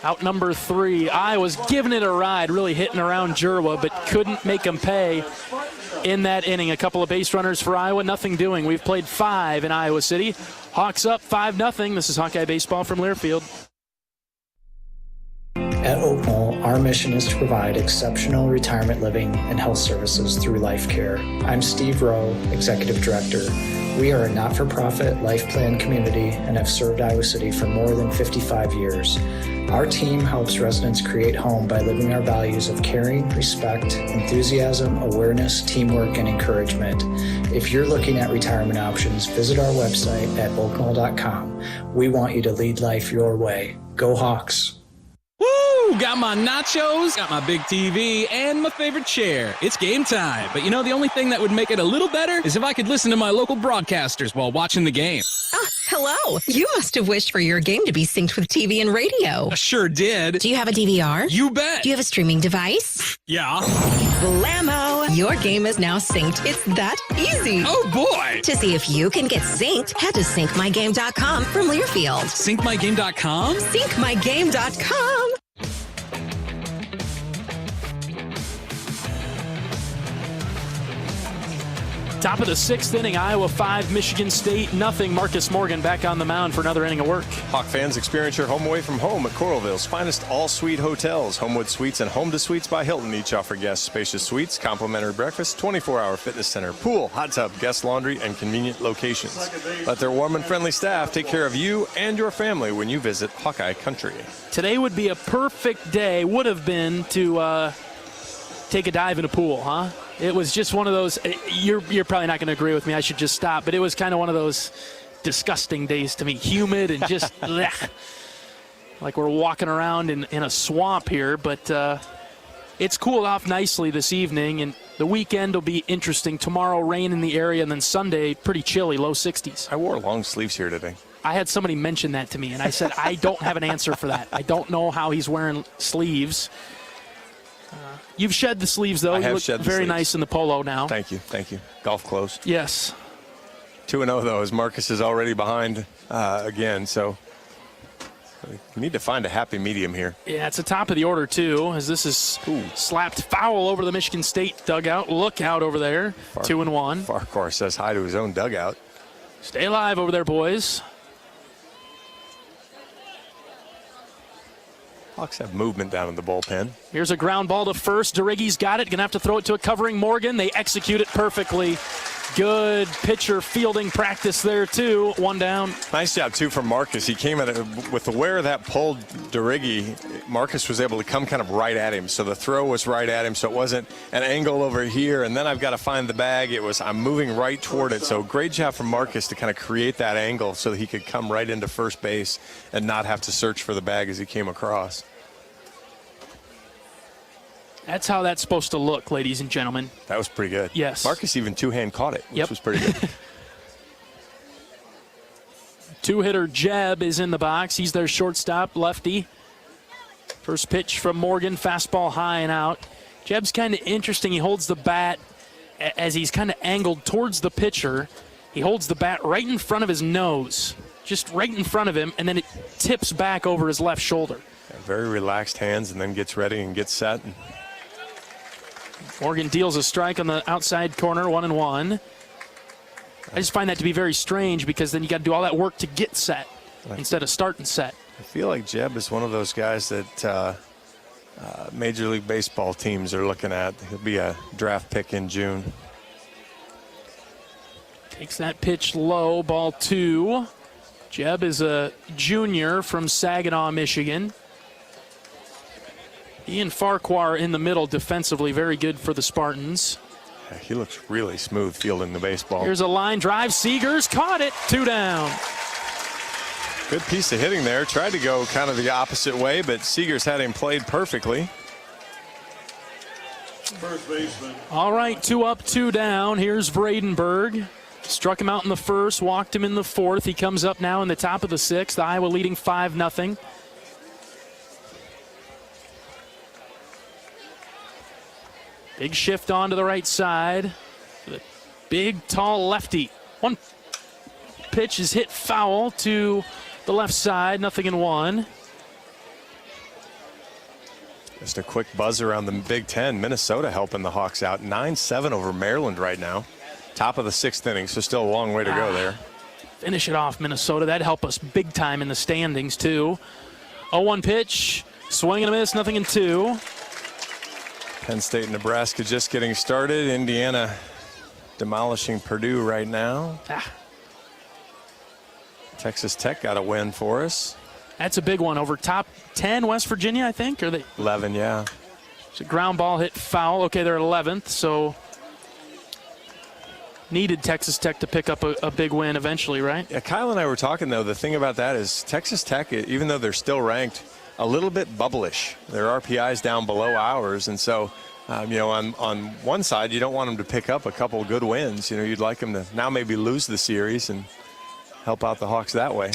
Out number 3. Iowa's giving it a ride, really hitting around Jerwa, but couldn't make him pay in that inning. A couple of base runners for Iowa, nothing doing. We've played 5 in Iowa City. Hawks up 5-0. This is Hawkeye Baseball from Learfield. At Oakmall, our mission is to provide exceptional retirement living and health services through life care. I'm Steve Rowe, Executive Director. We are a not-for-profit life plan community and have served Iowa City for more than 55 years. Our team helps residents create home by living our values of caring, respect, enthusiasm, awareness, teamwork, and encouragement. If you're looking at retirement options, visit our website at oakmall.com. We want you to lead life your way. Go Hawks! Woo! Got my nachos, got my big TV, and my favorite chair. It's game time. But you know, the only thing that would make it a little better is if I could listen to my local broadcasters while watching the game. Hello. You must have wished for your game to be synced with TV and radio. I sure did. Do you have a DVR? You bet. Do you have a streaming device? Yeah. Blammo! Your game is now synced. It's that easy. Oh, boy. To see if you can get synced, head to syncmygame.com from Learfield. Syncmygame.com? Syncmygame.com. Top of the 6th inning, Iowa 5, Michigan State nothing. Marcus Morgan back on the mound for another inning of work. Hawk fans, experience your home away from home at Coralville's finest all-suite hotels. Homewood Suites and Home to Suites by Hilton each offer guests spacious suites, complimentary breakfast, 24-hour fitness center, pool, hot tub, guest laundry, and convenient locations. Let their warm and friendly staff take care of you and your family when you visit Hawkeye Country. Today would be a perfect day, would have been, to take a dive in a pool, huh? It was just one of those, you're probably not going to agree with me, I should just stop, but it was kind of one of those disgusting days to me. Humid and just blech, like we're walking around in a swamp here, but it's cooled off nicely this evening, and the weekend will be interesting. Tomorrow, rain in the area, and then Sunday, pretty chilly, low 60s. I wore long sleeves here today. I had somebody mention that to me, and I said, I don't have an answer for that. I don't know how he's wearing sleeves. You've shed the sleeves, though. You look very nice in the polo now. Thank you. Thank you. Golf clothes. Yes. 2-0, though, as Marcus is already behind again. So We need to find a happy medium here. Yeah, it's the top of the order, too, as this is slapped foul over the Michigan State dugout. Look out over there, 2-1. Farquhar says hi to his own dugout. Stay alive over there, boys. Hawks have movement down in the bullpen. Here's a ground ball to first. Durigi's got it. Going to have to throw it to a covering Morgan. They execute it perfectly. Good pitcher fielding practice there, too. 1 down. Nice job, too, from Marcus. He came at it with where that pulled Durigi. Marcus was able to come kind of right at him. So the throw was right at him, so it wasn't an angle over here, and then I've got to find the bag. It was I'm moving right toward it. So great job from Marcus to kind of create that angle so that he could come right into first base and not have to search for the bag as he came across. That's how that's supposed to look, ladies and gentlemen. That was pretty good. Yes. Marcus even two-hand caught it, which was pretty good. Two-hitter Jeb is in the box. He's their shortstop, lefty. First pitch from Morgan, fastball high and out. Jeb's kind of interesting. He holds the bat as he's kind of angled towards the pitcher. He holds the bat right in front of his nose, just right in front of him, and then it tips back over his left shoulder. Yeah, very relaxed hands, and then gets ready and gets set. Morgan deals a strike on the outside corner, 1-1. I just find that to be very strange because then you got to do all that work to get set instead of start and set. I feel like Jeb is one of those guys that Major League Baseball teams are looking at. He'll be a draft pick in June. Takes that pitch low, ball 2. Jeb is a junior from Saginaw, Michigan. Ian Farquhar in the middle defensively, very good for the Spartans. Yeah, he looks really smooth fielding the baseball. Here's a line drive. Seegers caught it. 2 down. Good piece of hitting there. Tried to go kind of the opposite way, but Seegers had him played perfectly. First baseman. All right, 2 up, 2 down. Here's Bradenberg. Struck him out in the first, walked him in the fourth. He comes up now in the top of the 6th. Iowa leading 5-0. Big shift on to the right side. The big, tall lefty. One pitch is hit foul to the left side. 0-1. Just a quick buzz around the Big Ten. Minnesota helping the Hawks out. 9-7 over Maryland right now. Top of the 6th inning, so still a long way to go there. Finish it off, Minnesota. That'd help us big time in the standings, too. 0-1 pitch. Swing and a miss. 0-2. Penn State and Nebraska just getting started. Indiana demolishing Purdue right now. Texas Tech got a win for us. That's a big one over top 10 West Virginia, I think. Or 11, yeah. It's a ground ball hit foul. Okay, they're 11th, so needed Texas Tech to pick up a big win eventually, right? Yeah, Kyle and I were talking, though. The thing about that is Texas Tech, even though they're still ranked, a little bit bubblish. Their RPI's down below ours, and so on one side you don't want them to pick up a couple good wins. You'd like them to now maybe lose the series and help out the Hawks that way.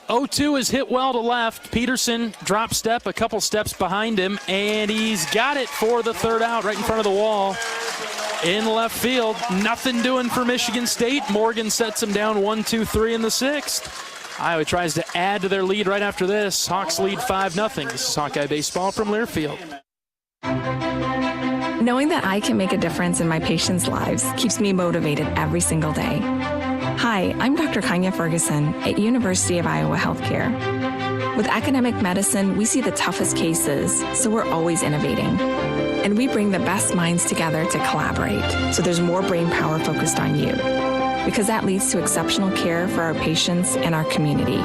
0-2 is hit well to left. Peterson drop step a couple steps behind him, and he's got it for the 3rd out right in front of the wall in left field. Nothing doing for Michigan State. Morgan sets him down 1-2-3 in the 6th. Iowa tries to add to their lead right after this. Hawks lead 5-0. This is Hawkeye Baseball from Learfield. Knowing that I can make a difference in my patients' lives keeps me motivated every single day. Hi, I'm Dr. Kanya Ferguson at University of Iowa Healthcare. With academic medicine, we see the toughest cases, so we're always innovating. And we bring the best minds together to collaborate, so there's more brain power focused on you. Because that leads to exceptional care for our patients and our community.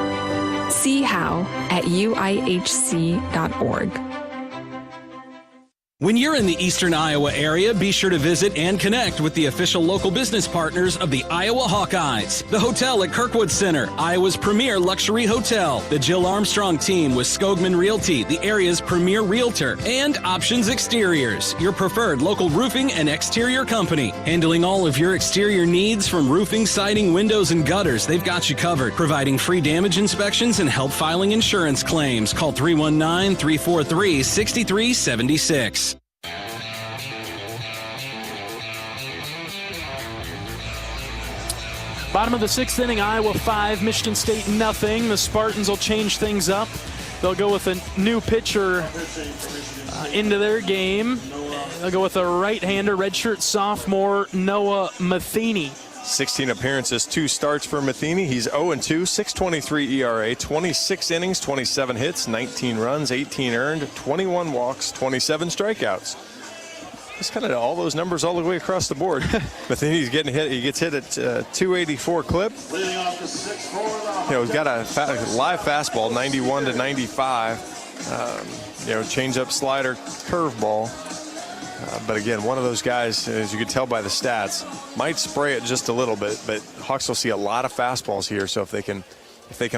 See how at uihc.org. When you're in the eastern Iowa area, be sure to visit and connect with the official local business partners of the Iowa Hawkeyes. The hotel at Kirkwood Center, Iowa's premier luxury hotel. The Jill Armstrong team with Skogman Realty, the area's premier realtor. And Options Exteriors, your preferred local roofing and exterior company. Handling all of your exterior needs from roofing, siding, windows, and gutters, they've got you covered. Providing free damage inspections and help filing insurance claims. Call 319-343-6376. Bottom of the 6th inning, Iowa 5, Michigan State 0. The Spartans will change things up They'll go with a new pitcher into their game. They'll go with a right-hander, redshirt sophomore Noah Matheny. 16 appearances, 2 starts for Matheny. He's 0-2, 6.23 ERA, 26 innings, 27 hits, 19 runs, 18 earned, 21 walks, 27 strikeouts. Just kind of all those numbers all the way across the board. Matheny's getting hit. He gets hit at 284 clip. He's got a live fastball, 91 to 95. Change-up, slider, curveball. But again, one of those guys, as you can tell by the stats, might spray it just a little bit. But Hawks will see a lot of fastballs here. So if they can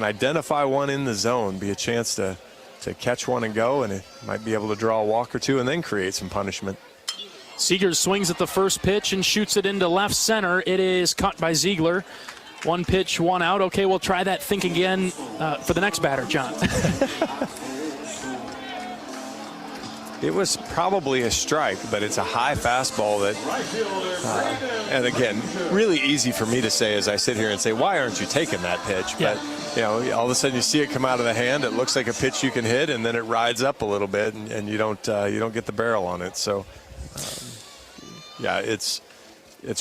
identify one in the zone, be a chance to catch one and go, and it might be able to draw a walk or two and then create some punishment. Seegers swings at the first pitch and shoots it into left center. It is caught by Ziegler. 1 pitch, 1 out. Okay, we'll try that think again for the next batter, John. It was probably a strike, but it's a high fastball that, and again, really easy for me to say as I sit here and say, why aren't you taking that pitch? Yeah. But, all of a sudden you see it come out of the hand. It looks like a pitch you can hit, and then it rides up a little bit, and you don't get the barrel on it. So, it's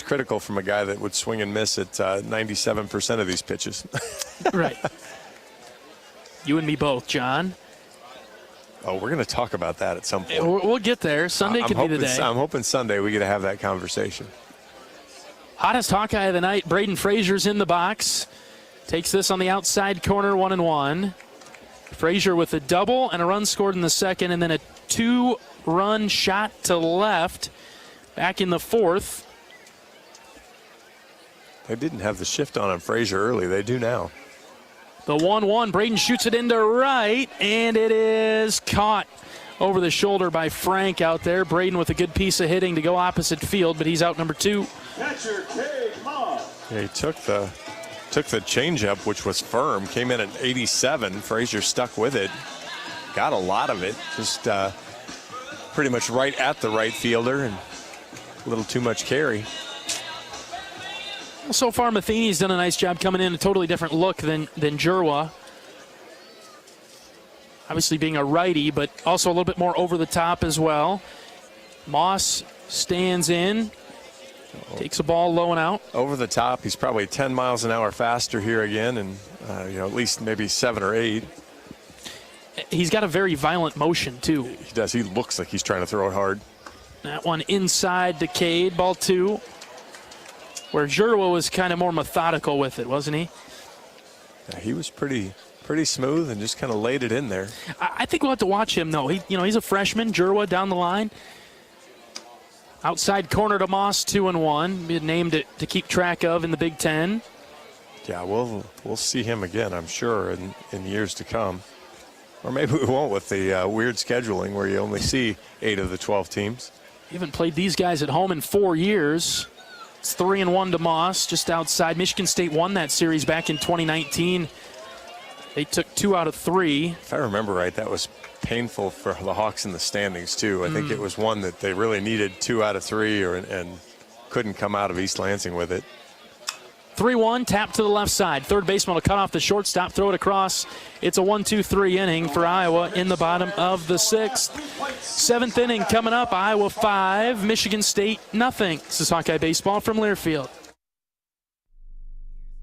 critical from a guy that would swing and miss at 97% of these pitches. Right. You and me both, John. Oh, we're going to talk about that at some point. We'll get there. Sunday could be the day. I'm hoping Sunday we get to have that conversation. Hottest Hawkeye of the night, Braden Frazier's in the box. Takes this on the outside corner, 1-1. Frazier with a double and a run scored in the second, and then a 2-run shot to left back in the fourth. They didn't have the shift on Frazier early. They do now. The 1-1, Braden shoots it into right, and it is caught over the shoulder by Frank out there. Braden with a good piece of hitting to go opposite field, but he's out number 2. Yeah, he took the changeup, which was firm, came in at 87. Frazier stuck with it, got a lot of it, just pretty much right at the right fielder, and a little too much carry. Well, so far, Matheny's done a nice job coming in, a totally different look than Jerwa. Obviously being a righty, but also a little bit more over the top as well. Moss stands in, takes a ball low and out. Over the top, he's probably 10 miles an hour faster here again, and at least maybe 7 or 8. He's got a very violent motion, too. He does. He looks like he's trying to throw it hard. That one inside to Cade, ball 2. Where Jerwa was kind of more methodical with it, wasn't he? Yeah, he was pretty smooth and just kind of laid it in there. I think we'll have to watch him, though. He's a freshman. Jerwa down the line. Outside corner to Moss, 2-1. Be named it to keep track of in the Big Ten. Yeah, we'll see him again, I'm sure, in years to come. Or maybe we won't with the weird scheduling where you only see 8 of the 12 teams. We haven't played these guys at home in 4 years. It's 3-1 to Moss, just outside. Michigan State won that series back in 2019. They took 2 out of 3. If I remember right, that was painful for the Hawks in the standings, too. I think it was one that they really needed 2 out of 3 and couldn't come out of East Lansing with it. 3-1, tap to the left side. Third baseman will cut off the shortstop, throw it across. It's a 1-2-3 inning for Iowa in the bottom of the 6th. 7th inning coming up, Iowa 5, Michigan State nothing. This is Hawkeye Baseball from Learfield.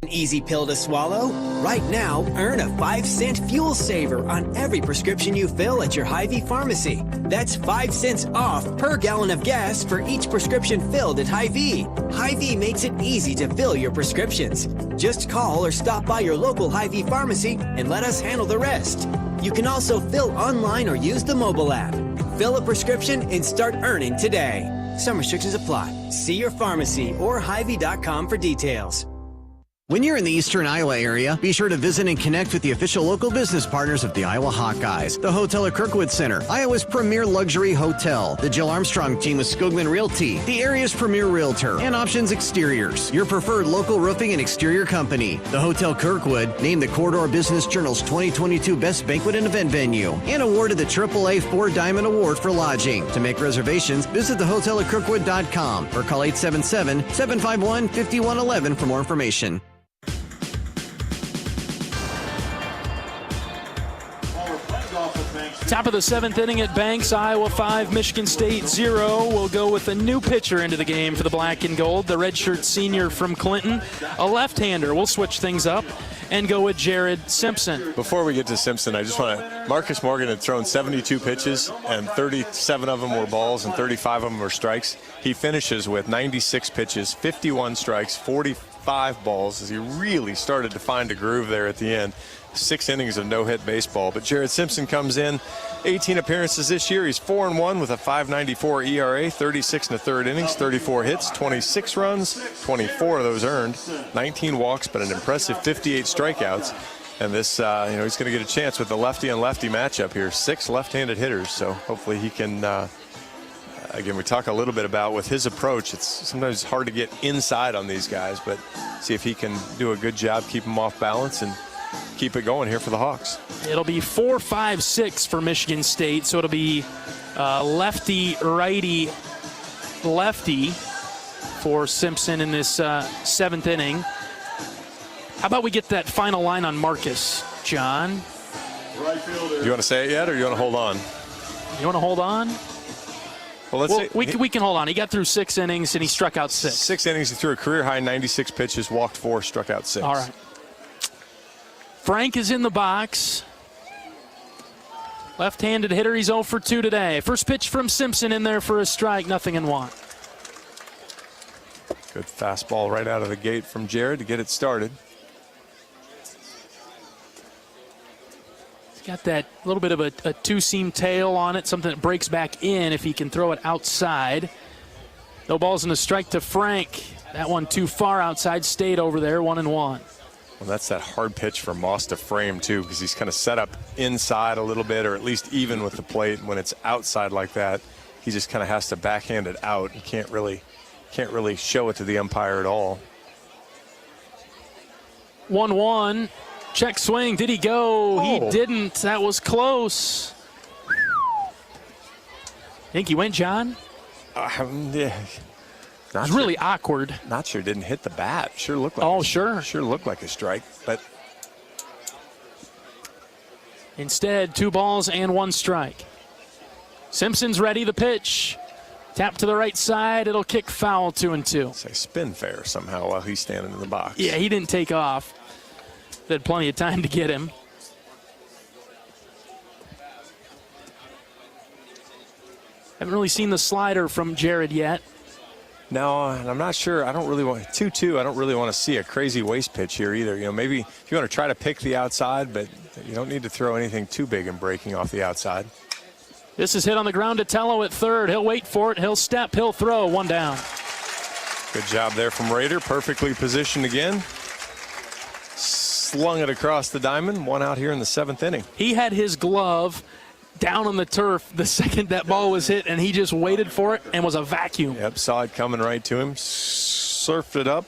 An easy pill to swallow? Right now, earn a 5-cent fuel saver on every prescription you fill at your Hy-Vee pharmacy. That's 5 cents off per gallon of gas for each prescription filled at Hy-Vee. Hy-Vee makes it easy to fill your prescriptions. Just call or stop by your local Hy-Vee pharmacy and let us handle the rest. You can also fill online or use the mobile app. Fill a prescription and start earning today. Some restrictions apply. See your pharmacy or Hy-Vee.com for details. When you're in the eastern Iowa area, be sure to visit and connect with the official local business partners of the Iowa Hawkeyes. The hotel at Kirkwood Center, Iowa's premier luxury hotel. The Jill Armstrong team with Skogman Realty, the area's premier realtor. And Options Exteriors, your preferred local roofing and exterior company. The Hotel Kirkwood, named the Corridor Business Journal's 2022 Best Banquet and Event Venue. And awarded the AAA 4-Diamond Award for lodging. To make reservations, visit thehotelatkirkwood.com or call 877-751-5111 for more information. Top of the 7th inning at Banks, Iowa 5, Michigan State 0. We'll go with a new pitcher into the game for the black and gold, the redshirt senior from Clinton, a left-hander. We'll switch things up and go with Jared Simpson. Before we get to Simpson, I just want to, Marcus Morgan had thrown 72 pitches, and 37 of them were balls and 35 of them were strikes. He finishes with 96 pitches, 51 strikes, 45 balls, as he really started to find a groove there at the end. 6 innings of no-hit baseball. But Jared Simpson comes in, 18 appearances this year. He's 4-1 with a 5.94 ERA, 36 in the 3rd innings, 34 hits, 26 runs, 24 of those earned, 19 walks, but an impressive 58 strikeouts. And this, he's going to get a chance with the lefty and lefty matchup here. 6 left-handed hitters, so hopefully he can. Again, we talk a little bit about with his approach. It's sometimes hard to get inside on these guys, but see if he can do a good job, keep them off balance, and keep it going here for the Hawks. It'll be 4-5-6 for Michigan State, so it'll be lefty, righty, lefty for Simpson in this 7th inning. How about we get that final line on Marcus, John? Do you want to say it yet, or do you want to hold on? You want to hold on? Well, we can hold on. He got through 6 innings, and he struck out 6. 6 innings, he threw a career-high 96 pitches, walked 4, struck out 6. All right. Frank is in the box. Left-handed hitter, he's 0 for 2 today. First pitch from Simpson in there for a strike, 0-1. Good fastball right out of the gate from Jared to get it started. He's got that little bit of a two-seam tail on it, something that breaks back in if he can throw it outside. No balls and a strike to Frank. That one too far outside, stayed over there, 1-1. Well, that's that hard pitch for Moss to frame, too, because he's kind of set up inside a little bit, or at least even with the plate. When it's outside like that, he just kind of has to backhand it out. He can't really show it to the umpire at all. 1-1. Check swing. Did he go? Oh. He didn't. That was close. Think he went, John? Yeah. It was really awkward. Not sure. Didn't hit the bat. Sure looked like. Sure looked like a strike, but instead, 2 balls and 1 strike. Simpson's ready. The pitch. Tap to the right side. It'll kick foul, 2-2. Say spin fair somehow while he's standing in the box. Yeah, he didn't take off. They had plenty of time to get him. Haven't really seen the slider from Jared yet. No, and I'm not sure. I don't really want 2-2. I don't really want to see a crazy waste pitch here either. Maybe if you want to try to pick the outside, but you don't need to throw anything too big and breaking off the outside. This is hit on the ground to Tello at 3rd. He'll wait for it. He'll step. He'll throw. 1 down. Good job there from Rader. Perfectly positioned again. Slung it across the diamond. 1 out here in the 7th inning. He had his glove down on the turf the second that ball was hit, and he just waited for it and was a vacuum. Yep, saw it coming right to him. Surfed it up.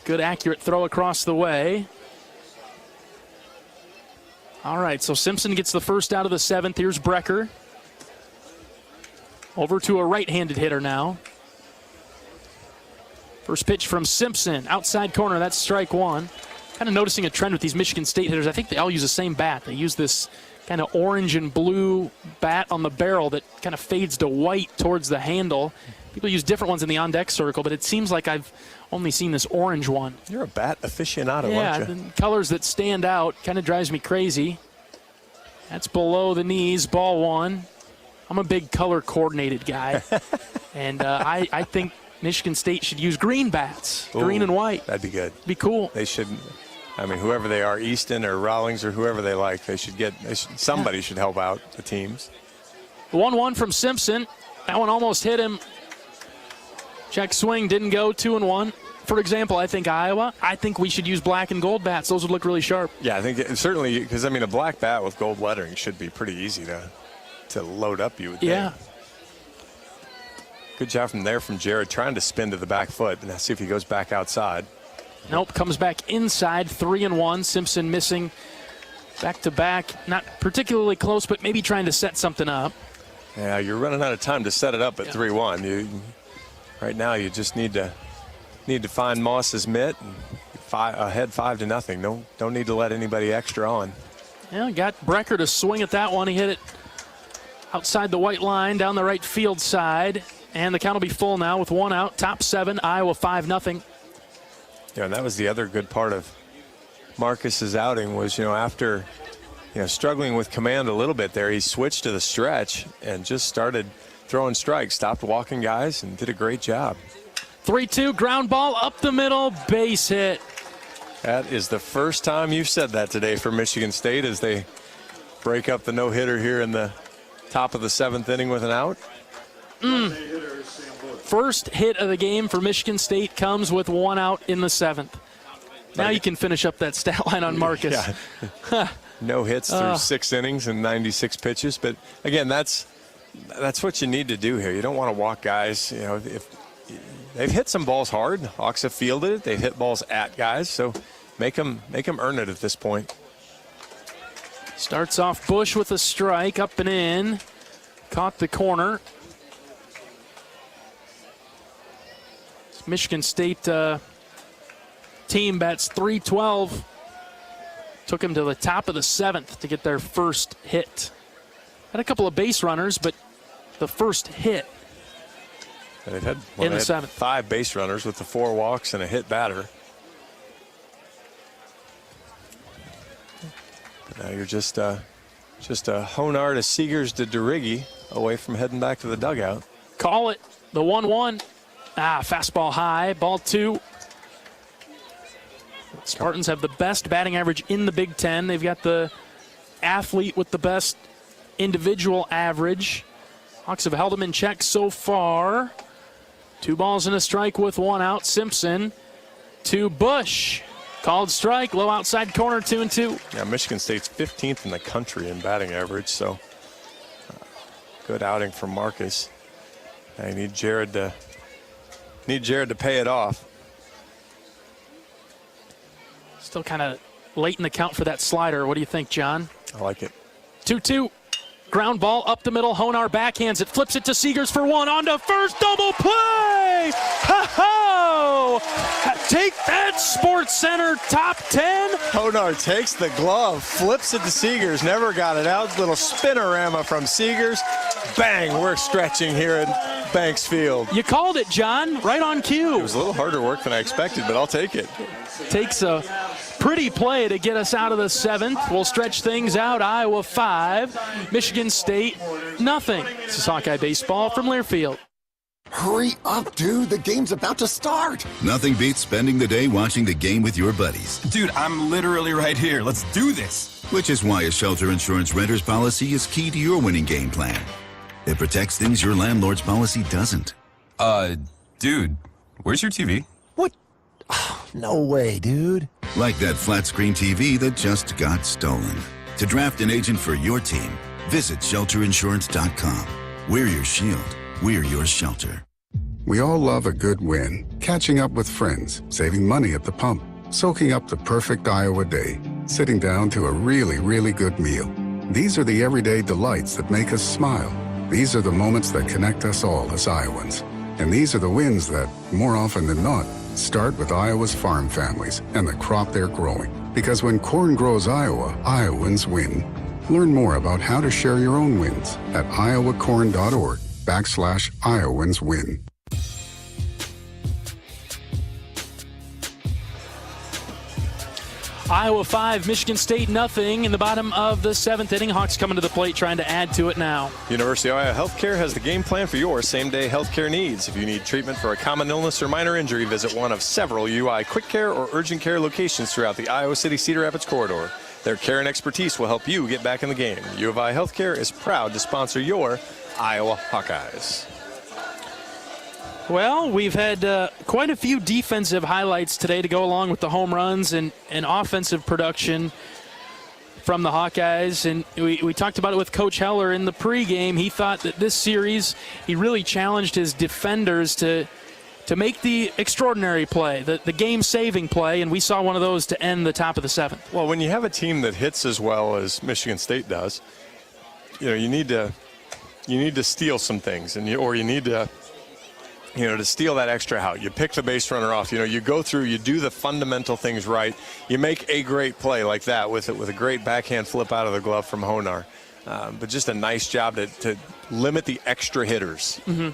Good accurate throw across the way. All right, so Simpson gets the first out of the 7th. Here's Brecker. Over to a right-handed hitter now. First pitch from Simpson, outside corner. That's strike 1. Kind of noticing a trend with these Michigan State hitters. I think they all use the same bat. They use this kind of orange and blue bat on the barrel that kind of fades to white towards the handle. People use different ones in the on-deck circle, but it seems like I've only seen this orange one. You're a bat aficionado, aren't you? Yeah, colors that stand out kind of drives me crazy. That's below the knees, ball 1. I'm a big color-coordinated guy, and I think Michigan State should use green bats, green and white. That'd be good. Be cool. They should. I mean, whoever they are, Easton or Rawlings or whoever they like, somebody should help out the teams. 1-1 from Simpson. That one almost hit him. Check swing, didn't go, 2-1. For example, I think we should use black and gold bats. Those would look really sharp. Yeah, I think certainly, because I mean, a black bat with gold lettering should be pretty easy to load up, you would think. Yeah. Good job from Jared, trying to spin to the back foot. And let's see if he goes back outside. Nope, comes back inside, 3-1. Simpson missing back-to-back. Not particularly close, but maybe trying to set something up. Yeah, you're running out of time to set it up at 3-1. Right now, you just need to find Moss's mitt and ahead 5-0. Don't need to let anybody extra on. Yeah, got Brecker to swing at that one. He hit it outside the white line, down the right field side. And the count will be full now with 1 out. Top 7, Iowa 5-0. Yeah, and that was the other good part of Marcus's outing was, after, struggling with command a little bit there, he switched to the stretch and just started throwing strikes, stopped walking guys, and did a great job. 3-2, ground ball up the middle, base hit. That is the first time you've said that today for Michigan State as they break up the no-hitter here in the top of the 7th inning with an out. First hit of the game for Michigan State comes with 1 out in the 7th. Now you can finish up that stat line on Marcus. Yeah. No hits through 6 innings and 96 pitches. But, again, that's what you need to do here. You don't want to walk guys. If they've hit some balls hard. Hawks have fielded it. They've hit balls at guys. So make them earn it at this point. Starts off Bush with a strike, up and in. Caught the corner. Michigan State team bats .312. Took him to the top of the 7th to get their first hit. Had a couple of base runners, but the first hit they've had, in the 7th. 5 base runners with the 4 walks and a hit batter. But now you're just a Honar to Seegers to DeRiggi away from heading back to the dugout. Call it. The 1-1. Fastball high, ball 2. Spartans have the best batting average in the Big Ten. They've got the athlete with the best individual average. Hawks have held them in check so far. 2 balls and a strike with 1 out. Simpson to Bush. Called strike, low outside corner, 2-2. Yeah, Michigan State's 15th in the country in batting average, so good outing from Marcus. I need Jared to pay it off. Still kind of late in the count for that slider. What do you think, John? I like it. 2-2. Ground ball up the middle. Honar backhands it. Flips it to Seegers for 1. On to first. Double play! Ha-ho! Take that, Sports Center top 10. Honar takes the glove, flips it to Seegers. Never got it out. Little spinorama from Seegers. Bang! We're stretching here at Banks Field. You called it, John. Right on cue. It was a little harder work than I expected, but I'll take it. Takes a pretty play to get us out of the 7th. We'll stretch things out. Iowa 5, Michigan State nothing. This is Hawkeye Baseball from Learfield. Hurry up, dude. The game's about to start. Nothing beats spending the day watching the game with your buddies. Dude, I'm literally right here. Let's do this. Which is why a shelter insurance renter's policy is key to your winning game plan. It protects things your landlord's policy doesn't. Dude, where's your TV? What? Oh, no way, dude. Like that flat screen TV that just got stolen. To draft an agent for your team, visit shelterinsurance.com. We're your shield. We're your shelter. We all love a good win. Catching up with friends, saving money at the pump, soaking up the perfect Iowa day, sitting down to a really, really good meal. These are the everyday delights that make us smile. These are the moments that connect us all as Iowans. And these are the wins that, more often than not, start with Iowa's farm families and the crop they're growing. Because when corn grows Iowa, Iowans win. Learn more about how to share your own wins at iowacorn.org/Iowans win. Iowa 5, Michigan State nothing in the bottom of the 7th inning. Hawks coming to the plate trying to add to it now. University of Iowa Healthcare has the game plan for your same-day healthcare needs. If you need treatment for a common illness or minor injury, visit one of several UI quick care or urgent care locations throughout the Iowa City-Cedar Rapids corridor. Their care and expertise will help you get back in the game. U of I Healthcare is proud to sponsor your Iowa Hawkeyes. Well, we've had quite a few defensive highlights today to go along with the home runs and offensive production from the Hawkeyes. And we talked about it with Coach Heller in the pregame. He thought that this series, he really challenged his defenders to make the extraordinary play, the game-saving play, and we saw one of those to end the top of the 7th. Well, when you have a team that hits as well as Michigan State does, you need to steal some things, or you need to to steal that extra out. You pick the base runner off. You go through, you do the fundamental things right. You make a great play like that with a great backhand flip out of the glove from Honar. But just a nice job to limit the extra hitters. And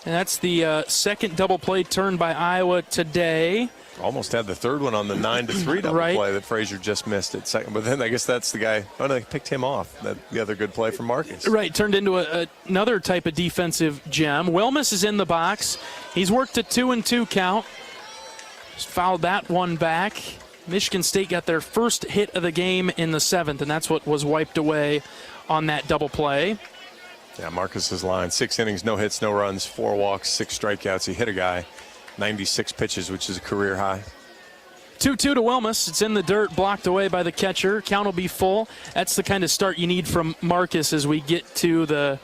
that's the second double play turn by Iowa today. Almost had the third one on the 9-3 double play that Frazier just missed at second. But then I guess that's the guy. Oh, no, they picked him off. The other good play from Marcus. Right, turned into another type of defensive gem. Wilmus is in the box. He's worked a 2-2 count. Just fouled that one back. Michigan State got their first hit of the game in the 7th, and that's what was wiped away on that double play. Yeah, Marcus's line, 6 innings, no hits, no runs, 4 walks, 6 strikeouts. He hit a guy. 96 pitches, which is a career high. 2-2 to Wilmus. It's in the dirt, blocked away by the catcher. Count will be full. That's the kind of start you need from Marcus as we get to the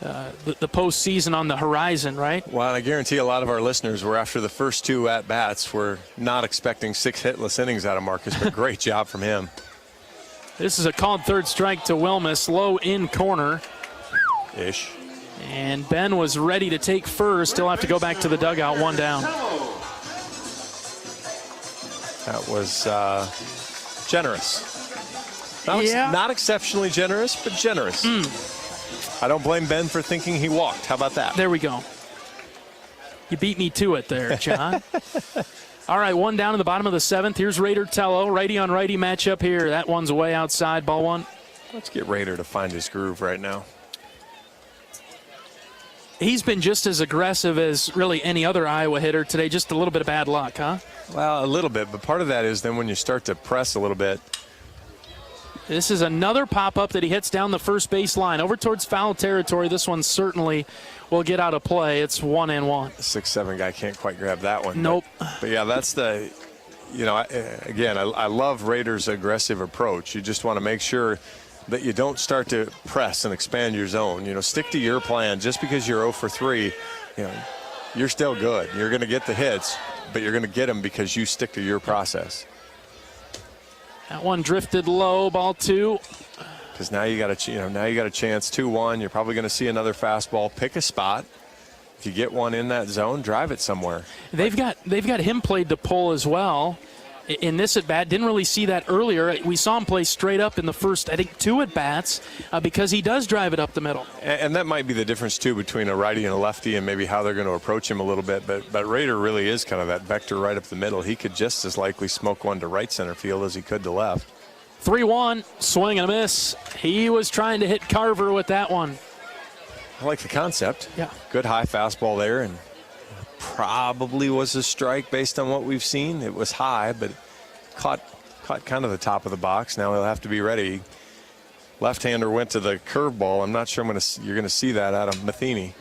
postseason on the horizon, right? Well, I guarantee a lot of our listeners were after the first 2 at-bats were not expecting 6 hitless innings out of Marcus, but great job from him. This is a called third strike to Wilmus, low in corner. Ish. And Ben was ready to take first. He'll have to go back to the dugout, 1 down. That was generous. Not exceptionally generous, but generous. I don't blame Ben for thinking he walked. How about that? There we go. You beat me to it there, John. All right, 1 down in the bottom of the 7th. Here's Raider Tello. Righty on righty matchup here. That one's way outside, ball 1. Let's get Raider to find his groove right now. He's been just as aggressive as really any other Iowa hitter today. Just a little bit of bad luck, huh? Well, a little bit, but part of that is then when you start to press a little bit. This is another pop-up that he hits down the first base line. Over towards foul territory. This one certainly will get out of play. It's 1-1. 6'7" guy can't quite grab that one. Nope. But yeah, that's the, I love Raiders' aggressive approach. You just want to make sure that you don't start to press and expand your zone. Stick to your plan. Just because you're 0 for 3, you're still good. You're going to get the hits, but you're going to get them because you stick to your process. That one drifted low, ball 2. Because now you got a chance. 2-1. You're probably going to see another fastball. Pick a spot. If you get one in that zone, drive it somewhere. They've got him played to pull as well. In this at-bat, didn't really see that earlier. We saw him play straight up in the first, I think, 2 at-bats because he does drive it up the middle. And that might be the difference, too, between a righty and a lefty and maybe how they're going to approach him a little bit. But Raider really is kind of that vector right up the middle. He could just as likely smoke one to right center field as he could to left. 3-1, swing and a miss. He was trying to hit Carver with that one. I like the concept. Yeah. Good high fastball there, and probably was a strike based on what we've seen. It was high, but caught kind of the top of the box. Now he'll have to be ready. Left-hander went to the curveball. I'm not sure you're going to see that out of Matheny.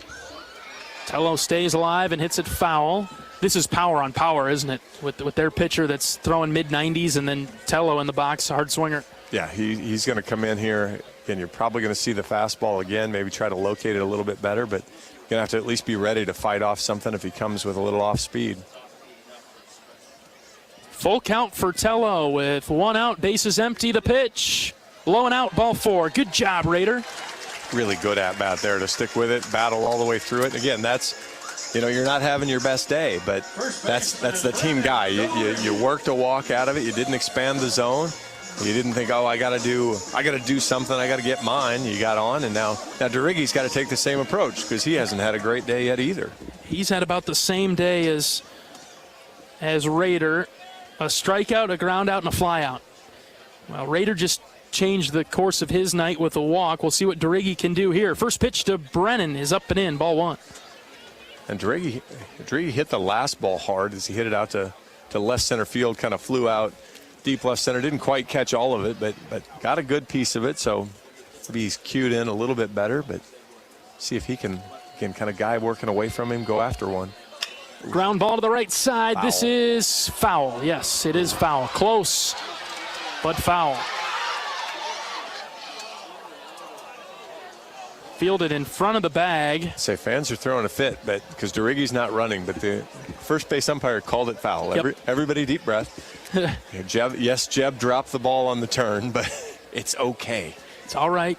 Tello stays alive and hits it foul. This is power on power, isn't it? With their pitcher that's throwing mid-90s and then Tello in the box, hard swinger. Yeah, he's going to come in here, and you're probably going to see the fastball again, maybe try to locate it a little bit better, but you're going to have to at least be ready to fight off something if he comes with a little off speed. Full count for Tello with 1 out, bases empty, the pitch. Low and out, ball 4. Good job, Raider. Really good at-bat there to stick with it, battle all the way through it. Again, that's, you're not having your best day, but that's the team guy. You worked a walk out of it. You didn't expand the zone. You didn't think, I got to do something. I got to get mine. You got on, and now DeRiggi's got to take the same approach because he hasn't had a great day yet either. He's had about the same day as Raider. A strikeout, a ground out, and a fly out. Well, Raider just changed the course of his night with a walk. We'll see what DeRiggi can do here. First pitch to Brennan is up and in, ball 1. And DeRiggi hit the last ball hard as he hit it out to left center field, kind of flew out deep left center. Didn't quite catch all of it, but got a good piece of it. So maybe he's cued in a little bit better, but see if he can kind of guy working away from him, go after one. Ground ball to the right side. Foul. This is foul. Yes, it is foul. Close, but foul. Fielded in front of the bag. Say fans are throwing a fit, but because DeRiggi's not running, but the first base umpire called it foul. Yep. Everybody deep breath. Jeb dropped the ball on the turn, but it's okay. It's all right.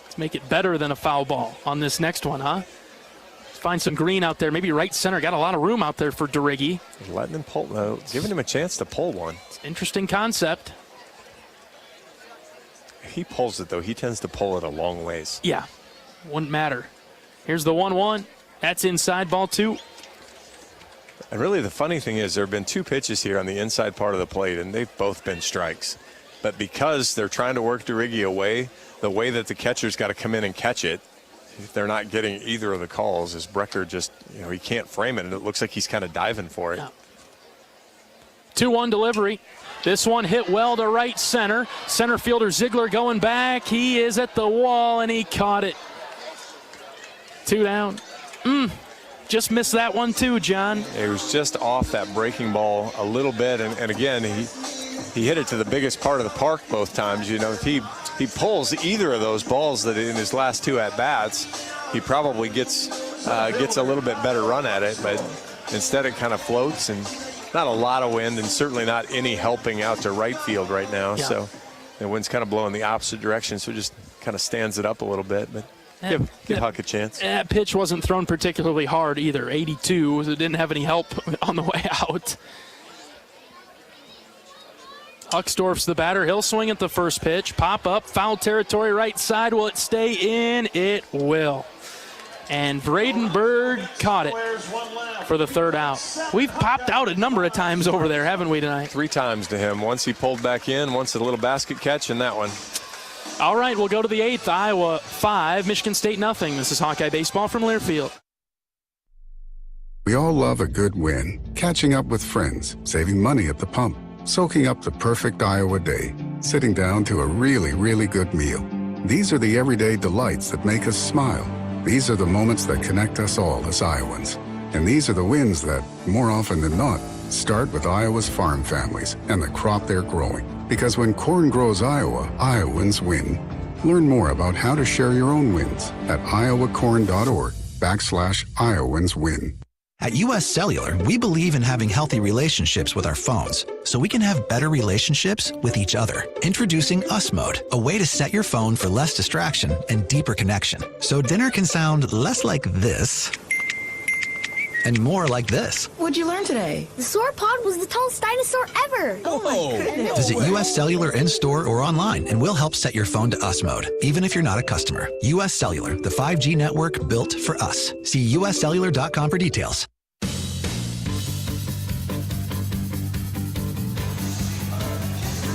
Let's make it better than a foul ball on this next one, huh? find some green out there. Maybe right center. Got a lot of room out there for DeRiggi. Letting him pull, giving him a chance to pull one. Interesting concept. He pulls it, though. He tends to pull it a long ways. Yeah, wouldn't matter. Here's the 1-1. That's inside, ball 2. And really the funny thing is there have been 2 pitches here on the inside part of the plate, and they've both been strikes. But because they're trying to work DeRiggi away, the way that the catcher's got to come in and catch it, if they're not getting either of the calls, is Brecker just, he can't frame it, and it looks like he's kind of diving for it. Yeah. 2-1 delivery. This one hit well to right center. Center fielder Ziegler going back. He is at the wall, and he caught it. 2 down. Just missed that one too, John. It was just off that breaking ball a little bit, and again, he hit it to the biggest part of the park both times. If he pulls either of those balls that in his last 2 at-bats, he probably gets a little bit better run at it, but instead it kind of floats, and not a lot of wind, and certainly not any helping out to right field right now. Yeah. So the wind's kind of blowing the opposite direction, so it just kind of stands it up a little bit, but give Huck a chance. That pitch wasn't thrown particularly hard either. 82, so it didn't have any help on the way out. Huckstorf's the batter. He'll swing at the first pitch. Pop up, foul territory, right side. Will it stay in? It will. And Vredenberg caught it for the 3rd out. We've popped out a number of times over there, haven't we, tonight? 3 times to him. Once he pulled back in, once a little basket catch, and that one. All right, we'll go to the 8th. Iowa 5, Michigan State nothing. This is Hawkeye Baseball from Learfield. We all love a good win. Catching up with friends, saving money at the pump, soaking up the perfect Iowa day, sitting down to a really, really good meal. These are the everyday delights that make us smile. These are the moments that connect us all as Iowans. And these are the wins that, more often than not, start with Iowa's farm families and the crop they're growing. Because when corn grows Iowa, Iowans win. Learn more about how to share your own wins at iowacorn.org/Iowans win. At US Cellular, we believe in having healthy relationships with our phones, so we can have better relationships with each other. Introducing Us Mode, a way to set your phone for less distraction and deeper connection. So dinner can sound less like this and more like this. What'd you learn today? The sauropod was the tallest dinosaur ever. Oh my goodness. Visit US Cellular in-store or online, and we'll help set your phone to Us Mode, even if you're not a customer. US Cellular, the 5G network built for us. See uscellular.com for details.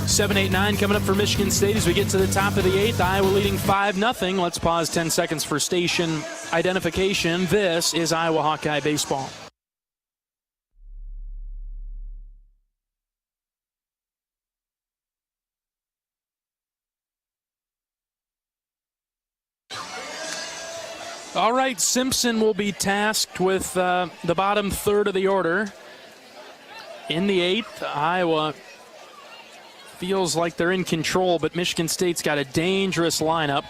Seven, 8, 9 coming up for Michigan State as we get to the top of the 8th. Iowa leading 5-0. Let's pause 10 seconds for station identification. This is Iowa Hawkeye Baseball. All right, Simpson will be tasked with the bottom 3rd of the order. In the 8th, Iowa feels like they're in control, but Michigan State's got a dangerous lineup.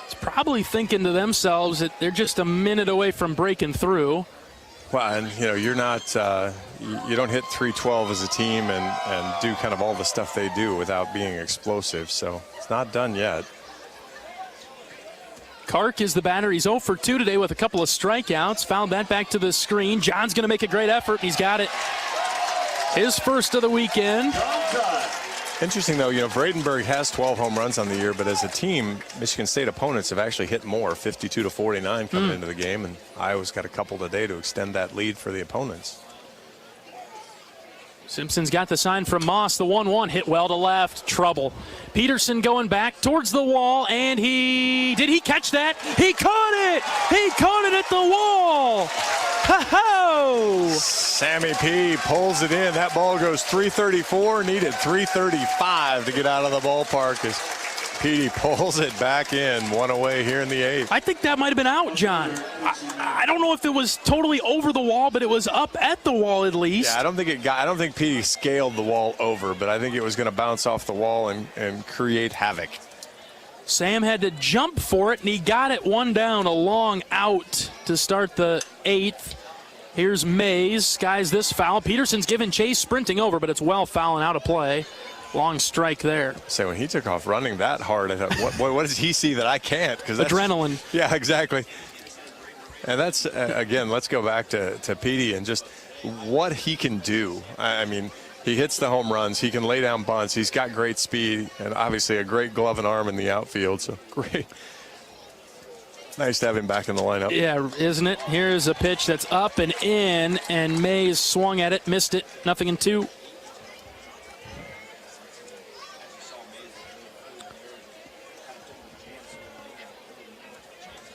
It's probably thinking to themselves that they're just a minute away from breaking through. Well, and you're not, you don't hit 312 as a team and do kind of all the stuff they do without being explosive. So it's not done yet. Kark is the batter. He's 0 for 2 today with a couple of strikeouts. Fouled that back to the screen. John's going to make a great effort. He's got it. His first of the weekend. Interesting, though, Vredenberg has 12 home runs on the year, but as a team, Michigan State opponents have actually hit more, 52-49 coming into the game, and Iowa's got a couple today to extend that lead for the opponents. Simpson's got the sign from Moss. The 1-1 hit well to left. Trouble. Peterson going back towards the wall, and did he catch that? He caught it! He caught it at the wall! Ho-ho! Sammy P pulls it in. That ball goes 334. Needed 335 to get out of the ballpark as Petey pulls it back in. One away here in the 8th. I think that might have been out, John. I don't know if it was totally over the wall, but it was up at the wall at least. Yeah, I don't think Petey scaled the wall over, but I think it was going to bounce off the wall and create havoc. Sam had to jump for it, and he got it one down, a long out to start the 8th. Here's Mays, skies this foul. Peterson's given chase, sprinting over, but it's well foul and out of play. Long strike there. So when he took off running that hard, I thought, what does he see that I can't? 'Cause that's adrenaline. Yeah, exactly. And that's, again, let's go back to Petey and just what he can do. I mean, he hits the home runs. He can lay down bunts. He's got great speed and obviously a great glove and arm in the outfield. So great. Nice to have him back in the lineup. Yeah, isn't it? Here's a pitch that's up and in, and Mays swung at it, missed it. 0-2.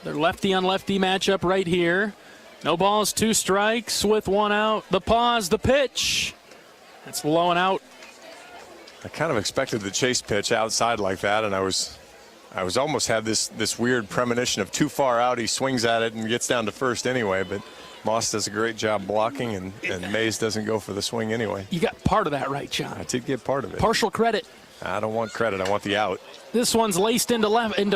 Their lefty on lefty matchup right here. No balls, 2 strikes with 1 out. The pause, the pitch. That's low and out. I kind of expected the chase pitch outside like that, and I was almost had this weird premonition of too far out. He swings at it and gets down to first anyway, but Moss does a great job blocking, and Mays doesn't go for the swing anyway. You got part of that right, John. I did get part of it. Partial credit. I don't want credit. I want the out. This one's laced into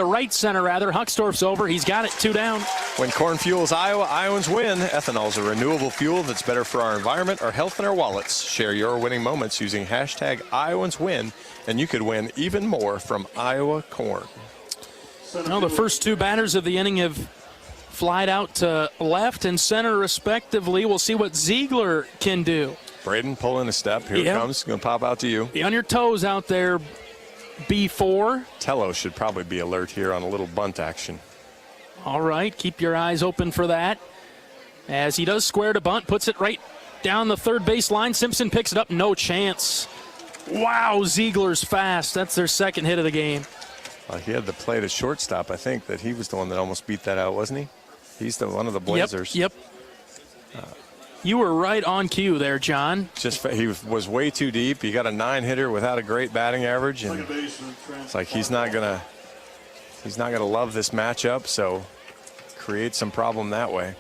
right center, rather. Huckstorf's over. He's got it, 2 down. When corn fuels Iowa, Iowans win. Ethanol is a renewable fuel that's better for our environment, our health, and our wallets. Share your winning moments using hashtag IowansWin, and you could win even more from Iowa corn. Well, the first 2 batters of the inning have flied out to left and center respectively. We'll see what Ziegler can do. Braden pulling a step. Here it comes. Going to pop out to you. Be on your toes out there, B4. Tello should probably be alert here on a little bunt action. All right, keep your eyes open for that. As he does square to bunt, puts it right down the third base line. Simpson picks it up, no chance. Wow, Ziegler's fast. That's their second hit of the game. He had the play to shortstop. I think that he was the one that almost beat that out, wasn't he? He's one of the Blazers. Yep. You were right on cue there, John. He was way too deep. He got a 9-hitter without a great batting average, and it's like he's not gonna love this matchup. So create some problem that way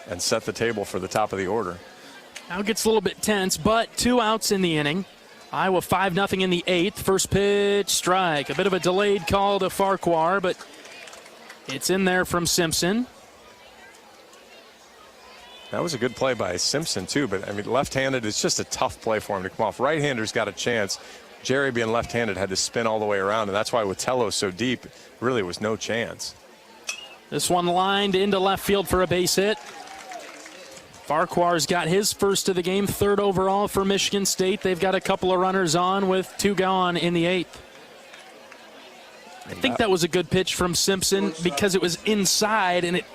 and set the table for the top of the order. Now it gets a little bit tense, but 2 outs in the inning. Iowa 5-0 in the 8th. First pitch, strike. A bit of a delayed call to Farquhar, but it's in there from Simpson. That was a good play by Simpson, too. But, I mean, left-handed, it's just a tough play for him to come off. Right-hander's got a chance. Jerry, being left-handed, had to spin all the way around, and that's why with Tello so deep, really was no chance. This one lined into left field for a base hit. Farquhar's got his first of the game, 3rd overall for Michigan State. They've got a couple of runners on with 2 gone in the 8th. I think that was a good pitch from Simpson because it was inside and it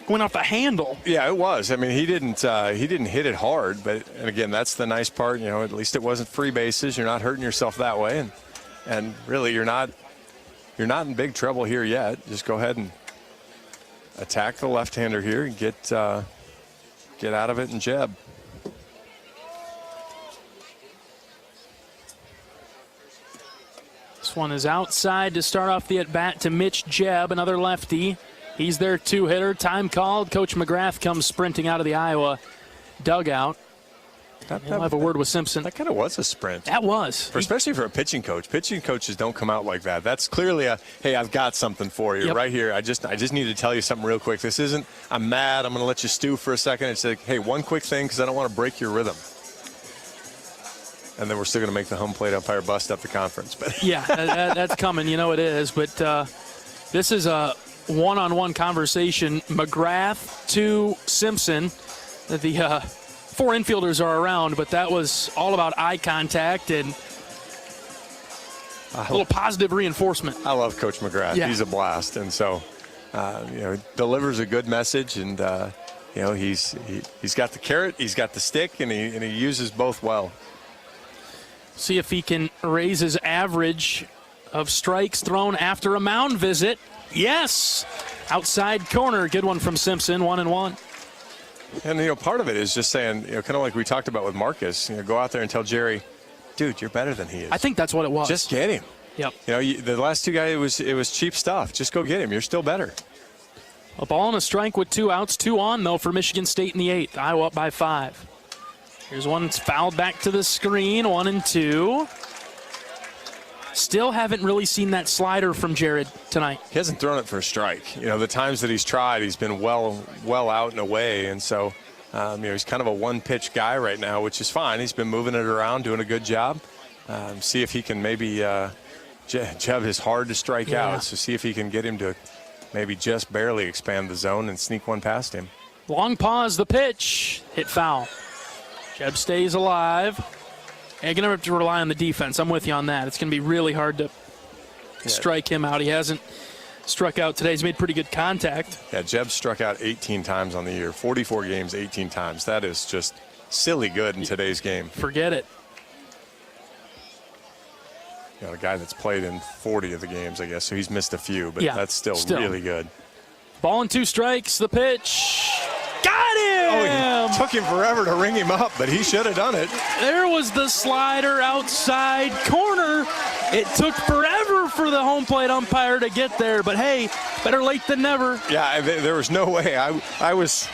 went off the handle. Yeah, it was. I mean, he didn't hit it hard, but and again, that's the nice part. You know, at least it wasn't free bases. You're not hurting yourself that way, and really, you're not in big trouble here yet. Just go ahead and attack the left-hander here and get out of it and jab. This one is outside to start off the at-bat to Mitch Jebb, another lefty. He's their 2-hitter. Time called. Coach McGrath comes sprinting out of the Iowa dugout. We'll have a word with Simpson. That kind of was a sprint. That was. Especially for a pitching coach. Pitching coaches don't come out like that. That's clearly a, hey, I've got something for you right here. I just need to tell you something real quick. This isn't, I'm mad, I'm going to let you stew for a second. It's like, hey, one quick thing because I don't want to break your rhythm. And then we're still going to make the home plate umpire bust up the conference. But yeah, that's coming. You know it is. But this is a one-on-one conversation. McGrath to Simpson. The 4 infielders are around, but that was all about eye contact and a little positive reinforcement. I love Coach McGrath. Yeah. He's a blast. And so, delivers a good message. And, he's got the carrot, he's got the stick, and he uses both well. See if he can raise his average of strikes thrown after a mound visit. Yes! Outside corner. Good one from Simpson, 1-1. And, part of it is just saying, kind of like we talked about with Marcus, go out there and tell Jerry, dude, you're better than he is. I think that's what it was. Just get him. Yep. The last 2 guys, it was cheap stuff. Just go get him. You're still better. A ball and a strike with 2 outs. 2 on, though, for Michigan State in the 8th. Iowa up by 5. Here's one that's fouled back to the screen, 1-2. Still haven't really seen that slider from Jared tonight. He hasn't thrown it for a strike. The times that he's tried, he's been well out and away. And so, he's kind of a one-pitch guy right now, which is fine. He's been moving it around, doing a good job. See if he can maybe Jeb is hard to strike out, so see if he can get him to maybe just barely expand the zone and sneak one past him. Long pause, the pitch. Hit foul. Jeb stays alive. You're going to have to rely on the defense. I'm with you on that. It's going to be really hard to strike him out. He hasn't struck out today. He's made pretty good contact. Yeah, Jeb struck out 18 times on the year. 44 games, 18 times. That is just silly good in today's game. Forget it. You know, a guy that's played in 40 of the games, I guess, so he's missed a few, but that's still really good. Ball and 2 strikes, the pitch. Got him! Oh, it took him forever to ring him up, but he should have done it. There was the slider outside corner. It took forever for the home plate umpire to get there, but hey, better late than never. Yeah, there was no way. I was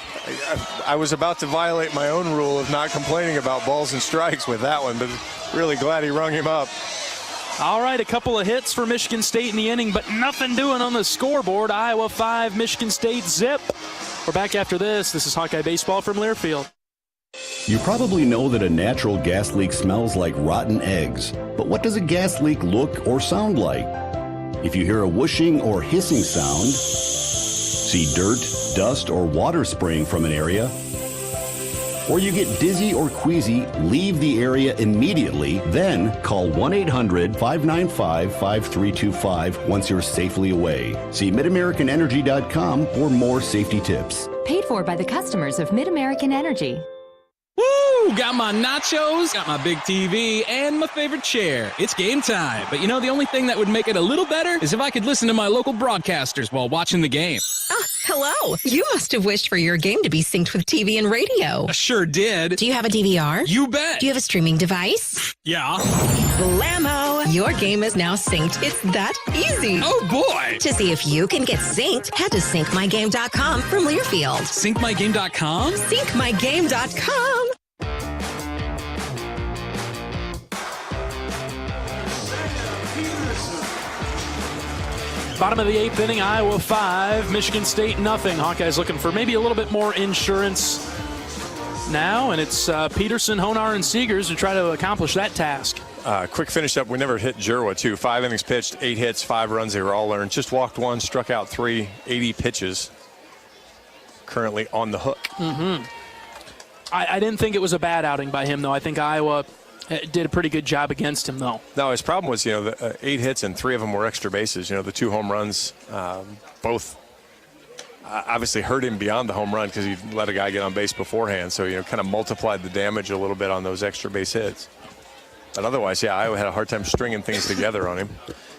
about to violate my own rule of not complaining about balls and strikes with that one, but really glad he rung him up. All right, a couple of hits for Michigan State in the inning, but nothing doing on the scoreboard. Iowa 5, Michigan State 0. We're back after this. This is Hawkeye Baseball from Learfield. You probably know that a natural gas leak smells like rotten eggs. But what does a gas leak look or sound like? If you hear a whooshing or hissing sound, see dirt, dust, or water spraying from an area, or you get dizzy or queasy, leave the area immediately, then call 1-800-595-5325 once you're safely away. See midamericanenergy.com for more safety tips. Paid for by the customers of Mid-American Energy. Woo! Got my nachos, got my big TV, and my favorite chair. It's game time. But you know, the only thing that would make it a little better is if I could listen to my local broadcasters while watching the game. Ah, hello. You must have wished for your game to be synced with TV and radio. I sure did. Do you have a DVR? You bet. Do you have a streaming device? Yeah. Blammo! Your game is now synced. It's that easy. Oh, boy. To see if you can get synced, head to syncmygame.com from Learfield. Syncmygame.com? Syncmygame.com. Bottom of the 8th inning, Iowa 5, Michigan State 0. Hawkeyes looking for maybe a little bit more insurance now, and it's Peterson, Honar, and Seegers to try to accomplish that task. Quick finish up. We never hit Jerwa, too. 5 innings pitched, 8 hits, 5 runs. They were all earned. Just walked 1, struck out 3, 80 pitches. Currently on the hook. Mm-hmm. I didn't think it was a bad outing by him, though. I think Iowa did a pretty good job against him, though. No, his problem was, the 8 hits and 3 of them were extra bases. The 2 home runs, both obviously hurt him beyond the home run because he let a guy get on base beforehand. So, kind of multiplied the damage a little bit on those extra base hits. But otherwise, Iowa had a hard time stringing things together on him.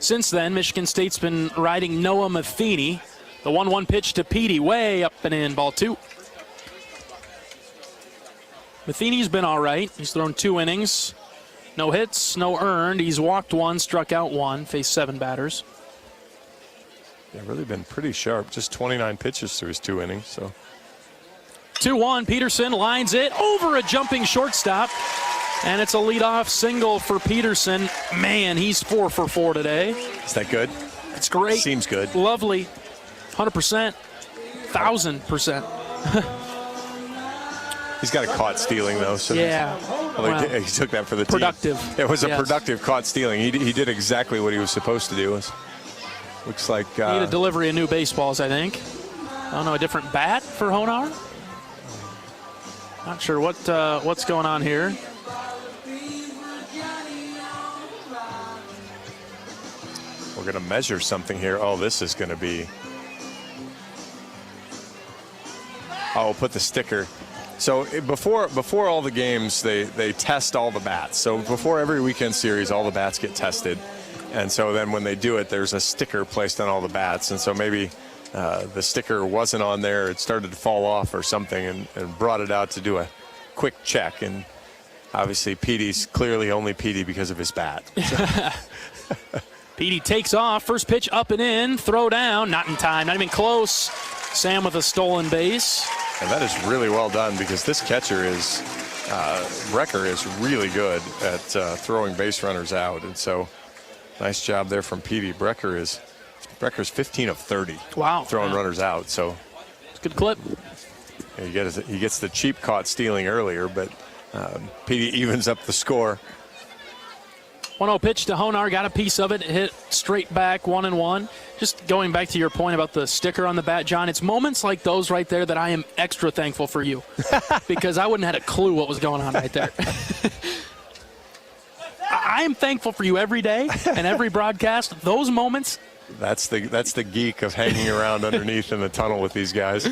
Since then, Michigan State's been riding Noah Matheny. The 1-1 pitch to Petey, way up and in, ball 2. Matheny's been all right. He's thrown 2 innings. No hits, no earned. He's walked 1, struck out 1, faced 7 batters. Yeah, really been pretty sharp. Just 29 pitches through his 2 innings. So 2-1, Peterson lines it over a jumping shortstop. And it's a leadoff single for Peterson. Man, he's 4 for 4 today. Is that good? It's great. Seems good. Lovely. 100%. 1,000%. He's got a caught stealing, though. So yeah. Well, he took that for the productive. team. It was a productive caught stealing. He did exactly what he was supposed to do. Looks like... Need a delivery of new baseballs, I think. I don't know, a different bat for Honar? Not sure what's going on here. We're going to measure something here. Oh, this is going to be... Oh, we'll put the sticker. So before all the games, they test all the bats. So before every weekend series, all the bats get tested. And so then when they do it, there's a sticker placed on all the bats. And so maybe the sticker wasn't on there. It started to fall off or something and brought it out to do a quick check. And obviously Petey's clearly only Petey because of his bat. So. Petey takes off. First pitch up and in. Throw down. Not in time. Not even close. Sam with a stolen base. And that is really well done because this catcher is, Brecker is really good at throwing base runners out. And so nice job there from Petey. Brecker's 15 of 30. Wow. Throwing runners out. So it's a good clip. He gets the cheap caught stealing earlier, but Petey evens up the score. 1-0 pitch to Honar, got a piece of it, hit straight back, 1-1. just going back to your point about the sticker on the bat, John, it's moments like those right there that I am extra thankful for you because I wouldn't have had a clue what was going on right there. I am thankful for you every day and every broadcast. Those moments. That's the geek of hanging around underneath in the tunnel with these guys.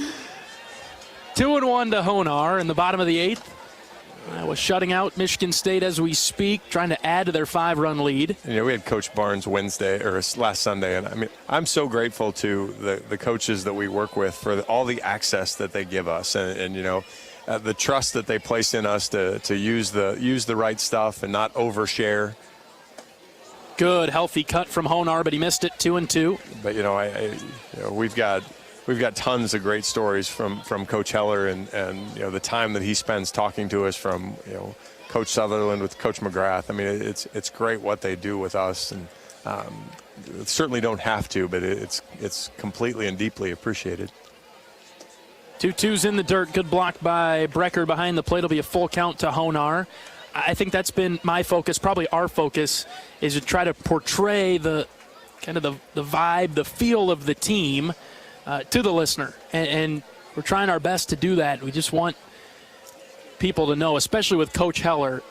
2-1 to Honar in the bottom of the 8th. Iowa shutting out Michigan State as we speak, trying to add to their 5-run lead. We had Coach Barnes last Sunday, and I mean, I'm so grateful to the coaches that we work with for all the access that they give us, and the trust that they place in us to use the right stuff and not overshare. Good, healthy cut from Honar, but he missed it 2-2. But we've got tons of great stories from Coach Heller and the time that he spends talking to us from Coach Sutherland with Coach McGrath. I mean, it's great what they do with us, and certainly don't have to, but it's completely and deeply appreciated. 2-2's in the dirt. Good block by Brecker behind the plate. It'll be a full count to Honar. I think that's been my focus, probably our focus, is to try to portray the kind of the vibe, the feel of the team to the listener. And we're trying our best to do that. We just want people to know, especially with Coach Heller.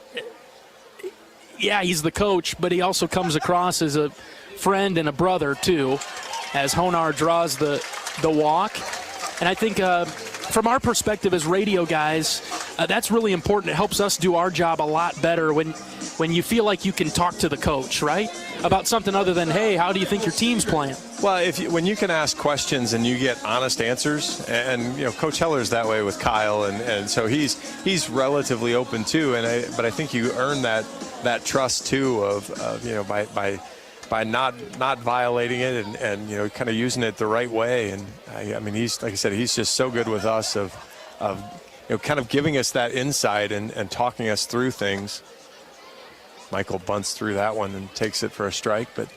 Yeah, he's the coach, but he also comes across as a friend and a brother, too, as Honar draws the walk. And I think from our perspective as radio guys, that's really important. It helps us do our job a lot better when you feel like you can talk to the coach, right? About something other than, hey, how do you think your team's playing? Well, when you can ask questions and you get honest answers, and Coach Heller's that way with Kyle, and so he's relatively open too. But I think you earn that trust too of by not violating it and kind of using it the right way. And I mean, he's, like I said, he's just so good with us of kind of giving us that insight and talking us through things. Michael bunts through that one and takes it for a strike, but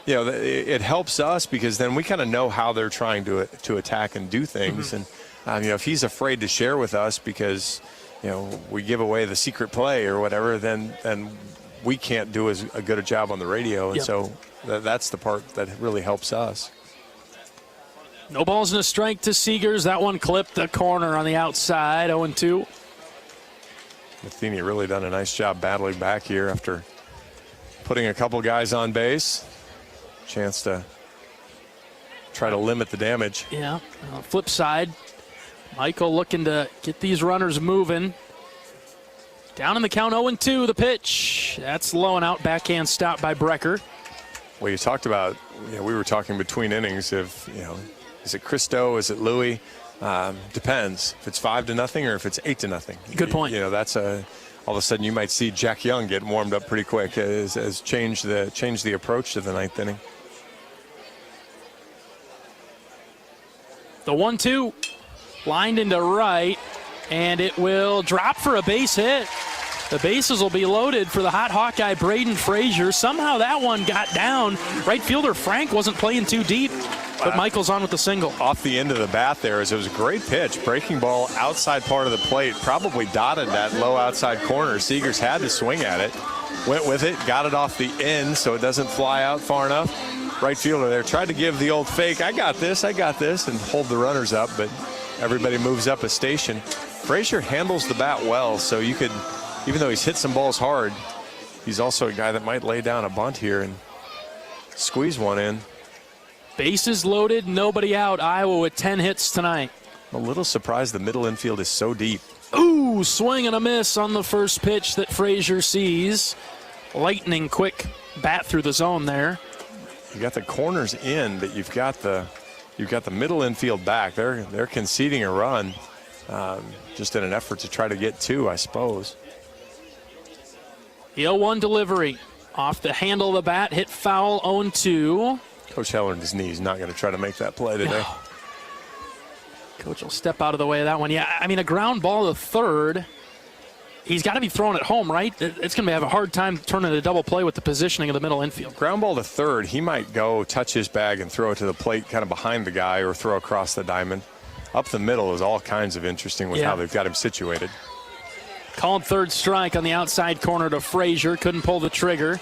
it helps us because then we kind of know how they're trying to attack and do things. Mm-hmm. And if he's afraid to share with us because we give away the secret play or whatever, then we can't do as a good a job on the radio. And so that's the part that really helps us. No balls and a strike to Seegers. That one clipped the corner on the outside, 0-2. Matheny really done a nice job battling back here after putting a couple guys on base. Chance to try to limit the damage. Yeah, flip side, Michael looking to get these runners moving. Down in the count, 0-2, the pitch. That's low and out, backhand stop by Brecker. Well, you talked about, we were talking between innings if, is it Christo, is it Louis? Depends if it's 5-0 or if it's 8-0. Good point. That's all of a sudden you might see Jack Young getting warmed up pretty quick as change the approach to the 9th inning. The 1-2 lined into right, and it will drop for a base hit. The bases will be loaded for the hot Hawkeye Braden Frazier. Somehow that one got down. Right fielder Frank wasn't playing too deep, but Michael's on with the single. Off the end of the bat there, as it was a great pitch. Breaking ball outside part of the plate, probably dotted that low outside corner. Seegers had to swing at it. Went with it, got it off the end so it doesn't fly out far enough. Right fielder there tried to give the old fake, I got this, and hold the runners up, but everybody moves up a station. Frazier handles the bat well, so you could, even though he's hit some balls hard, he's also a guy that might lay down a bunt here and squeeze one in. Bases loaded, nobody out. Iowa with 10 hits tonight. A little surprised the middle infield is so deep. Ooh, swing and a miss on the first pitch that Frazier sees. Lightning quick bat through the zone there. You got the corners in, but you've got the middle infield back. They're conceding a run, just in an effort to try to get two, I suppose. The 0-1 delivery off the handle of the bat, hit foul, 0-2. Coach Heller and his knee is not going to try to make that play today. No. Coach will step out of the way of that one. Yeah, I mean, a ground ball to third. He's got to be thrown at home, right? It's going to have a hard time turning a double play with the positioning of the middle infield. Ground ball to third, he might go touch his bag and throw it to the plate kind of behind the guy or throw across the diamond. Up the middle is all kinds of interesting with how they've got him situated. Called third strike on the outside corner to Frazier. Couldn't pull the trigger.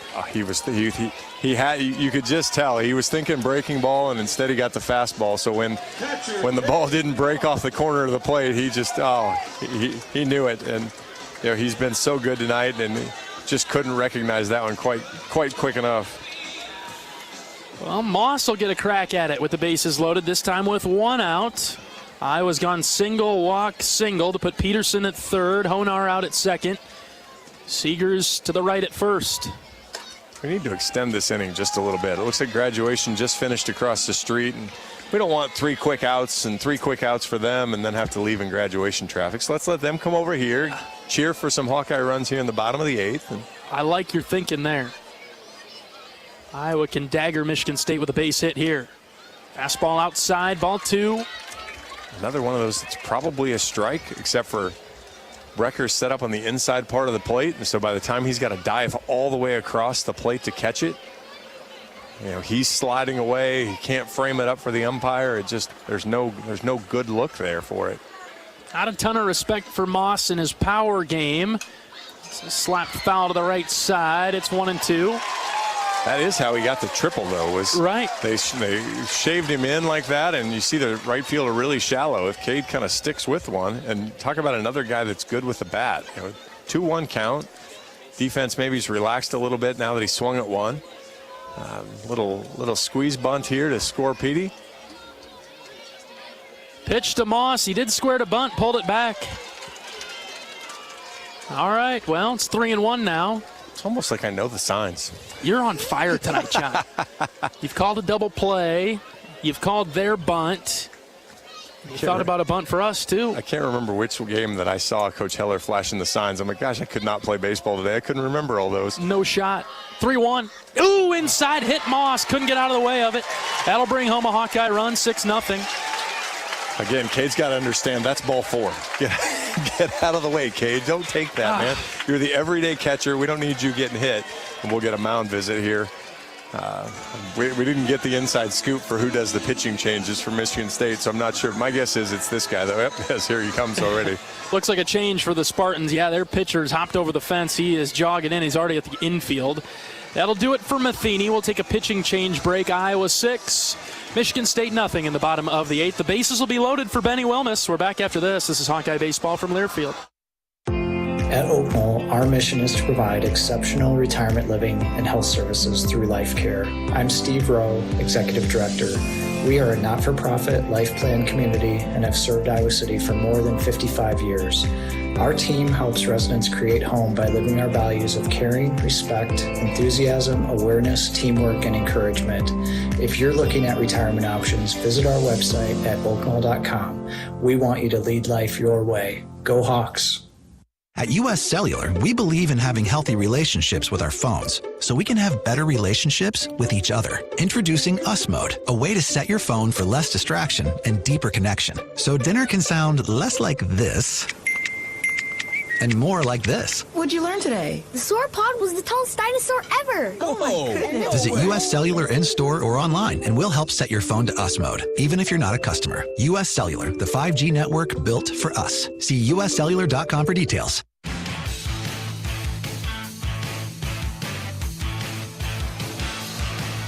He had, you could just tell he was thinking breaking ball, and instead he got the fastball. So when the ball didn't break off the corner of the plate, he just he knew it. And he's been so good tonight, and he just couldn't recognize that one quite quick enough. Well, Moss will get a crack at it with the bases loaded, this time with one out. Iowa's gone single, walk, single to put Peterson at third, Honar out at second. Seegers to the right at first. We need to extend this inning just a little bit. It looks like graduation just finished across the street, and we don't want 3 quick outs and 3 quick outs for them and then have to leave in graduation traffic. So let's let them come over here, cheer for some Hawkeye runs here in the bottom of the 8th. I like your thinking there. Iowa can dagger Michigan State with a base hit here. Fastball outside, ball 2. Another one of those that's probably a strike, except for Brecker set up on the inside part of the plate. And so by the time he's got to dive all the way across the plate to catch it, he's sliding away. He can't frame it up for the umpire. It just, there's no good look there for it. Not a ton of respect for Moss in his power game. It's a slap foul to the right side. It's 1-2. That is how he got the triple, though. Was right. They shaved him in like that, and you see the right fielder really shallow. If Cade kind of sticks with one, and talk about another guy that's good with the bat. 2-1 count. Defense maybe relaxed a little bit now that he swung at one. Little squeeze bunt here to score Petey. Pitch to Moss. He did square to bunt, pulled it back. All right, well, it's 3-1 now. It's almost like I know the signs. You're on fire tonight, John. You've called a double play. You've called their bunt. You thought about a bunt for us, too. I can't remember which game that I saw Coach Heller flashing the signs. I'm like, gosh, I could not play baseball today. I couldn't remember all those. No shot. 3-1. Ooh, inside hit Moss. Couldn't get out of the way of it. That'll bring home a Hawkeye run, 6-0. Again, Cade's got to understand that's ball 4. Get out of the way, Cade. Don't take that, man. You're the everyday catcher. We don't need you getting hit. And we'll get a mound visit here. We didn't get the inside scoop for who does the pitching changes for Michigan State, so I'm not sure. My guess is it's this guy, though. Yep, yes, here he comes already. Looks like a change for the Spartans. Yeah, their pitcher's hopped over the fence. He is jogging in. He's already at the infield. That'll do it for Matheny. We'll take a pitching change break. Iowa 6, Michigan State nothing in the bottom of the 8th. The bases will be loaded for Benny Wilmus. We're back after this. This is Hawkeye Baseball from Learfield. At Oak Knoll, our mission is to provide exceptional retirement living and health services through life care. I'm Steve Rowe, Executive Director. We are a not-for-profit life plan community and have served Iowa City for more than 55 years. Our team helps residents create home by living our values of caring, respect, enthusiasm, awareness, teamwork, and encouragement. If you're looking at retirement options, visit our website at oaknoll.com. We want you to lead life your way. Go Hawks! At US Cellular, we believe in having healthy relationships with our phones, so we can have better relationships with each other. Introducing Us Mode, a way to set your phone for less distraction and deeper connection. So dinner can sound less like this and more like this. What'd you learn today? The sauropod was the tallest dinosaur ever. Oh my goodness. Visit US Cellular in-store or online, and we'll help set your phone to Us Mode, even if you're not a customer. US Cellular, the 5G network built for us. See uscellular.com for details.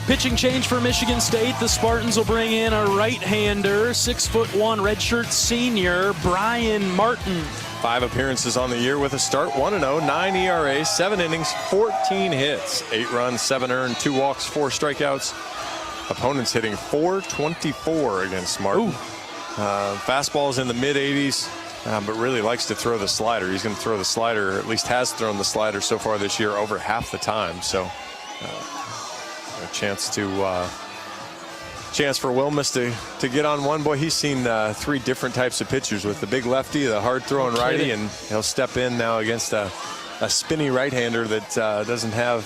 Pitching change for Michigan State. The Spartans will bring in a right-hander, 6'1", redshirt senior, Brian Martin. 5 appearances on the year with a start, 1-0, 9 ERA, 7 innings, 14 hits, 8 runs, 7 earned, 2 walks, 4 strikeouts. Opponents hitting .424 against Martin. Fastball's in the mid-80s, but really likes to throw the slider. He's going to throw the slider, or at least has thrown the slider so far this year over half the time. So a chance for Wilmus to get on one. Boy, he's seen 3 different types of pitchers, with the big lefty, the hard-throwing righty, and he'll step in now against a spinny right-hander that doesn't have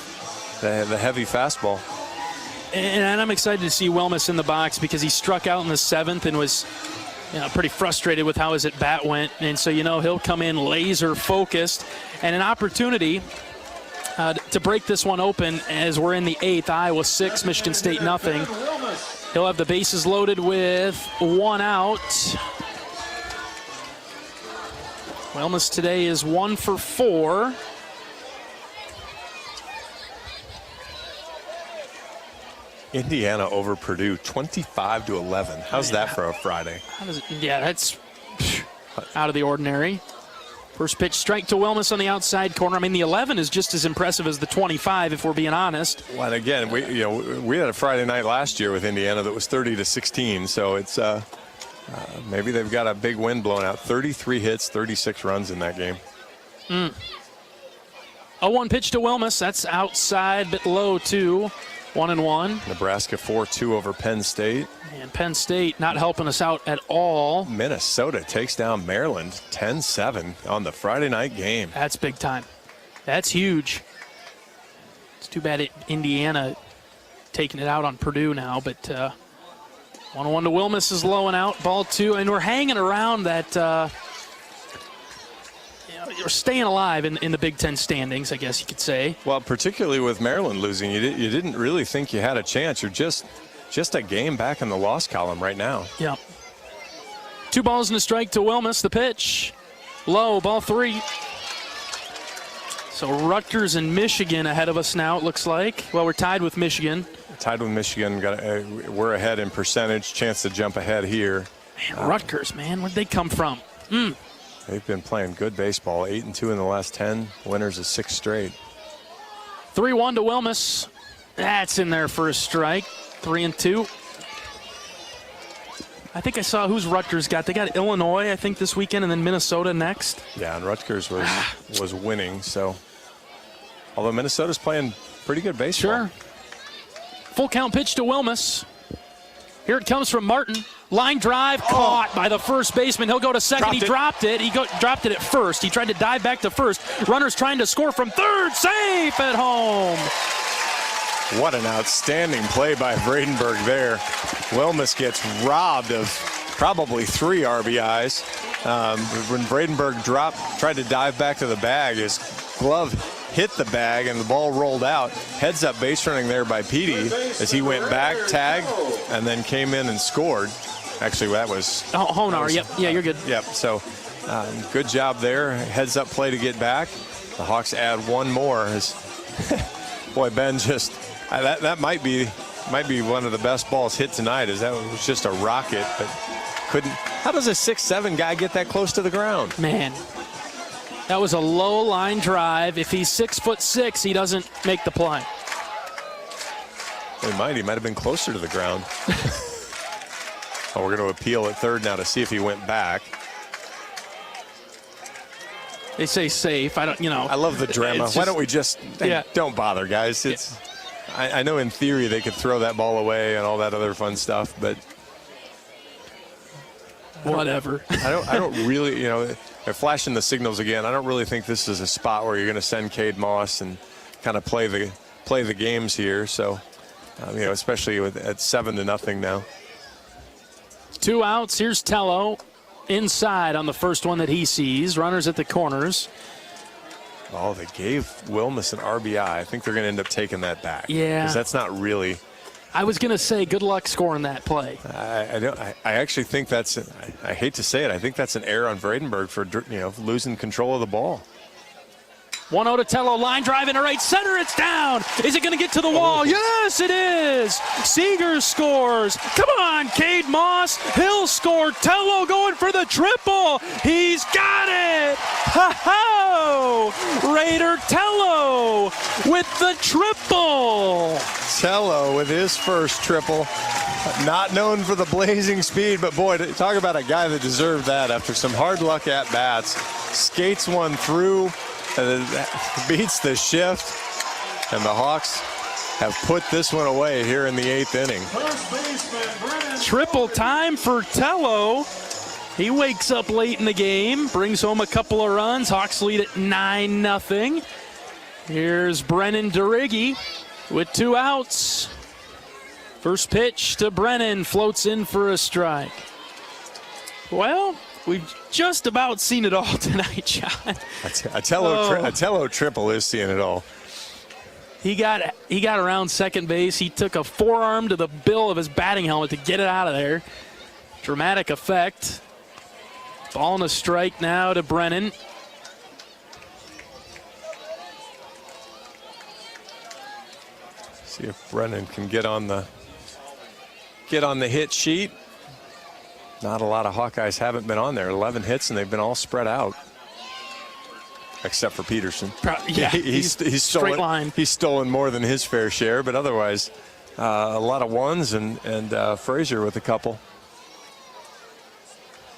the heavy fastball. And I'm excited to see Wilmus in the box, because he struck out in the 7th and was pretty frustrated with how his at-bat went. And so, he'll come in laser-focused, and an opportunity to break this one open as we're in the 8th. Iowa 6, Michigan State nothing. He'll have the bases loaded with 1 out. Wellness today is 1 for 4. Indiana over Purdue, 25-11. How's that for a Friday? That's out of the ordinary. First pitch strike to Wellness on the outside corner. I mean, the 11 is just as impressive as the 25, if we're being honest. Well, again, we had a Friday night last year with Indiana that was 30-16, so it's maybe they've got a big wind blowing out. 33 hits, 36 runs in that game. 0-1 pitch to Wellness. That's outside, bit low too. 1-1. Nebraska 4-2 over Penn State. And Penn State not helping us out at all. Minnesota takes down Maryland 10-7 on the Friday night game. That's big time. That's huge. It's too bad Indiana taking it out on Purdue now, but 1-1 to Wilmus is low and out. Ball 2, and we're hanging around that. You're staying alive in the Big Ten standings, I guess you could say. Well, particularly with Maryland losing, you didn't really think you had a chance. You're just a game back in the loss column right now. Yeah. 2 balls and a strike to Wilmus. The pitch. Low, ball 3. So Rutgers and Michigan ahead of us now, it looks like. Well, we're tied with Michigan. We're ahead in percentage. Chance to jump ahead here. Man, Rutgers, man, where'd they come from? They've been playing good baseball. 8-2 in the last 10. Winners of 6 straight. 3-1 to Wilmus. That's in there for a strike. 3-2. I think I saw who's Rutgers got. They got Illinois, I think, this weekend, and then Minnesota next. Yeah, and Rutgers was winning. So, although Minnesota's playing pretty good baseball. Sure. Full count pitch to Wilmus. Here it comes from Martin. Line drive caught by the first baseman. He'll go to second. Dropped it. He dropped it at first. He tried to dive back to first. Runners trying to score from third. Safe at home. What an outstanding play by Vredenberg there. Wilmus gets robbed of probably 3 RBIs. When Vredenberg tried to dive back to the bag, his glove hit the bag and the ball rolled out. Heads up base running there by Petey as he went back, tagged, and then came in and scored. Actually, that was Honar. Yep. Yeah, you're good. Yep. So good job there. Heads up play to get back. The Hawks add 1 more. Boy, Ben just that might be one of the best balls hit tonight. That was just a rocket, but couldn't. How does a 6'7" guy get that close to the ground? Man, that was a low line drive. If he's 6'6", he doesn't make the play. He might have been closer to the ground. We're going to appeal at third now to see if he went back. They say safe. I love the drama. Why don't we just don't bother, guys? I know in theory they could throw that ball away and all that other fun stuff, but whatever. I don't really, they're flashing the signals again. I don't really think this is a spot where you're going to send Cade Moss and kind of play the games here. So, especially at 7-0 now. 2 outs. Here's Tello inside on the first one that he sees. Runners at the corners. Oh, they gave Wilmus an RBI. I think they're going to end up taking that back. Yeah. Because that's not really. I was going to say good luck scoring that play. I actually think that's. I hate to say it. I think that's an error on Vredenberg for losing control of the ball. 1-0 to Tello, line drive into right center, it's down. Is it going to get to the wall? Yes, it is. Seeger scores. Come on, Cade Moss. He'll score. Tello going for the triple. He's got it. Ha-ho! Raider Tello with the triple. Tello with his first triple. Not known for the blazing speed, but boy, talk about a guy that deserved that after some hard luck at bats. Skates one through. Beats the shift, and the Hawks have put this one away here in the 8th inning. Triple time for Tello. He wakes up late in the game, brings home a couple of runs. Hawks lead at 9-0. Here's Brennan DeRiggi with 2 outs. First pitch to Brennan, floats in for a strike. Well, we've just about seen it all tonight, John. A Tello triple is seeing it all. He got around second base. He took a forearm to the bill of his batting helmet to get it out of there. Dramatic effect. Ball and a strike now to Brennan. See if Brennan can get on the hit sheet. Not a lot of Hawkeyes haven't been on there. 11 hits, and they've been all spread out. Except for Peterson. Yeah, he's straight line. He's stolen more than his fair share, but otherwise, a lot of ones, and Frazier with a couple.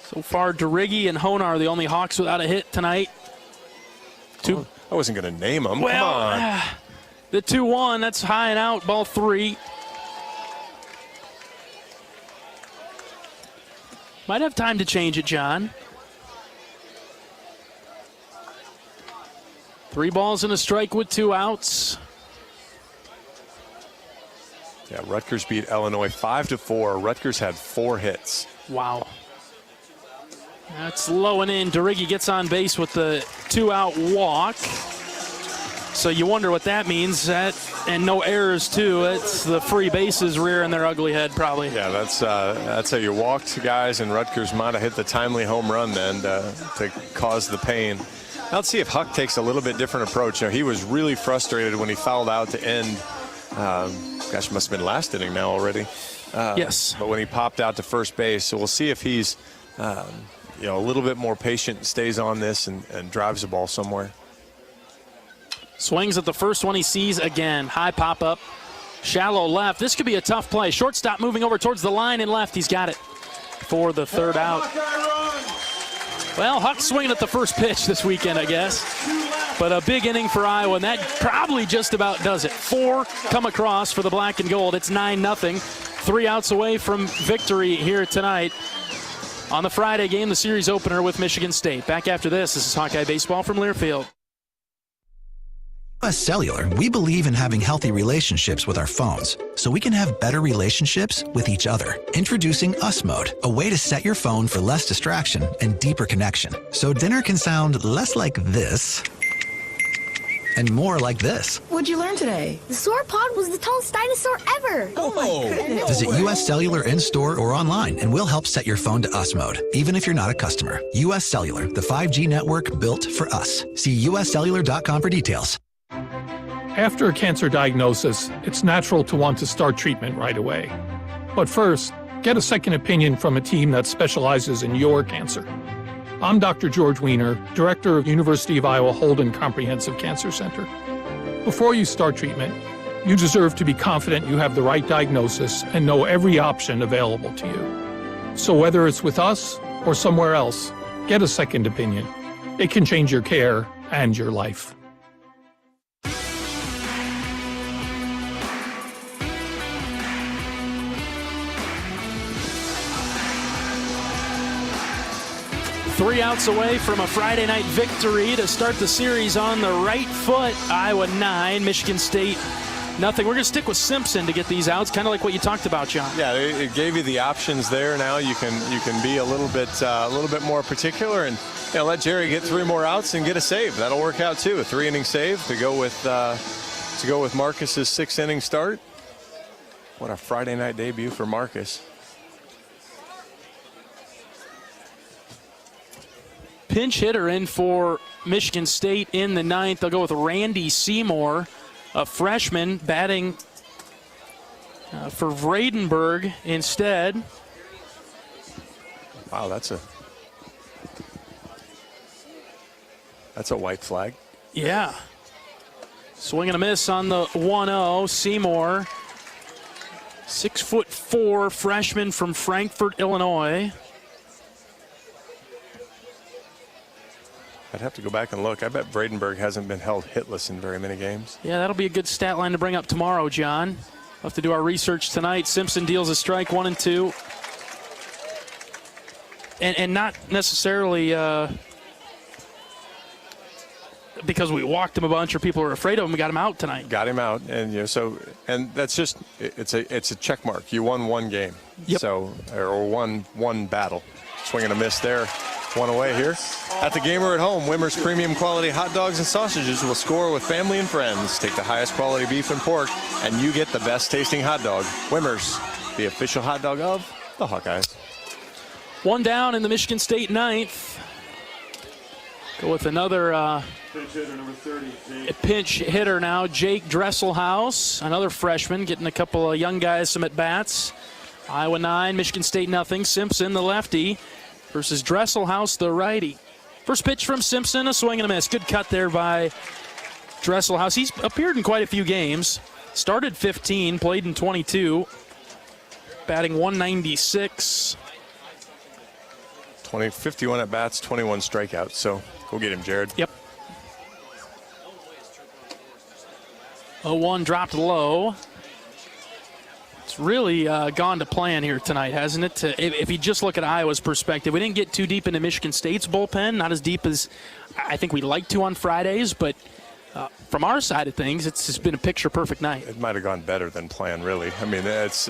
So far, DeRiggi and Honar are the only Hawks without a hit tonight. I wasn't going to name them. Well, Come on. The 2-1, that's high and out, ball 3. Might have time to change it, John. 3 balls and a strike with 2 outs. Yeah, Rutgers beat Illinois 5-4. Rutgers had 4 hits. Wow. That's low and in. DeRiggi gets on base with the 2-out walk. So you wonder what that means. And no errors, too. It's the free bases rearing their ugly head, probably. Yeah, that's how you walked guys, and Rutgers might have hit the timely home run then to cause the pain. Now let's see if Huck takes a little bit different approach. You know, he was really frustrated when he fouled out to end. Gosh, must have been last inning now already. Yes. But when he popped out to first base, so we'll see if he's a little bit more patient, stays on this, and drives the ball somewhere. Swings at the first one he sees again. High pop-up, shallow left. This could be a tough play. Shortstop moving over towards the line and left. He's got it for the 3rd out. Well, Huck swinging at the first pitch this weekend, I guess. But a big inning for Iowa, and that probably just about does it. 4 come across for the black and gold. It's 9-0. 3 outs away from victory here tonight on the Friday game, the series opener with Michigan State. Back after this is Hawkeye Baseball from Learfield. US Cellular, we believe in having healthy relationships with our phones, so we can have better relationships with each other. Introducing Us Mode, a way to set your phone for less distraction and deeper connection. So dinner can sound less like this and more like this. What'd you learn today? The sauropod was the tallest dinosaur ever. Oh my goodness. Visit US Cellular in-store or online, and we'll help set your phone to Us Mode, even if you're not a customer. US Cellular, the 5G network built for us. See uscellular.com for details. After a cancer diagnosis, it's natural to want to start treatment right away. But first, get a second opinion from a team that specializes in your cancer. I'm Dr. George Weiner, Director of University of Iowa Holden Comprehensive Cancer Center. Before you start treatment, you deserve to be confident you have the right diagnosis and know every option available to you. So whether it's with us or somewhere else, get a second opinion. It can change your care and your life. Three outs away from a Friday night victory to start the series on the right foot. Iowa 9, Michigan State nothing. We're going to stick with Simpson to get these outs, kind of like what you talked about, John. Yeah, it gave you the options there. Now you can be a little bit more particular and let Jerry get 3 more outs and get a save. That'll work out too. A 3-inning save to go with Marcus's 6-inning start. What a Friday night debut for Marcus. Pinch hitter in for Michigan State in the 9th. They'll go with Randy Seymour, a freshman, batting for Vredenberg instead. Wow, that's a white flag. Yeah. Swing and a miss on the 1-0. Seymour, 6'4", freshman from Frankfort, Illinois. I'd have to go back and look. I bet Vredenberg hasn't been held hitless in very many games. Yeah, that'll be a good stat line to bring up tomorrow, John. We'll have to do our research tonight. Simpson deals a strike, 1 and 2. And not necessarily because we walked him a bunch or people were afraid of him. We got him out tonight. Got him out, and and that's just it's a check mark. You won 1 game, yep. Or one battle. Swing and a miss there. 1 away here. At the game or at home, Wimmer's premium quality hot dogs and sausages will score with family and friends. Take the highest quality beef and pork, and you get the best tasting hot dog. Wimmer's, the official hot dog of the Hawkeyes. One down in the Michigan State ninth. Go with another pinch hitter now, Jake Dresselhaus, another freshman, getting a couple of young guys some at-bats. Iowa 9, Michigan State nothing. Simpson, the lefty, versus Dresselhaus, the righty. First pitch from Simpson, a swing and a miss. Good cut there by Dresselhaus. He's appeared in quite a few games. Started 15, played in 22. Batting 196. 51 at-bats, 21 strikeouts. So go get him, Jared. Yep. 0-1 dropped low. It's really gone to plan here tonight, hasn't it? If you just look at Iowa's perspective, we didn't get too deep into Michigan State's bullpen, not as deep as I think we'd like to on Fridays, but from our side of things, it's just been a picture-perfect night. It might have gone better than planned, really. I mean, it's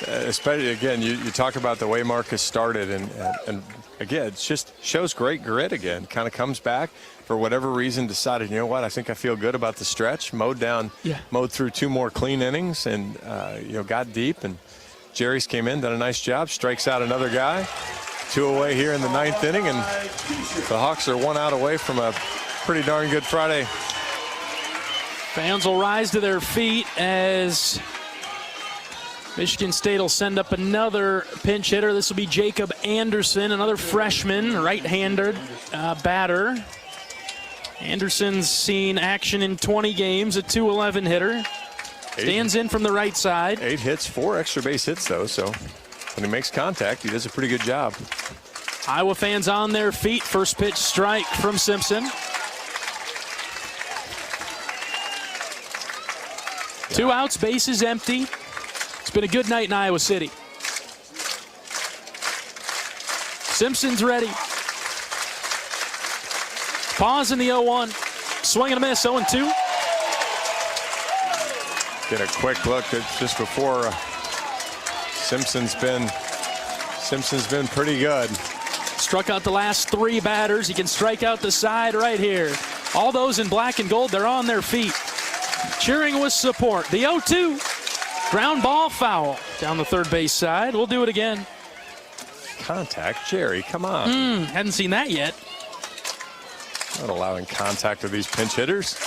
especially, again, you talk about the way Marcus started, and again, it just shows great grit again. Kind of comes back, for whatever reason, decided, you know what, I think I feel good about the stretch. Mowed through 2 more clean innings, and got deep. And Jerry's came in, done a nice job, strikes out another guy. 2 away here in the 9th inning, and the Hawks are 1 out away from a pretty darn good Friday. Fans will rise to their feet as Michigan State will send up another pinch hitter. This will be Jacob Anderson, another freshman, right-handed batter. Anderson's seen action in 20 games, a .211 hitter. Stands in from the right side. 8 hits, 4 extra base hits, though, so when he makes contact, he does a pretty good job. Iowa fans on their feet. First pitch strike from Simpson. 2 outs, bases empty. It's been a good night in Iowa City. Simpson's ready. Pause in the 0-1. Swing and a miss, 0-2. Get a quick look at just before Simpson's been pretty good. Struck out the last 3 batters. He can strike out the side right here. All those in black and gold, they're on their feet. Cheering with support. The 0-2. Ground ball foul down the third base side. We'll do it again. Contact, Jerry, come on. Hadn't seen that yet. Not allowing contact with these pinch hitters.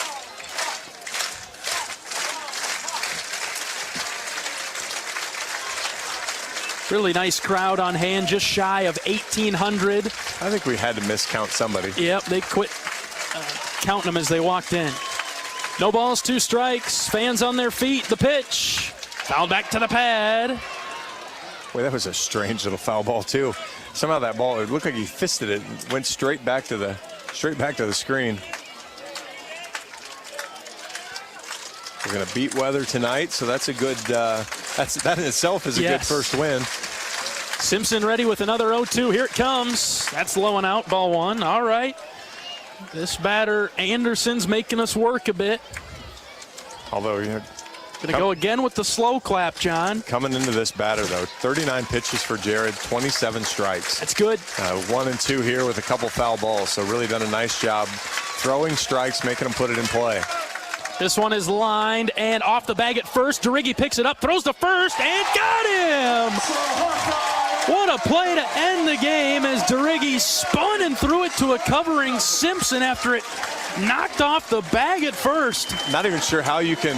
Really nice crowd on hand, just shy of 1,800. I think we had to miscount somebody. Yep, they quit counting them as they walked in. No balls, 2 strikes. Fans on their feet. The pitch. Fouled back to the pad. Boy, that was a strange little foul ball, too. Somehow that ball, it looked like he fisted it and went straight back to the screen. We're going to beat weather tonight, so that's a good, that in itself is a good first win. Simpson ready with another 0-2. Here it comes. That's low and out, ball 1. All right. This batter, Anderson's making us work a bit. Although, going to go again with the slow clap, John. Coming into this batter, though, 39 pitches for Jared, 27 strikes. That's good. 1 and 2 here with a couple foul balls, so really done a nice job throwing strikes, making them put it in play. This one is lined and off the bag at first. Deriggi picks it up, throws to first, and got him! What a play to end the game as Deriggi spun and threw it to a covering Simpson after it knocked off the bag at first. Not even sure how you can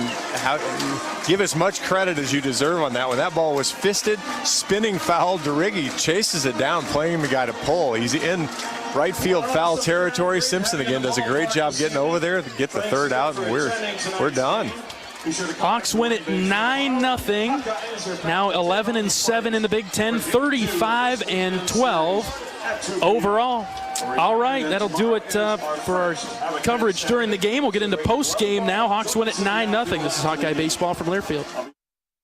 give as much credit as you deserve on that one. That ball was fisted, spinning foul. Deriggi chases it down, playing the guy to pull. He's in right field foul territory. Simpson again does a great job getting over there to get the 3rd out, and we're done. Hawks win it 9-0. Now 11-7 in the Big Ten, 35-12 overall. All right, that'll do it for our coverage during the game. We'll get into post-game now. Hawks win it 9-0. This is Hawkeye Baseball from Learfield.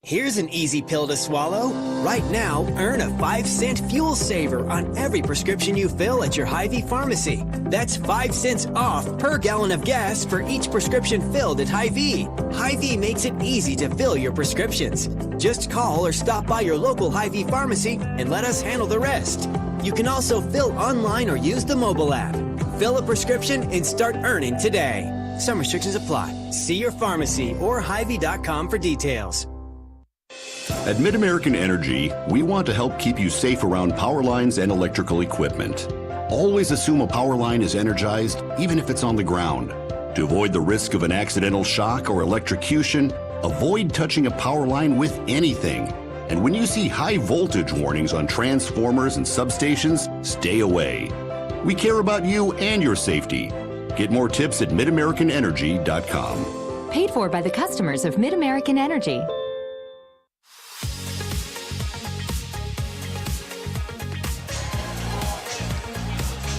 Here's an easy pill to swallow. Right now, earn a 5-cent fuel saver on every prescription you fill at your Hy-Vee pharmacy. That's 5 cents off per gallon of gas for each prescription filled at Hy-Vee. Hy-Vee makes it easy to fill your prescriptions. Just call or stop by your local Hy-Vee pharmacy and let us handle the rest. You can also fill online or use the mobile app. Fill a prescription and start earning today. Some restrictions apply. See your pharmacy or Hy-Vee.com for details. At Mid-American Energy, we want to help keep you safe around power lines and electrical equipment. Always assume a power line is energized, even if it's on the ground. To avoid the risk of an accidental shock or electrocution, avoid touching a power line with anything. And when you see high voltage warnings on transformers and substations, stay away. We care about you and your safety. Get more tips at midamericanenergy.com. Paid for by the customers of Mid-American Energy.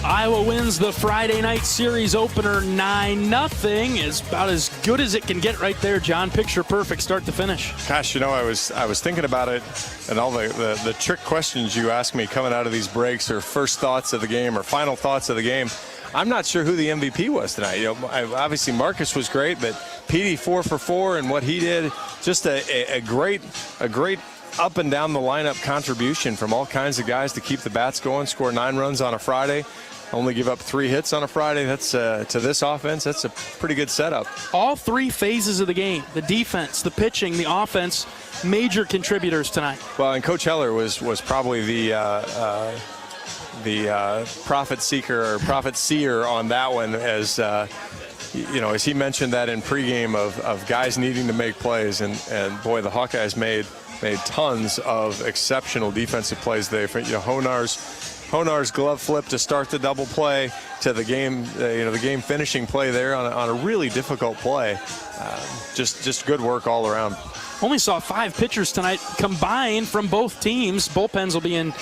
Iowa wins the Friday night series opener 9-0. Is about as good as it can get right there, John. Picture perfect start to finish. Gosh, you know, I was thinking about it, and all the trick questions you ask me coming out of these breaks, or first thoughts of the game, or final thoughts of the game. I'm not sure who the MVP was tonight. You know, obviously Marcus was great, but Petey 4 for 4, and what he did, just a great up and down the lineup contribution from all kinds of guys to keep the bats going. Score 9 runs on a Friday. Only give up 3 hits on a Friday. That's to this offense, that's a pretty good setup. All 3 phases of the game, the defense, the pitching, the offense, major contributors tonight. Well, and Coach Heller was probably the profit seeker or profit seer on that one, as you know, as he mentioned that in pregame of guys needing to make plays, and boy, the Hawkeyes made tons of exceptional defensive plays there. You know, Honar's glove flip to start the double play, to the game, the game finishing play there on a really difficult play. Just good work all around. Only saw 5 pitchers tonight combined from both teams. Bullpens will be in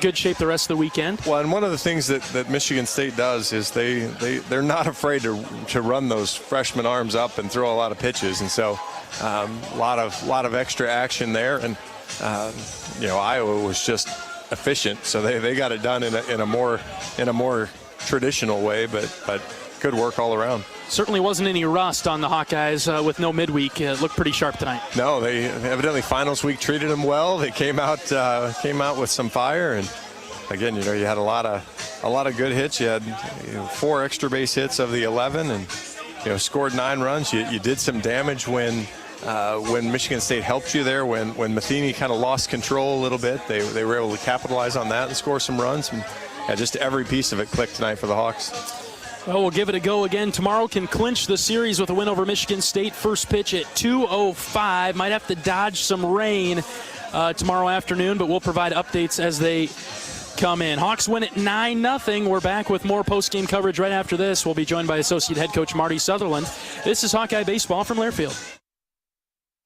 good shape the rest of the weekend. Well, and one of the things that Michigan State does is they're not afraid to run those freshman arms up and throw a lot of pitches, and so a lot of extra action there. And you know, Iowa was just efficient, so they got it done in a more traditional way, but good work all around. Certainly wasn't any rust on the Hawkeyes with no midweek. It looked pretty sharp tonight. No, they evidently finals week treated them well. They came out with some fire, and again, you know, you had a lot of good hits. You had 4 extra base hits of the 11, and you know, scored 9 runs. You did some damage when Michigan State helped you there. When Matheny kind of lost control a little bit, they were able to capitalize on that and score some runs. And just every piece of it clicked tonight for the Hawks. Well, we'll give it a go again tomorrow. Can clinch the series with a win over Michigan State. First pitch at 2:05. Might have to dodge some rain tomorrow afternoon, but we'll provide updates as they come in. Hawks win at 9-0. We're back with more post-game coverage right after this. We'll be joined by Associate Head Coach Marty Sutherland. This is Hawkeye Baseball from Learfield.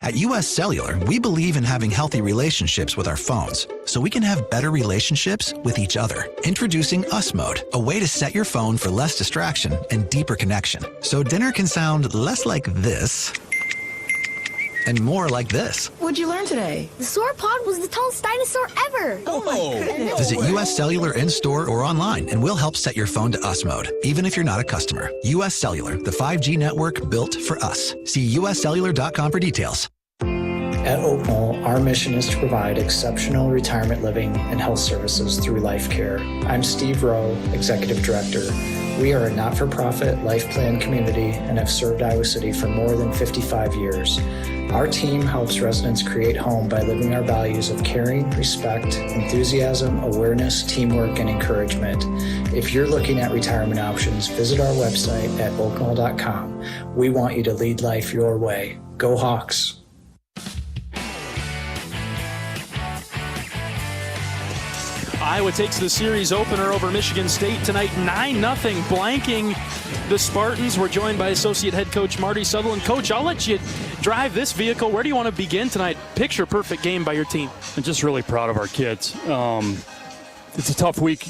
At US Cellular, we believe in having healthy relationships with our phones, so we can have better relationships with each other. Introducing Us Mode, a way to set your phone for less distraction and deeper connection. So dinner can sound less like this and more like this. What'd you learn today? The sauropod was the tallest dinosaur ever. Oh my goodness. Visit US Cellular in-store or online, and we'll help set your phone to Us Mode, even if you're not a customer. US Cellular, the 5G network built for us. See uscellular.com for details. At Oak Knoll, our mission is to provide exceptional retirement living and health services through life care. I'm Steve Rowe, Executive Director. We are a not-for-profit life plan community and have served Iowa City for more than 55 years. Our team helps residents create home by living our values of caring, respect, enthusiasm, awareness, teamwork, and encouragement. If you're looking at retirement options, visit our website at oakknoll.com. We want you to lead life your way. Go Hawks! Iowa takes the series opener over Michigan State tonight, 9-0, blanking the Spartans. We're joined by Associate Head Coach Marty Sutherland. Coach, I'll let you drive this vehicle. Where do you want to begin tonight? Picture perfect game by your team. I'm just really proud of our kids. It's a tough week.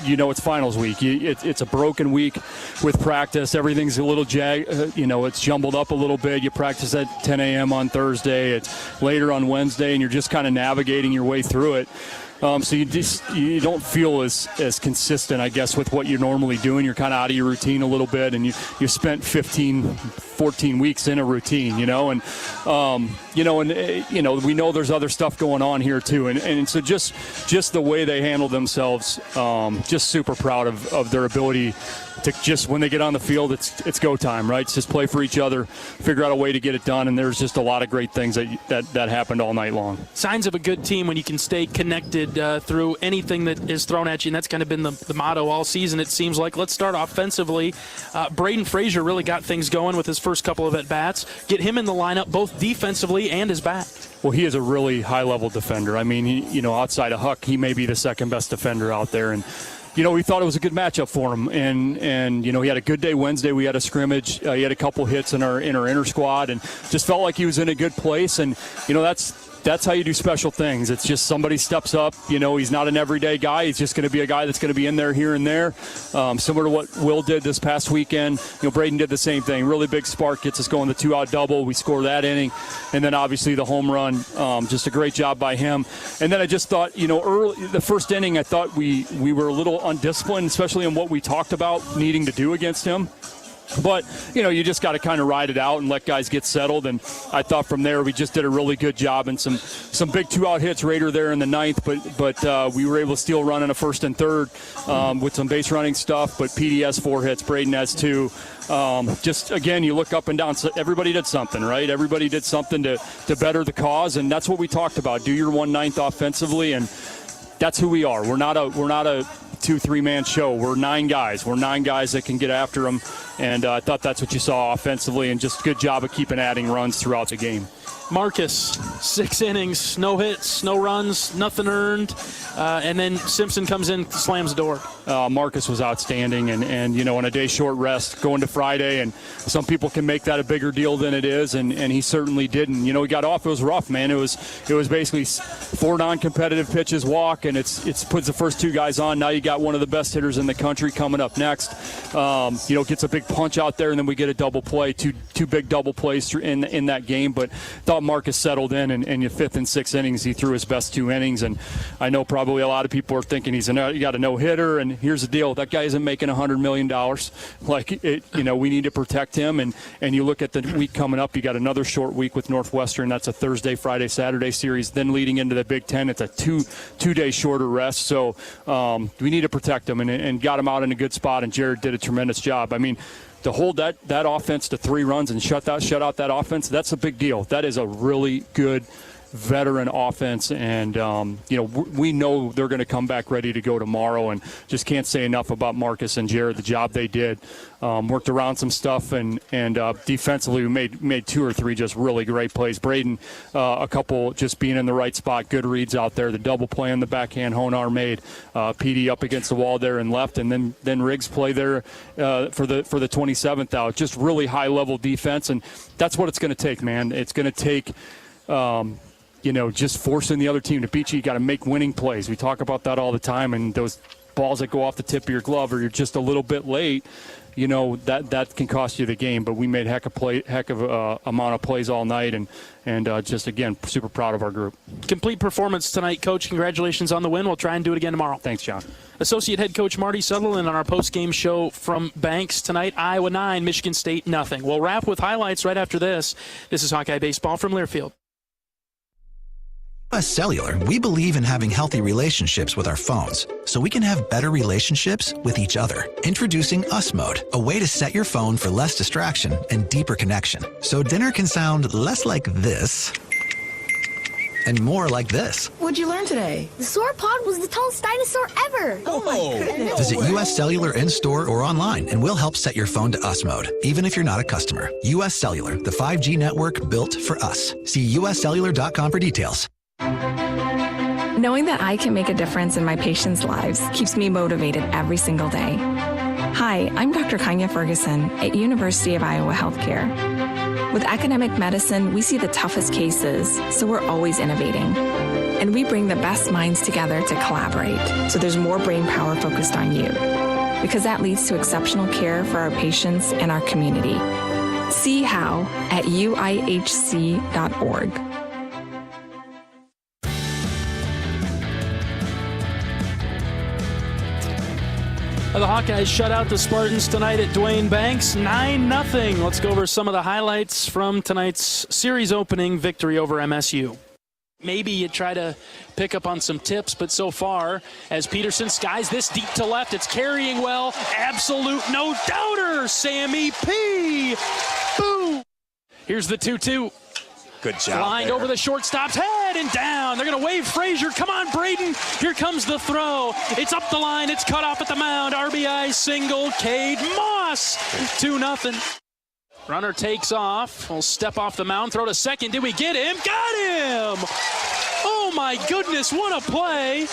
You know, it's finals week. It's a broken week with practice. Everything's a little it's jumbled up a little bit. You practice at 10 a.m. on Thursday. It's later on Wednesday, and you're just kind of navigating your way through it. So you don't feel as consistent, I guess, with what you're normally doing. You're kind of out of your routine a little bit, and you spent 15 14 weeks in a routine, we know there's other stuff going on here too. And so just the way they handle themselves, just super proud of their ability to just, when they get on the field, it's go time, right? It's just play for each other, figure out a way to get it done, and there's just a lot of great things that happened all night long. Signs of a good team when you can stay connected through anything that is thrown at you, and that's kind of been the motto all season, it seems like. Let's start offensively. Braden Frazier really got things going with his first couple of at-bats. Get him in the lineup both defensively and his bat. Well, he is a really high-level defender. I mean, outside of Huck, he may be the second best defender out there, and we thought it was a good matchup for him, and he had a good day Wednesday. We had a scrimmage. He had a couple hits in our inner squad, and just felt like he was in a good place. And that's how you do special things. It's just somebody steps up. He's not an everyday guy. He's just going to be a guy that's going to be in there here and there, similar to what Will did this past weekend. Braden did the same thing. Really big spark, gets us going, the 2-out double. We score that inning, and then obviously the home run. Just a great job by him. And then I just thought, early the first inning, I thought we were a little undisciplined, especially in what we talked about needing to do against him. But, you just got to kind of ride it out and let guys get settled. And I thought from there we just did a really good job, and some big 2-out hits. Rader there in the ninth, but we were able to steal run in a first and third with some base running stuff. But PD has 4 hits, Braden has 2. Just, again, you look up and down. So everybody did something, right? Everybody did something to better the cause, and that's what we talked about. Do your 1/9 offensively, and that's who we are. We're not a 2-3-man show. We're 9 guys. We're 9 guys that can get after them, and I thought that's what you saw offensively, and just good job of keeping adding runs throughout the game. Marcus, 6 innings, no hits, no runs, nothing earned, and then Simpson comes in, slams the door. Marcus was outstanding, and on a day short rest, going to Friday, and some people can make that a bigger deal than it is, and he certainly didn't. He got off, it was rough, man. It was basically 4 non-competitive pitches, walk, and it's puts the first 2 guys on. Now you got one of the best hitters in the country coming up next. Gets a big punch out there, and then we get a double play, two big double plays in that game. But thought Marcus settled in your 5th and 6th innings, he threw his best 2 innings, and I know probably a lot of people are thinking he got a no-hitter, and here's the deal: that guy isn't making $100 million. We need to protect him, and you look at the week coming up. You got another short week with Northwestern. That's a Thursday, Friday, Saturday series. Then leading into the Big Ten, it's a two-day shorter rest. So we need to protect him, and got him out in a good spot. And Jared did a tremendous job. I mean, to hold that offense to 3 runs and shut out that offense, that's a big deal. That is a really good veteran offense, and we know they're going to come back ready to go tomorrow, and just can't say enough about Marcus and Jared, the job they did. Worked around some stuff, and defensively we made 2 or 3 just really great plays. Braden, a couple just being in the right spot, good reads out there, the double play on the backhand Honar made, PD up against the wall there and left, and then Riggs play there for the 27th out. Just really high level defense, and that's what it's going to take, man. It's going to take just forcing the other team to beat you. You got to make winning plays. We talk about that all the time, and those balls that go off the tip of your glove, or you're just a little bit late, that can cost you the game. But we made heck of amount of plays all night, and just, again, super proud of our group. Complete performance tonight, Coach. Congratulations on the win. We'll try and do it again tomorrow. Thanks, John. Associate head coach Marty Sutherland on our post-game show from Banks tonight. Iowa 9, Michigan State nothing. We'll wrap with highlights right after this. This is Hawkeye Baseball from Learfield. US Cellular, we believe in having healthy relationships with our phones, so we can have better relationships with each other. Introducing Us Mode, a way to set your phone for less distraction and deeper connection. So dinner can sound less like this and more like this. What'd you learn today? The sauropod was the tallest dinosaur ever. Oh my goodness. Visit US Cellular in-store or online, and we'll help set your phone to Us Mode, even if you're not a customer. US Cellular, the 5G network built for us. See uscellular.com for details. Knowing that I can make a difference in my patients' lives keeps me motivated every single day. Hi, I'm Dr. Kanya Ferguson at University of Iowa Healthcare. With academic medicine, we see the toughest cases, so we're always innovating. And we bring the best minds together to collaborate, so there's more brain power focused on you. Because that leads to exceptional care for our patients and our community. See how at uihc.org. The Hawkeyes shut out the Spartans tonight at Dwayne Banks, 9-0. Let's go over some of the highlights from tonight's series opening victory over MSU. Maybe you try to pick up on some tips, but so far, as Peterson skies this deep to left, it's carrying well. Absolute no-doubter, Sammy P. Boom! Here's the 2-2. Good job. Lined over the shortstop's head and down. They're going to wave Frazier. Come on, Braden. Here comes the throw. It's up the line. It's cut off at the mound. RBI single. Cade Moss. 2-0. Runner takes off. Will step off the mound. Throw to second. Did we get him? Got him! Oh, my goodness. What a play.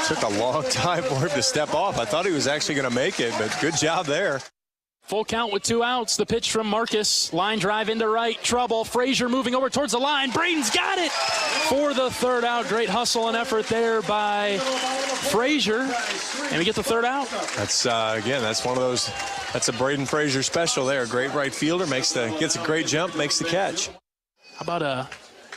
Took a long time for him to step off. I thought he was actually going to make it, but good job there. Full count with 2 outs. The pitch from Marcus. Line drive into right. Trouble. Frazier moving over towards the line. Braden's got it for the 3rd out. Great hustle and effort there by Frazier. And we get the 3rd out. That's, again, that's one of those, that's a Braden Frazier special there. Great right fielder. Gets a great jump, makes the catch. How about a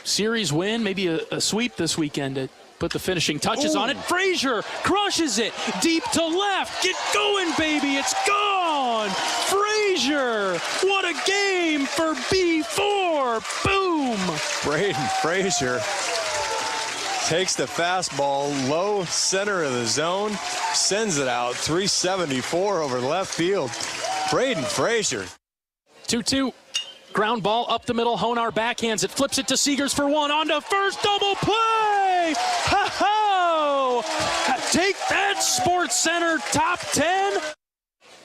series win? Maybe a sweep this weekend to put the finishing touches on it. Frazier crushes it deep to left. Get going, baby. It's gone. Frazier. What a game for B4. Boom. Braden Frazier takes the fastball low center of the zone, sends it out 374 over the left field. Braden Frazier. 2-2. Ground ball up the middle. Honar backhands it. Flips it to Seegers for 1. On to first. Double play. Ha-ho! Take that, Sports Center top 10.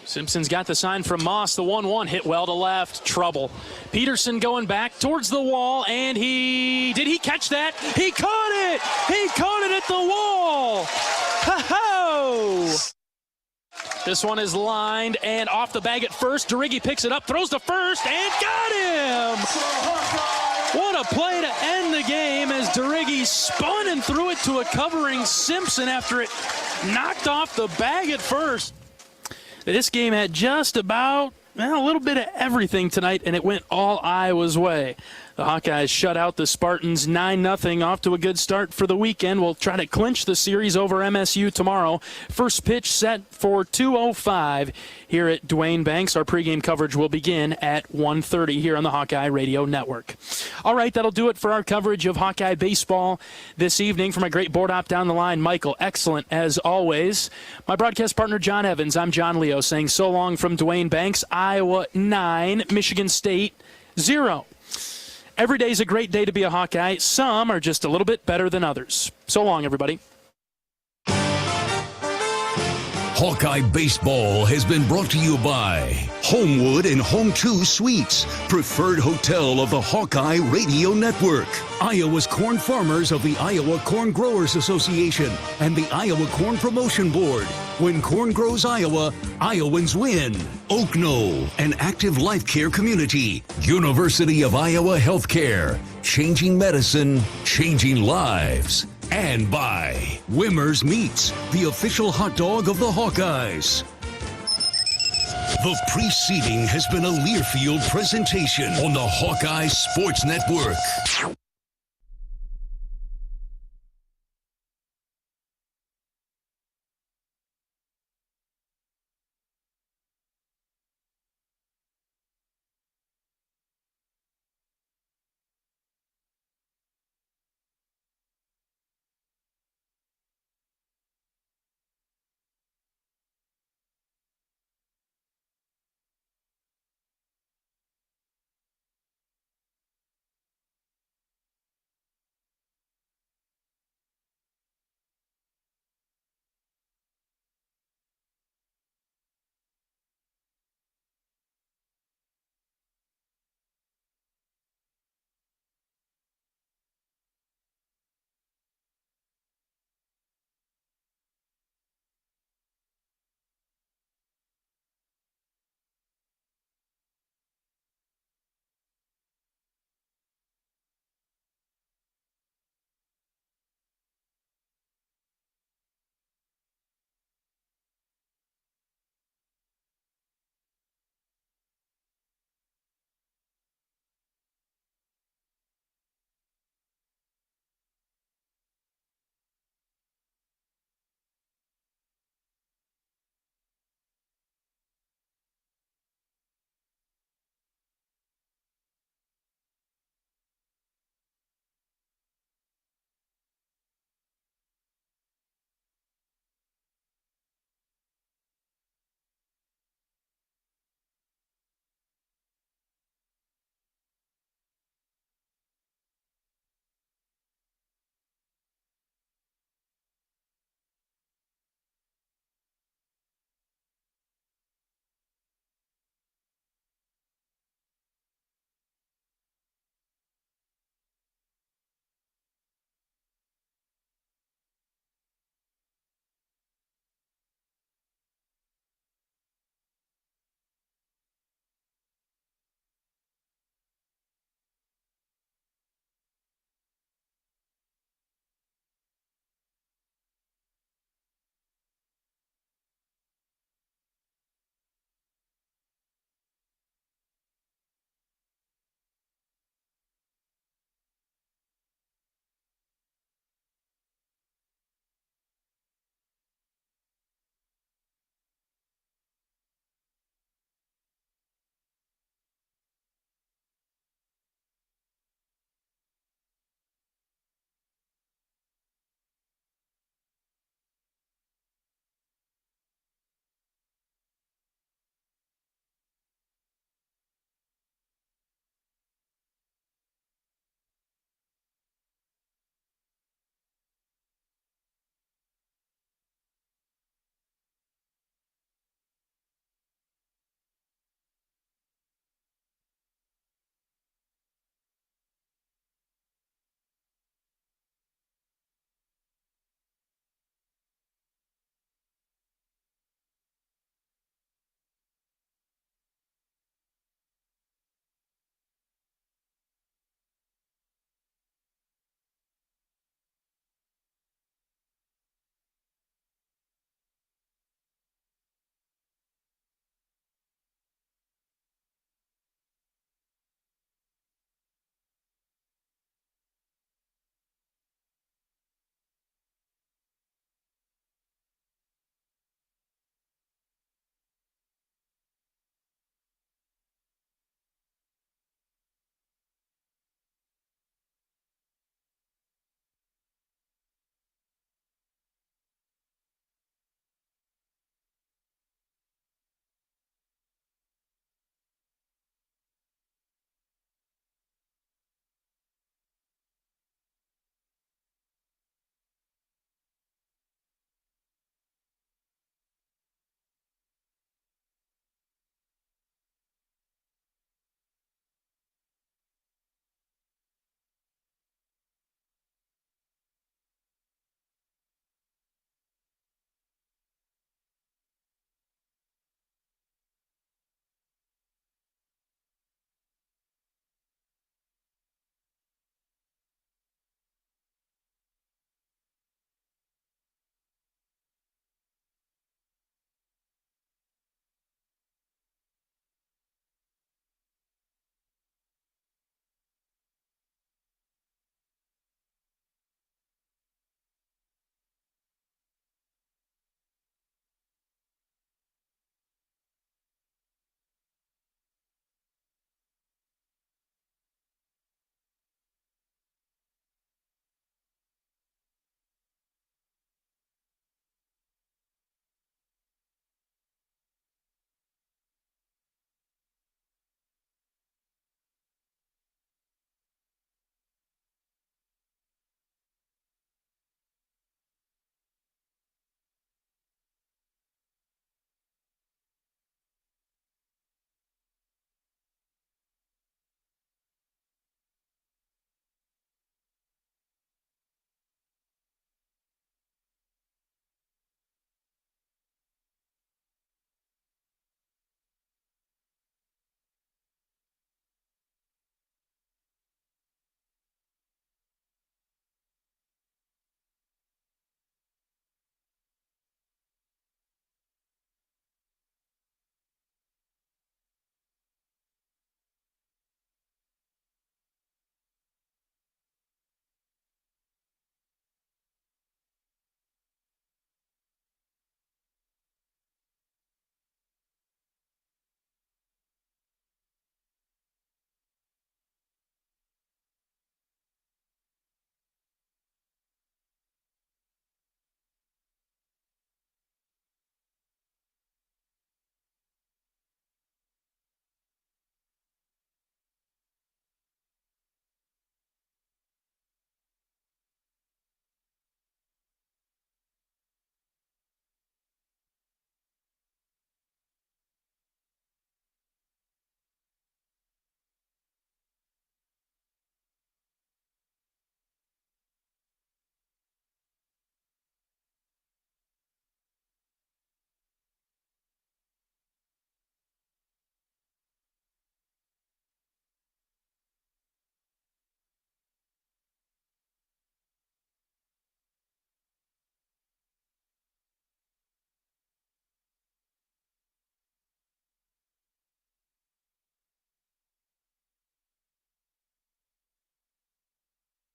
Simpson's got the sign from Moss. The 1-1 hit well to left. Trouble. Peterson going back towards the wall, and did he catch that? He caught it! He caught it at the wall! Ha-ho! This one is lined and off the bag at first. DeRiggi picks it up, throws to first, and got him! What a play to end the game as DeRiggi spun and threw it to a covering Simpson after it knocked off the bag at first. This game had just about a little bit of everything tonight, and it went all Iowa's way. The Hawkeyes shut out the Spartans 9-0, off to a good start for the weekend. We'll try to clinch the series over MSU tomorrow. First pitch set for 2:05 here at Dwayne Banks. Our pregame coverage will begin at 1:30 here on the Hawkeye Radio Network. All right, that'll do it for our coverage of Hawkeye baseball this evening. For my great board op down the line, Michael, excellent as always. My broadcast partner, John Evans, I'm John Leo, saying so long from Dwayne Banks. Iowa 9, Michigan State 0. Every day is a great day to be a Hawkeye. Some are just a little bit better than others. So long, everybody. Hawkeye Baseball has been brought to you by Homewood and Home 2 Suites, preferred hotel of the Hawkeye Radio Network, Iowa's corn farmers of the Iowa Corn Growers Association, and the Iowa Corn Promotion Board. When corn grows Iowa, Iowans win. Oak Knoll, an active life care community. University of Iowa Healthcare, changing medicine, changing lives. And by Wimmer's Meats, the official hot dog of the Hawkeyes. The preceding has been a Learfield presentation on the Hawkeye Sports Network.